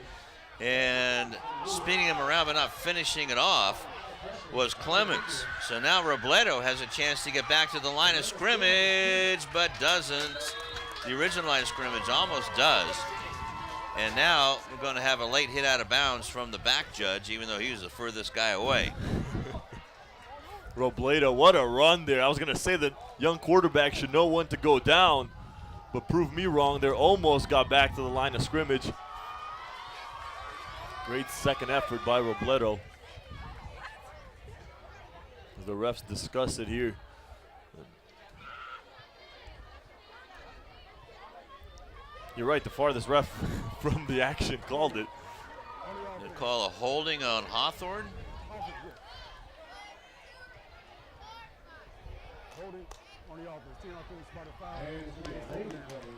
And spinning him around but not finishing it off was Clemens. So now Robledo has a chance to get back to the line of scrimmage, but doesn't. The original line of scrimmage almost does. And now we're going to have a late hit out of bounds from the back judge, even though he was the furthest guy away. Robledo, what a run there. I was going to say that young quarterback should know when to go down, but prove me wrong. They almost got back to the line of scrimmage. Great second effort by Robledo. As the refs discuss it here. You're right, the farthest ref from the action called it. They call a holding on Hawthorne.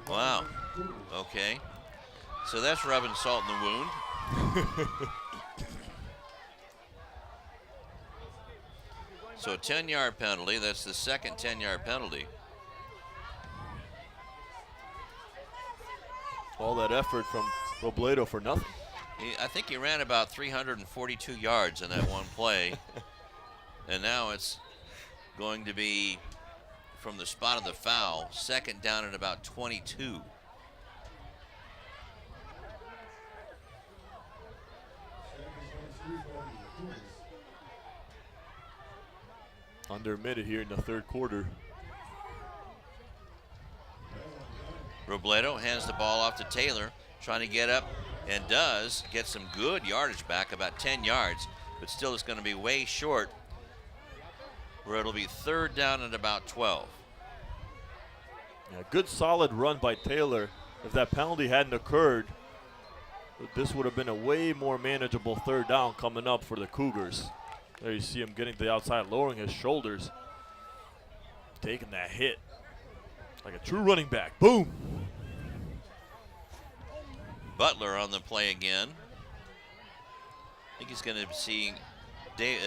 Wow. Okay. So that's rubbing salt in the wound. So a 10-yard penalty. That's the second 10-yard penalty. All that effort from Robledo for nothing. I think he ran about 342 yards in that one play. And now it's going to be from the spot of the foul, second down at about 22. Under a minute here in the third quarter. Robledo hands the ball off to Taylor, trying to get up, and does get some good yardage back, about 10 yards, but still it's going to be way short, where it'll be third down at about 12. Yeah, good solid run by Taylor. If that penalty hadn't occurred, this would have been a way more manageable third down coming up for the Cougars. There you see him getting to the outside, lowering his shoulders, taking that hit like a true running back. Boom. Butler on the play again. I think he's going to see,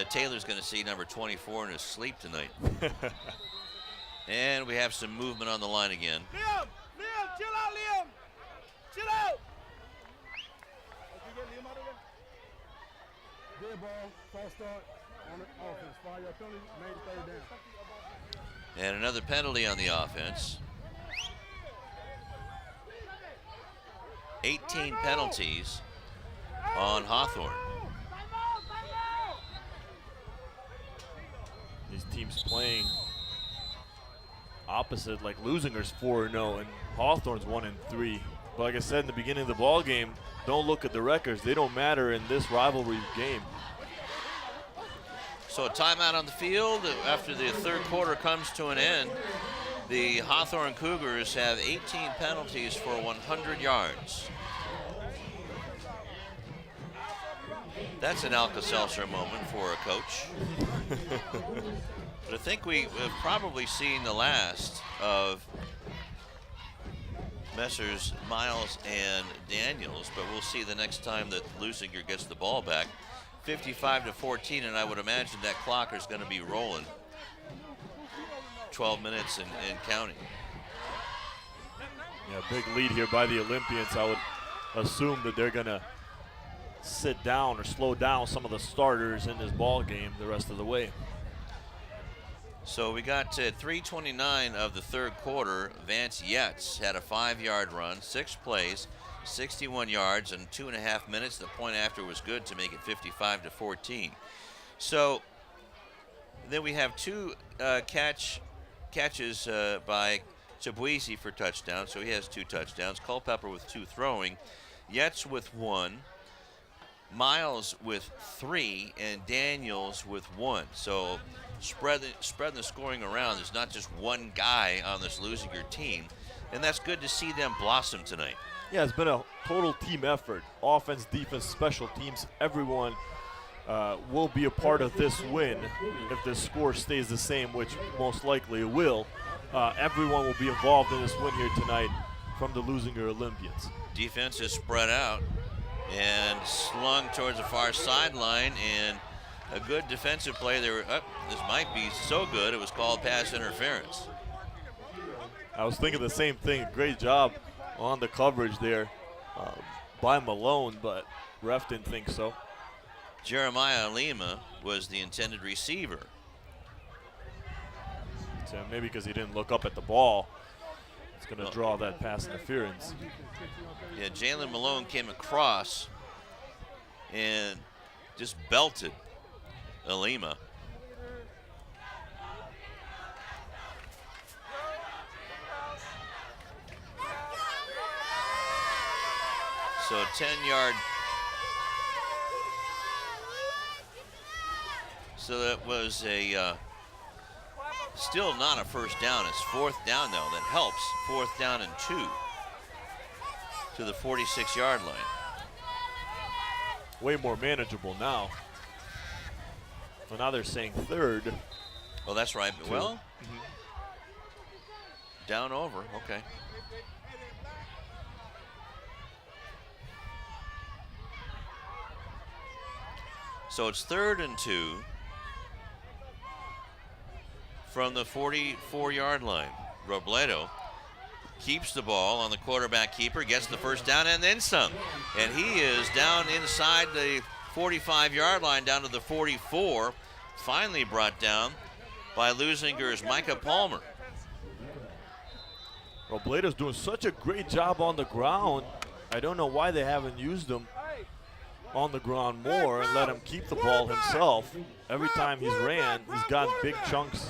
Taylor's going to see number 24 in his sleep tonight. And we have some movement on the line again. Liam, chill out, Liam. Chill out. Good ball, false start on the offense. 5-yard penalty, made third down. And another penalty on the offense. 18 penalties on Hawthorne. These teams playing opposite, like Leuzinger's 4-0 and Hawthorne's 1-3. But like I said in the beginning of the ball game, don't look at the records. They don't matter in this rivalry game. So a timeout on the field after the third quarter comes to an end. The Hawthorne Cougars have 18 penalties for 100 yards. That's an Alka-Seltzer moment for a coach. But I think we've probably seen the last of Messrs. Miles and Daniels, but we'll see the next time that Leuzinger gets the ball back. 55-14, and I would imagine that clock is going to be rolling. 12 minutes and counting. Yeah, big lead here by the Olympians. I would assume that they're going to sit down or slow down some of the starters in this ball game the rest of the way. So we got to 3:29 of the third quarter. Vance Yetz had a 5-yard run, 6 plays, 61 yards, and 2.5 minutes. The point after was good to make it 55-14. So then we have two catches by Chibuisi for touchdowns, so he has 2 touchdowns. Culpepper with 2 throwing, Yetz with 1, Miles with 3, and Daniels with 1. So spreading the scoring around. There's not just one guy on this Leuzinger team, and that's good to see them blossom tonight. Yeah, it's been a total team effort. Offense, defense, special teams, everyone will be a part of this win if the score stays the same, which most likely it will. Everyone will be involved in this win here tonight from the Leuzinger Olympians. Defense is spread out and slung towards the far sideline, and a good defensive play. This might be so good it was called pass interference. I was thinking the same thing. Great job on the coverage there. by Malone, but ref didn't think so. Jeremiah Lima was the intended receiver. So maybe because he didn't look up at the ball, it's going to draw that pass interference. Yeah, Jalen Malone came across and just belted Alima. So 10-yard. So that was a still not a first down. It's fourth down though. That helps. Fourth down and 2 to the 46-yard line. Way more manageable now. Well, now they're saying third. Well, that's right. Well, down over. Okay. So it's 3rd and 2 from the 44-yard line. Robledo keeps the ball on the quarterback keeper, gets the first down and then some. And he is down inside the 45-yard line, down to the 44. Finally brought down by Leuzinger's Micah Palmer. Robledo's doing such a great job on the ground. I don't know why they haven't used him on the ground more and let him keep the ball himself. Every time he's ran, he's gotten big chunks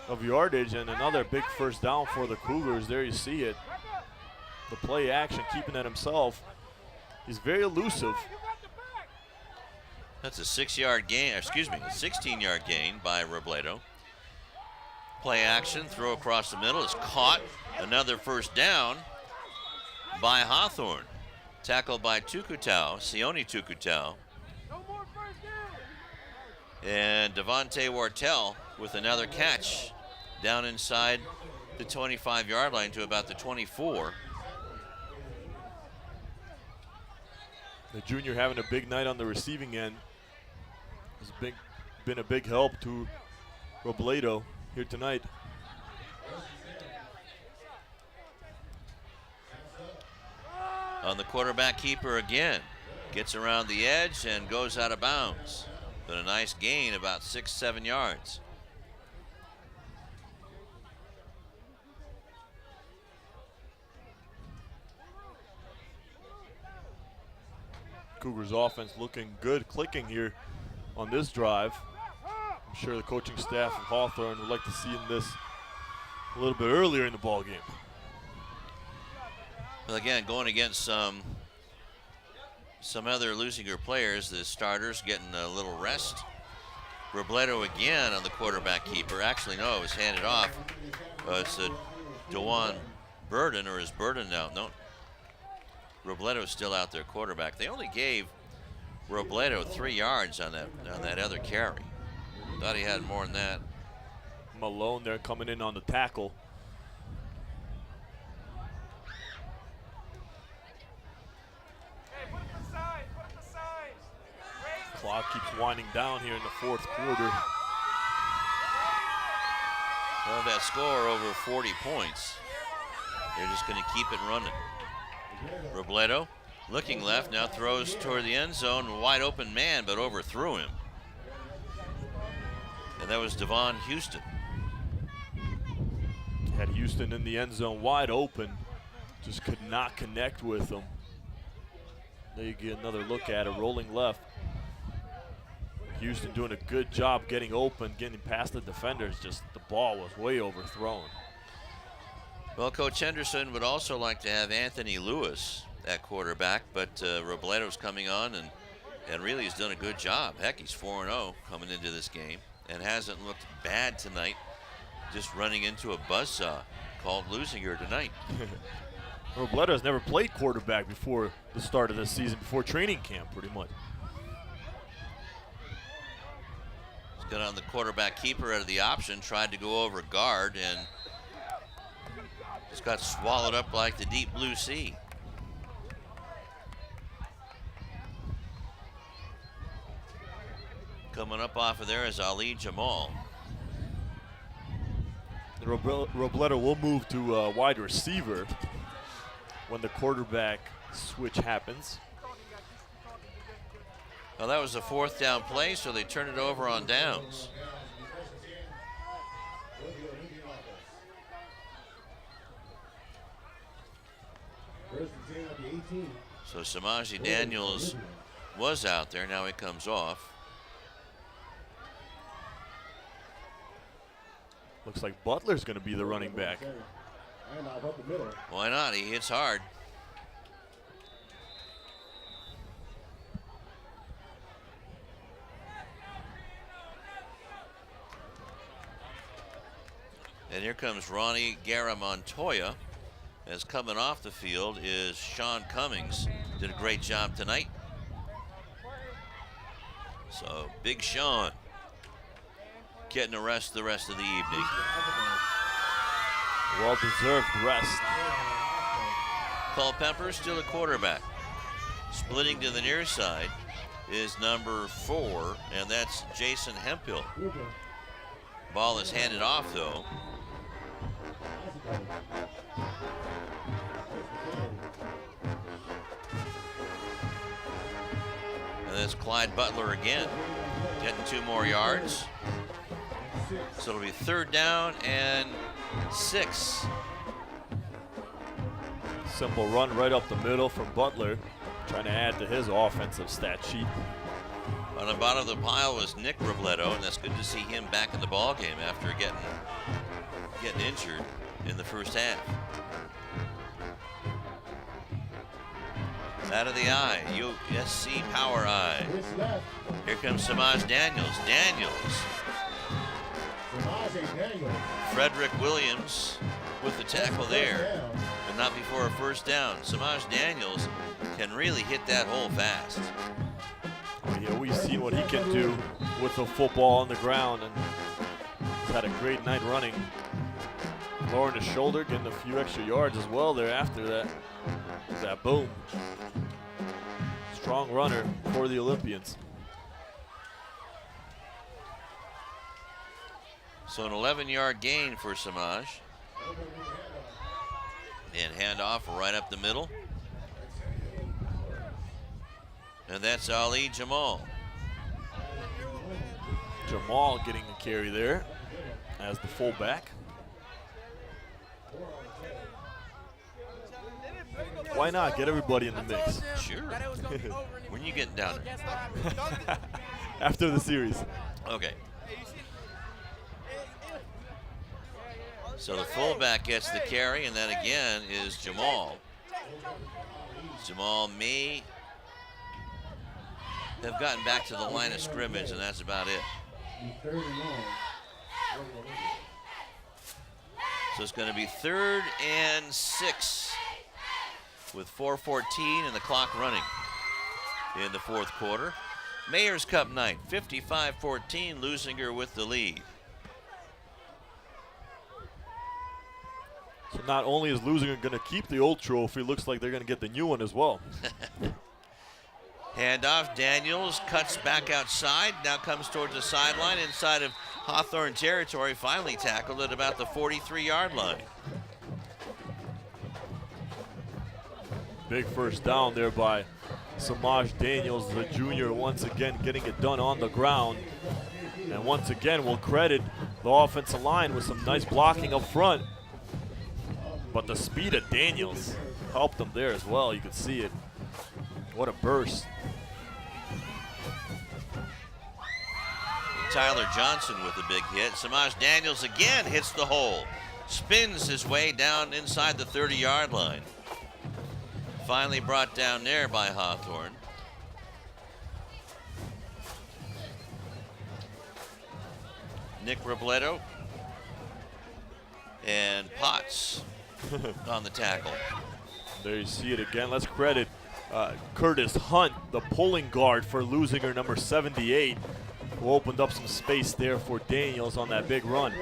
of yardage, and another big first down for the Cougars. There you see it. The play action, keeping it himself. He's very elusive. That's a 6-yard gain, excuse me, a 16-yard gain by Robledo. Play action, throw across the middle, is caught. Another first down by Hawthorne. Tackled by Sione Tukutau. And Devontae Wartell with another catch down inside the 25-yard line to about the 24. The junior having a big night on the receiving end. Has been a big help to Robledo here tonight. On the quarterback keeper again. Gets around the edge and goes out of bounds. But a nice gain, about 6-7 yards. Cougars offense looking good, clicking here on this drive. I'm sure the coaching staff of Hawthorne would like to see this a little bit earlier in the ball game. Well, again, going against some other Leuzinger players, the starters getting a little rest. Robledo again on the quarterback keeper. Actually, no, it was handed off. It's DeJuan Burden, or is Burden out? No. Robledo's still out there, quarterback. They only gave Robledo 3 yards on that other carry. Thought he had more than that. Malone there coming in on the tackle. Clock keeps winding down here in the fourth quarter. Well, that score over 40 points. They're just going to keep it running. Robledo looking left, now throws toward the end zone. Wide open man, but overthrew him. And that was Devon Houston. Had Houston in the end zone wide open. Just could not connect with him. There you get another look at it, rolling left. Houston doing a good job getting open, getting past the defenders. Just the ball was way overthrown. Well, Coach Henderson would also like to have Anthony Lewis at quarterback, but Robledo's coming on and really has done a good job. Heck, he's 4-0 coming into this game and hasn't looked bad tonight, just running into a buzzsaw called Leuzinger tonight. Robledo has never played quarterback before the start of this season, before training camp pretty much. He's got on the quarterback keeper out of the option, tried to go over guard, and just got swallowed up like the deep blue sea. Coming up off of there is Ali Jamal. Robledo will move to wide receiver when the quarterback switch happens. Well, that was a 4th down play, so they turn it over on downs. So Samaji Daniels was out there. Now he comes off. Looks like Butler's going to be the running back. Why not? He hits hard. And here comes Ronnie Guerra-Montoya. As coming off the field is Sean Cummings. Did a great job tonight. So Big Sean getting a rest the rest of the evening. Well-deserved rest. Culpepper still a quarterback. Splitting to the near side is number 4, and that's Jason Hemphill. Ball is handed off, though. And that's Clyde Butler again, getting 2 more yards. So it'll be 3rd down and 6. Simple run right up the middle from Butler, trying to add to his offensive stat sheet. On the bottom of the pile was Nick Robledo, and that's good to see him back in the ball game after getting injured in the first half. Out of the eye, USC power eye. Here comes Samaj Daniels. Frederick Williams with the tackle there, but not before a 1st down. Samaj Daniels can really hit that hole fast. Yeah, we've seen what he can do with the football on the ground, and he's had a great night running. Lowering his shoulder, getting a few extra yards as well there after that boom. Strong runner for the Olympians. So an 11-yard gain for Samaj. And handoff right up the middle. And that's Ali Jamal. Jamal getting the carry there as the fullback. Why not get everybody in the mix? Sure. When you getting down there? After the series. Okay. So the fullback gets the carry, and that again is Jamal. Jamal may have gotten back to the line of scrimmage, and that's about it. So it's going to be 3rd and 6 with 4:14 and the clock running in the 4th quarter. Mayor's Cup night, 55-14, Leuzinger with the lead. So not only is Leuzinger going to keep the old trophy, looks like they're going to get the new one as well. Handoff, Daniels cuts back outside, now comes towards the sideline inside of Hawthorne territory, finally tackled at about the 43-yard line. Big 1st down there by Samaj Daniels, the junior, once again getting it done on the ground. And once again, we'll credit the offensive line with some nice blocking up front. But the speed of Daniels helped them there as well. You can see it. What a burst. Tyler Johnson with a big hit. Samaj Daniels again hits the hole. Spins his way down inside the 30-yard line. Finally brought down there by Hawthorne. Nick Robledo and Potts on the tackle. There you see it again. Let's credit Curtis Hunt, the pulling guard for Leuzinger, number 78, who opened up some space there for Daniels on that big run.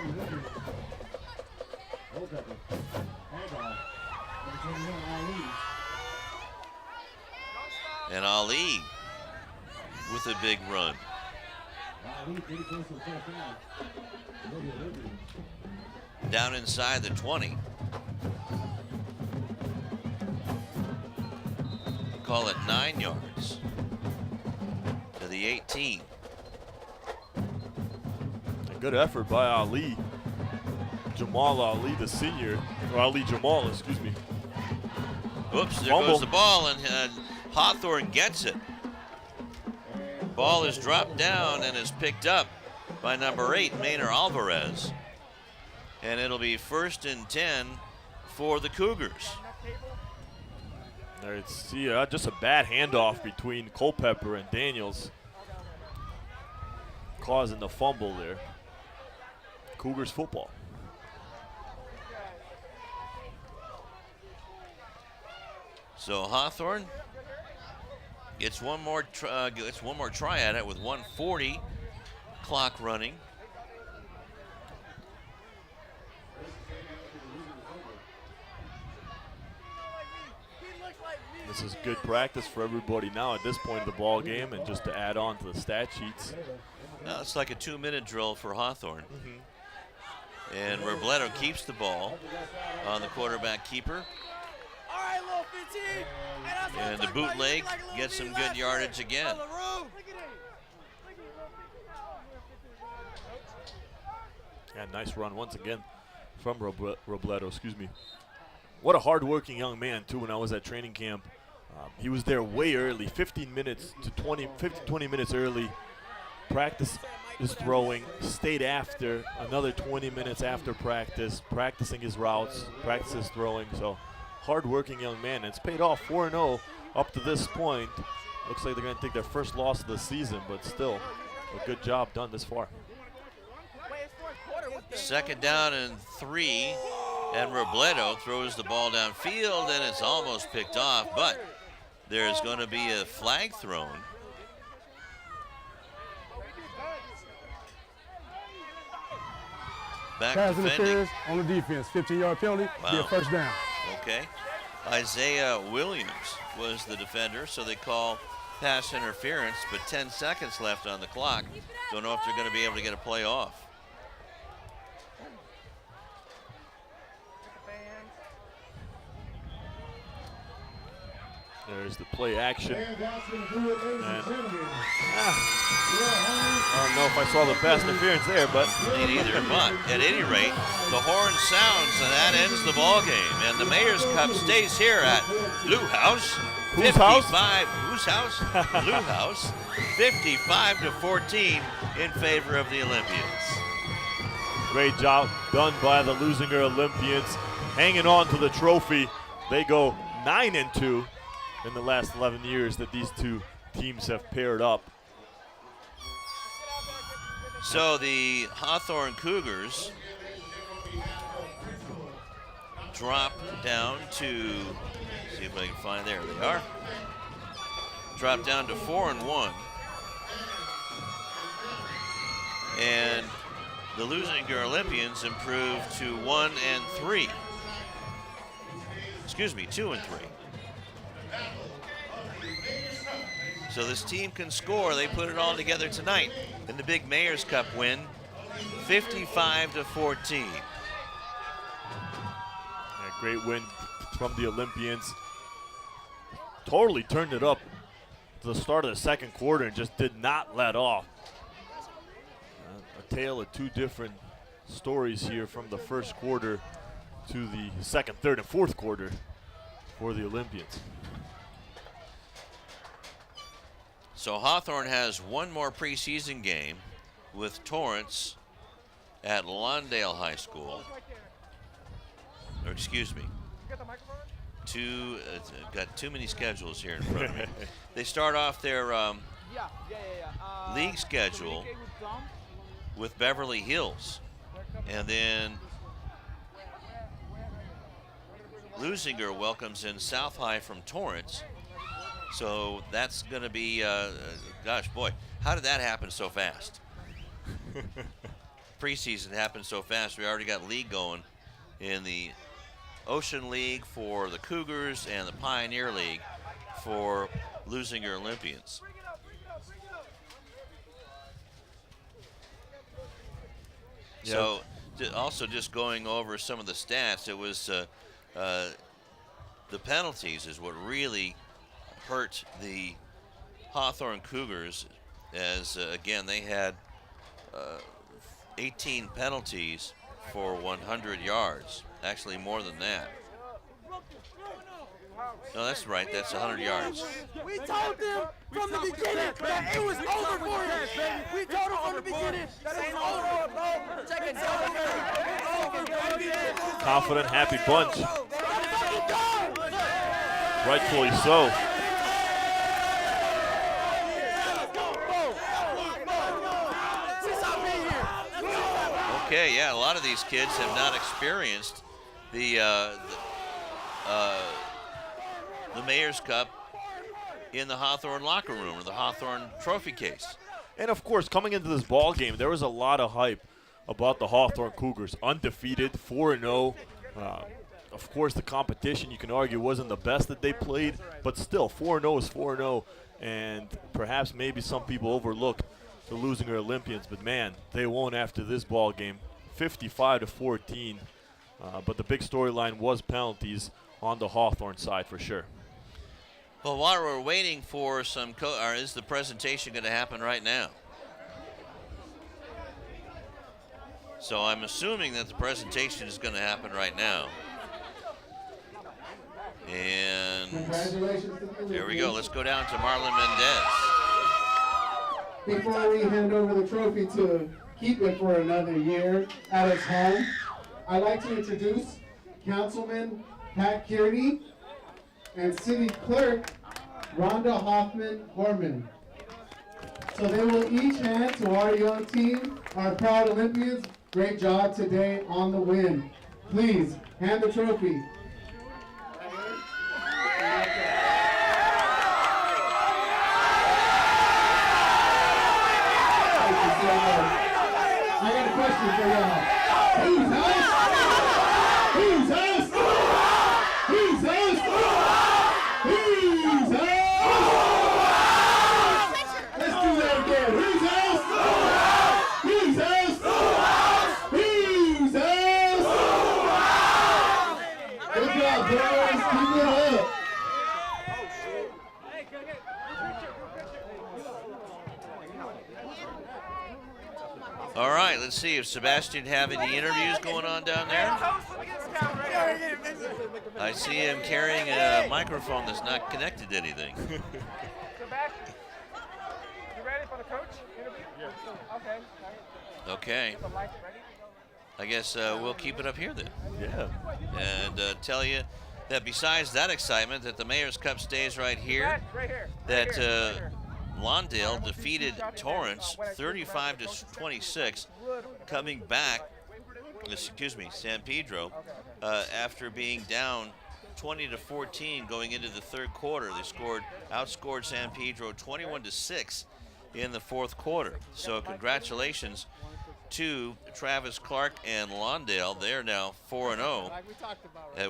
And Ali with a big run. Down inside the 20. call it 9 yards to the 18. A good effort by Ali. Jamal Ali, the senior, or Ali Jamal, excuse me. Oops, there Fumble. goes the ball, and Hawthorne gets it. Ball is dropped down and is picked up by number 8, Maynard Alvarez. And it'll be 1st and 10 for the Cougars. There it's just a bad handoff between Culpepper and Daniels, causing the fumble there. Cougars football. So Hawthorne gets one more try at it with 1:40 clock running. This is good practice for everybody now at this point of the ball game, and just to add on to the stat sheets. Now it's like a 2-minute drill for Hawthorne. And Robledo keeps the ball on the quarterback keeper. And the bootleg gets some good yardage again. Yeah, nice run once again from Robledo, excuse me. What a hard-working young man, too, when I was at training camp. He was there way early, 15 minutes to 20 minutes early. Practice his throwing, stayed after another 20 minutes after practice, practicing his routes, practice his throwing. So, hard-working young man. And it's paid off 4-0 up to this point. Looks like they're going to take their first loss of the season, but still a good job done this far. 2nd down and 3, and Robledo throws the ball downfield, and it's almost picked off, but there's going to be a flag thrown. Back Pass defending. interference on the defense. 15-yard penalty. Wow. Get a first down. Okay. Isaiah Williams was the defender, so they call pass interference, but 10 seconds left on the clock. Don't know if they're going to be able to get a play off. There's the play action. And, I don't know if I saw the pass interference there, but. Me neither, but at any rate, the horn sounds and that ends the ball game. And the Mayor's Cup stays here at Blue House. Whose house? Whose house? Blue House. 55-14 in favor of the Olympians. Great job done by the Leuzinger Olympians, hanging on to the trophy. They go 9-2 in the last 11 years that these two teams have paired up. So the Hawthorne Cougars drop down to, see if I can find, there they are. Drop down to 4-1. And the Leuzinger Olympians improved to 1-3. Excuse me, 2-3. So this team can score. They put it all together tonight in the big Mayor's Cup win, 55-14. A great win from the Olympians. Totally turned it up to the start of the second quarter and just did not let off. A tale of two different stories here from the first quarter to the second, third, and fourth quarter for the Olympians. So Hawthorne has one more preseason game with Torrance at Lawndale High School. Or excuse me, got too many schedules here in front of me. They start off their league schedule with Beverly Hills, and then Leuzinger welcomes in South High from Torrance. So that's going to be, gosh, boy, how did that happen so fast? Preseason happened so fast. We already got league going in the Ocean League for the Cougars and the Pioneer League for Leuzinger Olympians. Yep. So also just going over some of the stats, it was the penalties is what really hurt the Hawthorne Cougars as, again, they had 18 penalties for 100 yards. Actually, more than that. No, that's right. That's 100 yards. We told them from the beginning that it was over for him. We told them from the beginning that it was over, bro. Confident, happy bunch. Rightfully so. Okay, yeah, a lot of these kids have not experienced the Mayor's Cup in the Hawthorne locker room or the Hawthorne trophy case. And of course, coming into this ball game, there was a lot of hype about the Hawthorne Cougars. Undefeated, 4-0. Of course, the competition, you can argue, wasn't the best that they played, but still, 4-0 is 4-0. And perhaps maybe some people overlook the Leuzinger Olympians, but man, they won after this ball game, 55-14. But the big storyline was penalties on the Hawthorne side for sure. Well, while we're waiting for some, or is the presentation going to happen right now? So I'm assuming that the presentation is going to happen right now. And there we go. Let's go down to Marlon Mendez. Before we hand over the trophy to keep it for another year at its home, I'd like to introduce Councilman Pat Kearney and City Clerk Rhonda Hoffman-Horman. So they will each hand to our young team, our proud Olympians. Great job today on the win. Please hand the trophy. I got a question for y'all. Who's us? Who's us? Who's us? Who's us? Let's do that again. Who's us? Who's us? Who's us? Good job, boys. Keep it up. All right, let's see if Sebastian have any interviews going on down there. I see him carrying a microphone that's not connected to anything. Sebastian, you ready for the coach interview? Yeah. Okay. Okay. I guess we'll keep it up here then. Yeah. And tell you that besides that excitement, that the Mayor's Cup stays right here. That Lawndale defeated Torrance 35-26, coming back, San Pedro, after being down 20-14 going into the third quarter. They outscored San Pedro 21-6 in the fourth quarter. So congratulations to Travis Clark and Lawndale. They're now 4-0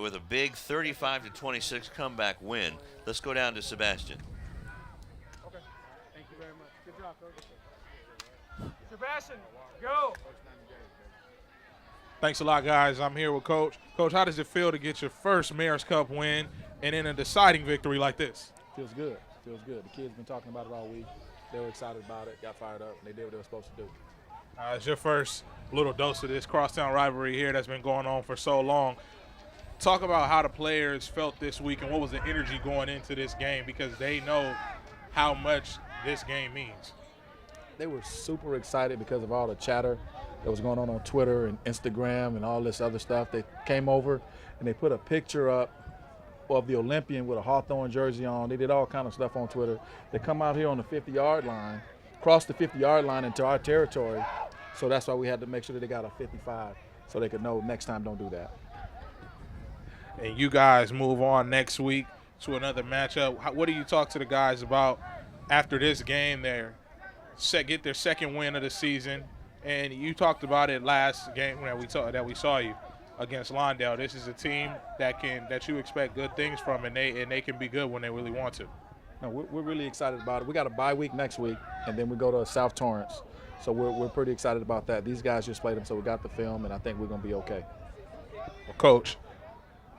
with a big 35-26 comeback win. Let's go down to Sebastian. Sebastian, go. Thanks a lot, guys. I'm here with Coach. Coach, how does it feel to get your first Mayor's Cup win and in a deciding victory like this? Feels good. Feels good. The kids been talking about it all week. They were excited about it, got fired up, and they did what they were supposed to do. It's your first little dose of this crosstown rivalry here that's been going on for so long. Talk about how the players felt this week and what was the energy going into this game, because they know how much this game means. They were super excited because of all the chatter that was going on Twitter and Instagram and all this other stuff. They came over and they put a picture up of the Olympian with a Hawthorne jersey on. They did all kind of stuff on Twitter. They come out here on the 50-yard line, cross the 50-yard line into our territory. So that's why we had to make sure that they got a 55 so they could know next time don't do that. And you guys move on next week to another matchup. What do you talk to the guys about after this game there? Get their second win of the season, and you talked about it last game that we saw you against Lawndale. This is a team that you expect good things from, and they can be good when they really want to. No, we're really excited about it. We got a bye week next week, and then we go to South Torrance, so we're pretty excited about that. These guys just played them, so we got the film, and I think we're gonna be okay. Well, Coach,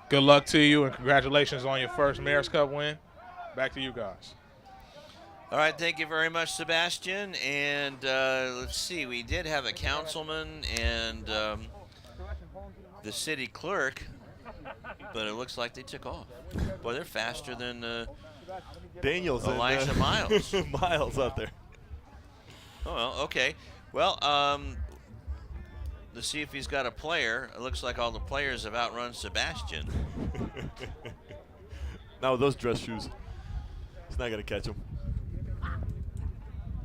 good luck to you, and congratulations on your first Mayor's Cup win. Back to you guys. All right, thank you very much, Sebastian. And let's see, we did have a councilman and the city clerk, but it looks like they took off. Boy, they're faster than Daniels and Elijah Miles. Miles out there. Oh, well, okay. Well, let's see if he's got a player. It looks like all the players have outrun Sebastian. Now with those dress shoes, he's not going to catch him.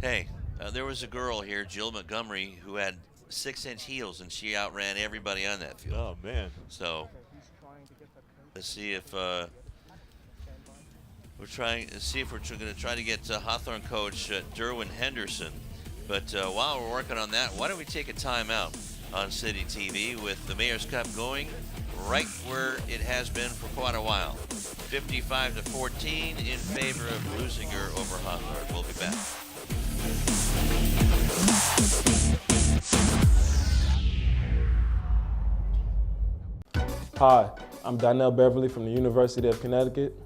Hey, there was a girl here, Jill Montgomery, who had 6-inch heels, and she outran everybody on that field. Oh, man. So let's see if we're going to try to get Hawthorne coach Derwin Henderson. But while we're working on that, why don't we take a timeout on City TV with the Mayor's Cup going right where it has been for quite a while. 55-14 in favor of Leuzinger over Hawthorne. We'll be back. Hi, I'm Donnell Beverly from the University of Connecticut,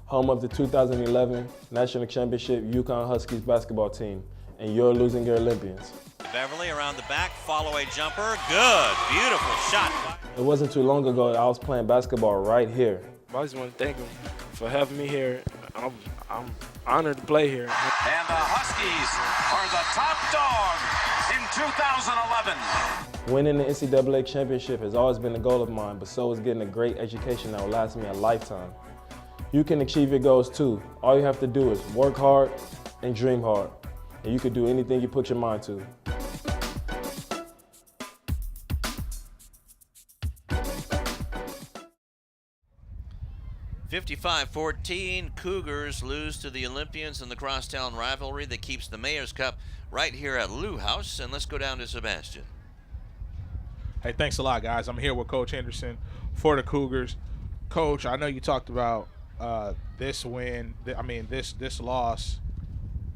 home of the 2011 National Championship UConn Huskies basketball team, and your Leuzinger Olympians. Beverly around the back, follow-away jumper. Good, beautiful shot. It wasn't too long ago that I was playing basketball right here. I just want to thank him for having me here. I'm honored to play here. And the Huskies are the top dog in 2011. Winning the NCAA championship has always been a goal of mine, but so is getting a great education that will last me a lifetime. You can achieve your goals too. All you have to do is work hard and dream hard, and you can do anything you put your mind to. 55-14, Cougars lose to the Olympians in the crosstown rivalry that keeps the Mayor's Cup right here at Lou House. And let's go down to Sebastian. Hey, thanks a lot, guys. I'm here with Coach Henderson for the Cougars. Coach, I know you talked about this win, this loss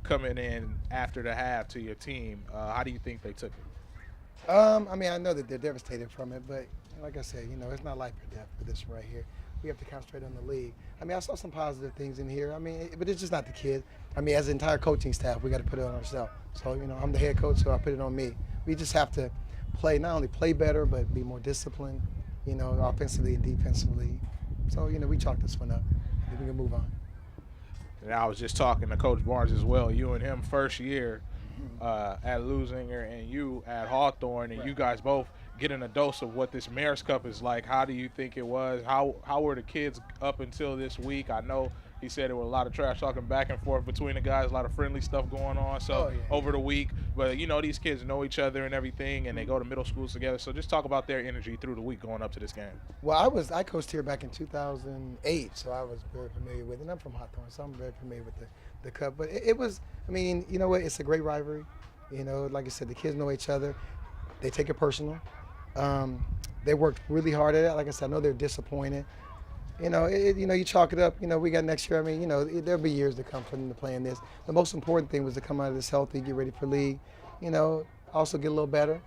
coming in after the half to your team. How do you think they took it? I know that they're devastated from it, but like I said, it's not life or death for this right here. We have to concentrate on the league. I saw some positive things in here. But it's just not the kid. As an entire coaching staff, we got to put it on ourselves. So, I'm the head coach, so I put it on me. We just have to not only play better, but be more disciplined, offensively and defensively. So, we chalk this one up. We can move on. And I was just talking to Coach Barnes as well. You and him first year at Leuzinger and you at Hawthorne, and you guys both getting a dose of what this Mayor's Cup is like. How do you think it was? How were the kids up until this week? I know he said there was a lot of trash talking back and forth between the guys, a lot of friendly stuff going on over the week. But, these kids know each other and everything, and they go to middle schools together. So just talk about their energy through the week going up to this game. Well, I coached here back in 2008, so I was very familiar with it. And I'm from Hawthorne, so I'm very familiar with the Cup. But it was, you know what, it's a great rivalry. Like I said, the kids know each other. They take it personal. They worked really hard at it. Like I said, I know they're disappointed. You chalk it up. We got next year. There'll be years to come for them to play in this. The most important thing was to come out of this healthy, get ready for league. Also get a little better.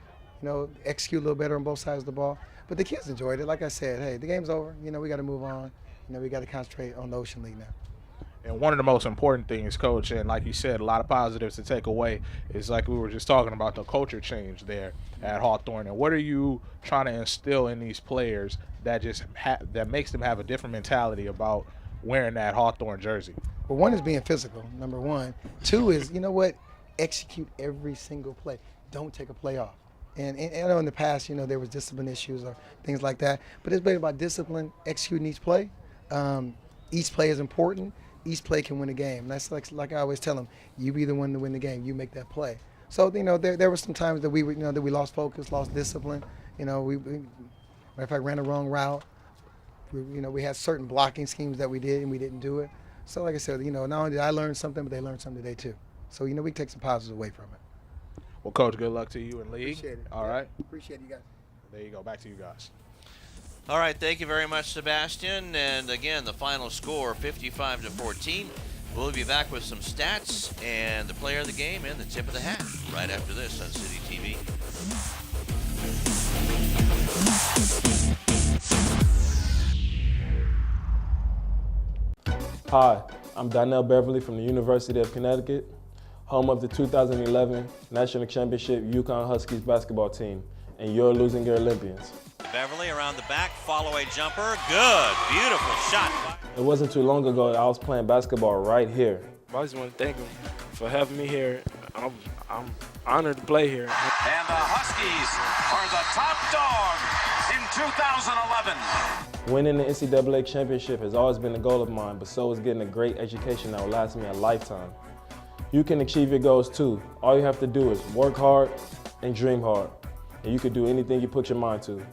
Execute a little better on both sides of the ball. But the kids enjoyed it. Like I said, hey, the game's over. We got to move on. We got to concentrate on the Ocean League now. And one of the most important things, Coach, and like you said, a lot of positives to take away, is like we were just talking about the culture change there at Hawthorne. And what are you trying to instill in these players that that makes them have a different mentality about wearing that Hawthorne jersey? Well, one is being physical, number one. Two is, execute every single play. Don't take a play off. And I know in the past, there was discipline issues or things like that. But it's been about discipline, executing each play. Each play is important. Each play can win a game. That's like I always tell them, you be the one to win the game. You make that play. So there were some times that we lost focus, lost discipline. We matter of fact, ran the wrong route. We had certain blocking schemes that we did and we didn't do it. So like I said, not only did I learn something, but they learned something today too. So we can take some positives away from it. Well, Coach, good luck to you in league. Appreciate it. All right. Appreciate you guys. There you go. Back to you guys. All right, thank you very much, Sebastian. And again, the final score, 55-14. We'll be back with some stats and the player of the game and the tip of the hat right after this on City TV. Hi, I'm Donnell Beverly from the University of Connecticut, home of the 2011 National Championship Yukon Huskies basketball team, and your Leuzinger Olympians. Beverly around the back, follow-away jumper. Good, beautiful shot. It wasn't too long ago that I was playing basketball right here. I just want to thank him for having me here. I'm honored to play here. And the Huskies are the top dog in 2011. Winning the NCAA championship has always been a goal of mine, but so is getting a great education that will last me a lifetime. You can achieve your goals too. All you have to do is work hard and dream hard, and you can do anything you put your mind to.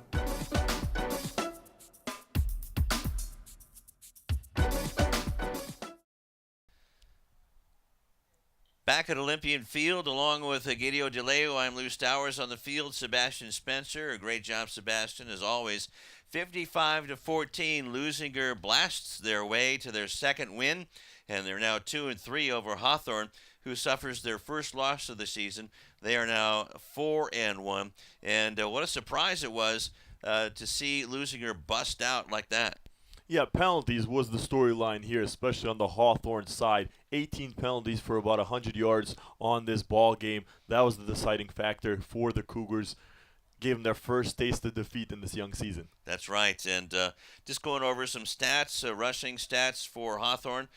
Back at Olympian Field, along with Egidio, Deliu, I'm Lou Stowers. On the field, Sebastian Spencer. A great job, Sebastian, as always. 55-14, Leuzinger blasts their way to their second win, and they're now 2-3 over Hawthorne, who suffers their first loss of the season. They are now 4-1, and what a surprise it was to see Leuzinger bust out like that. Yeah, penalties was the storyline here, especially on the Hawthorne side. 18 penalties for about 100 yards on this ball game. That was the deciding factor for the Cougars. Gave them their first taste of defeat in this young season. That's right. And just going over some stats, rushing stats for Hawthorne.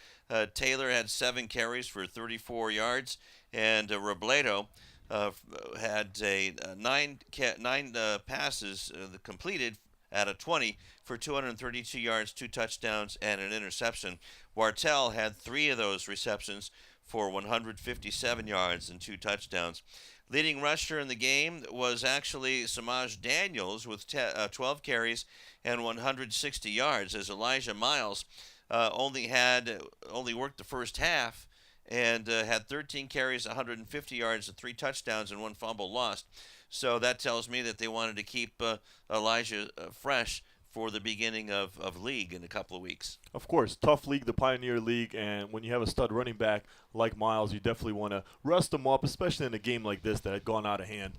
Taylor had 7 carries for 34 yards, and Robledo had nine passes completed out of 20 for 232 yards, 2 touchdowns, and an interception. Wartell had 3 of those receptions for 157 yards and 2 touchdowns. Leading rusher in the game was actually Samaj Daniels with 12 carries and 160 yards, as Elijah Miles only worked the first half and had 13 carries, 150 yards, and 3 touchdowns and 1 fumble lost. So that tells me that they wanted to keep Elijah fresh for the beginning of league in a couple of weeks. Of course, tough league, the Pioneer League, and when you have a stud running back like Miles, you definitely want to rest him up, especially in a game like this that had gone out of hand.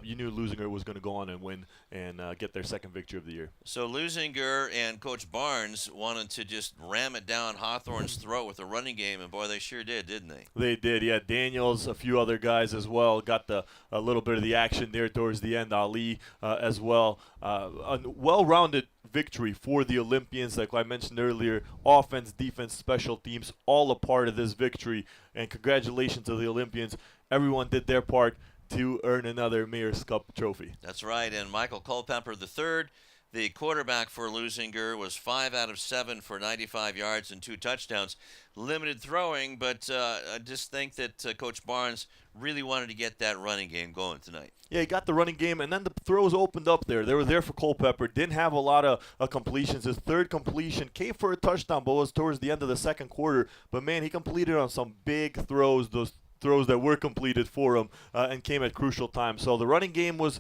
You knew Leuzinger was going to go on and win and get their second victory of the year. So Leuzinger and Coach Barnes wanted to just ram it down Hawthorne's throat with a running game, and boy, they sure did, didn't they? They did, yeah. Daniels, a few other guys as well, got a little bit of the action there towards the end. Ali as well. A well-rounded victory for the Olympians, like I mentioned earlier. Offense, defense, special teams, all a part of this victory. And congratulations to the Olympians. Everyone did their part to earn another Mayor's Cup trophy. That's right. And Michael Culpepper III, the quarterback for Leuzinger, was 5 out of 7 for 95 yards and 2 touchdowns. Limited throwing, but I just think that Coach Barnes really wanted to get that running game going tonight. Yeah, he got the running game, and then the throws opened up there. They were there for Culpepper. Didn't have a lot of completions. His third completion came for a touchdown, but was towards the end of the second quarter. But, man, he completed on some big throws, those throws that were completed for him and came at crucial times. So the running game was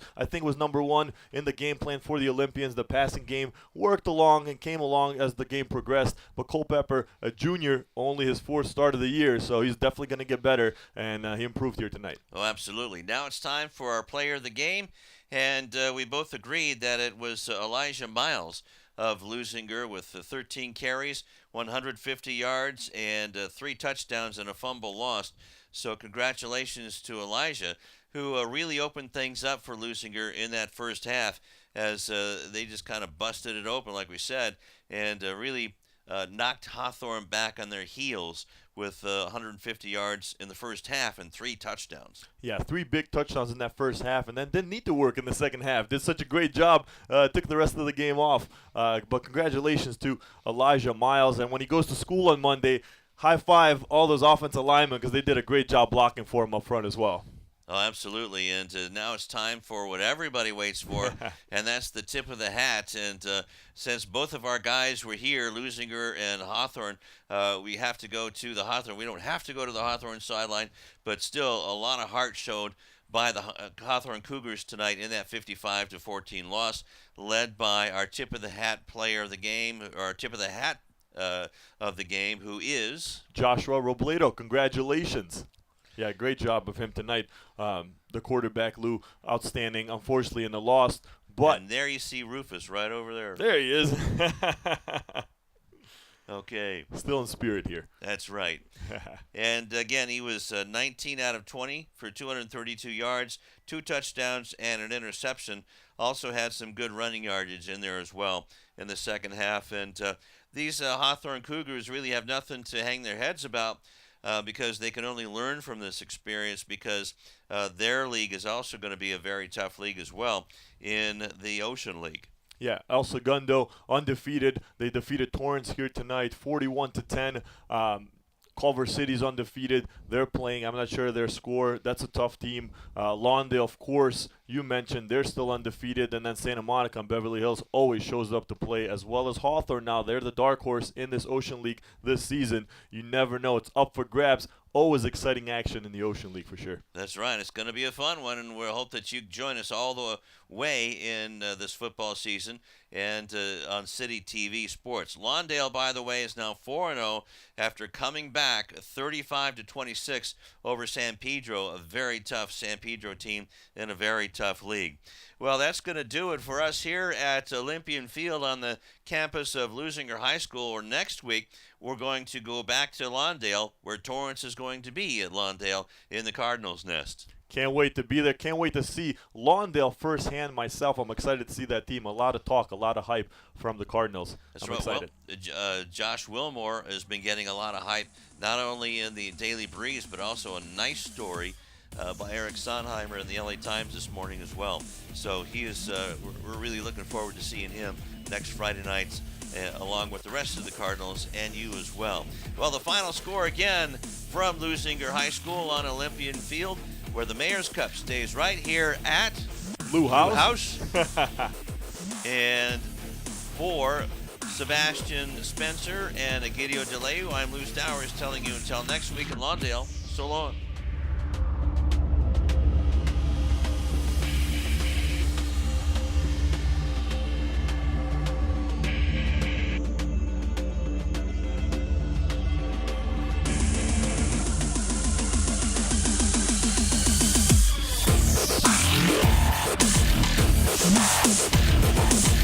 number one in the game plan for the Olympians. The passing game worked along and came along as the game progressed. But Culpepper, a junior, only his 4th start of the year, so he's definitely going to get better, and he improved here tonight. Oh, absolutely. Now it's time for our player of the game, and we both agreed that it was Elijah Miles of Leuzinger with 13 carries, 150 yards, and 3 touchdowns and a fumble lost. So congratulations to Elijah, who really opened things up for Leuzinger in that first half as they just kind of busted it open, like we said, and really knocked Hawthorne back on their heels with 150 yards in the first half and 3 touchdowns. Yeah, 3 big touchdowns in that first half, and then didn't need to work in the second half. Did such a great job, took the rest of the game off. But congratulations to Elijah Miles, and when he goes to school on Monday, high five all those offensive linemen because they did a great job blocking for him up front as well. Oh, absolutely. And now it's time for what everybody waits for, and that's the tip of the hat. And since both of our guys were here, Leuzinger and Hawthorne, we have to go to the Hawthorne. We don't have to go to the Hawthorne sideline, but still a lot of heart showed by the Hawthorne Cougars tonight in that 55-14 loss, led by our tip of the hat player of the game, or our tip of the hat of the game, who is Joshua Robledo. Congratulations. Yeah, great job of him tonight. The quarterback, Lou, outstanding, unfortunately, in the loss. But and there you see Rufus right over there. There he is. Okay. Still in spirit here. That's right. And again, he was 19 out of 20 for 232 yards, 2 touchdowns, and an interception. Also had some good running yardage in there as well in the second half. And these Hawthorne Cougars really have nothing to hang their heads about because they can only learn from this experience because their league is also going to be a very tough league as well in the Ocean League. Yeah, El Segundo undefeated. They defeated Torrance here tonight, 41-10. Culver City's undefeated. They're playing. I'm not sure their score. That's a tough team. Lawndale, of course, you mentioned, they're still undefeated. And then Santa Monica and Beverly Hills always shows up to play, as well as Hawthorne now. They're the dark horse in this Ocean League this season. You never know. It's up for grabs. Always exciting action in the Ocean League for sure. That's right. It's going to be a fun one, and we'll hope that you join us all the way in this football season and on City TV Sports. Lawndale, by the way, is now 4-0 after coming back 35-26 over San Pedro, a very tough San Pedro team in a very tough league. Well, that's going to do it for us here at Olympian Field on the campus of Leuzinger High School. Or next week, we're going to go back to Lawndale, where Torrance is going to be at Lawndale in the Cardinals' Nest. Can't wait to be there. Can't wait to see Lawndale firsthand myself. I'm excited to see that team. A lot of talk, a lot of hype from the Cardinals. That's I'm right. excited. Well, Josh Wilmore has been getting a lot of hype, not only in the Daily Breeze, but also a nice story by Eric Sonheimer in the LA Times this morning as well. So he is. We're really looking forward to seeing him next Friday nights, along with the rest of the Cardinals and you as well. Well, the final score again from Leuzinger High School on Olympian Field, where the Mayor's Cup stays right here at Lou House. And for Sebastian Spencer and Egidio Deliu, I'm Lou Stowers telling you until next week in Lawndale, so long. Yeah.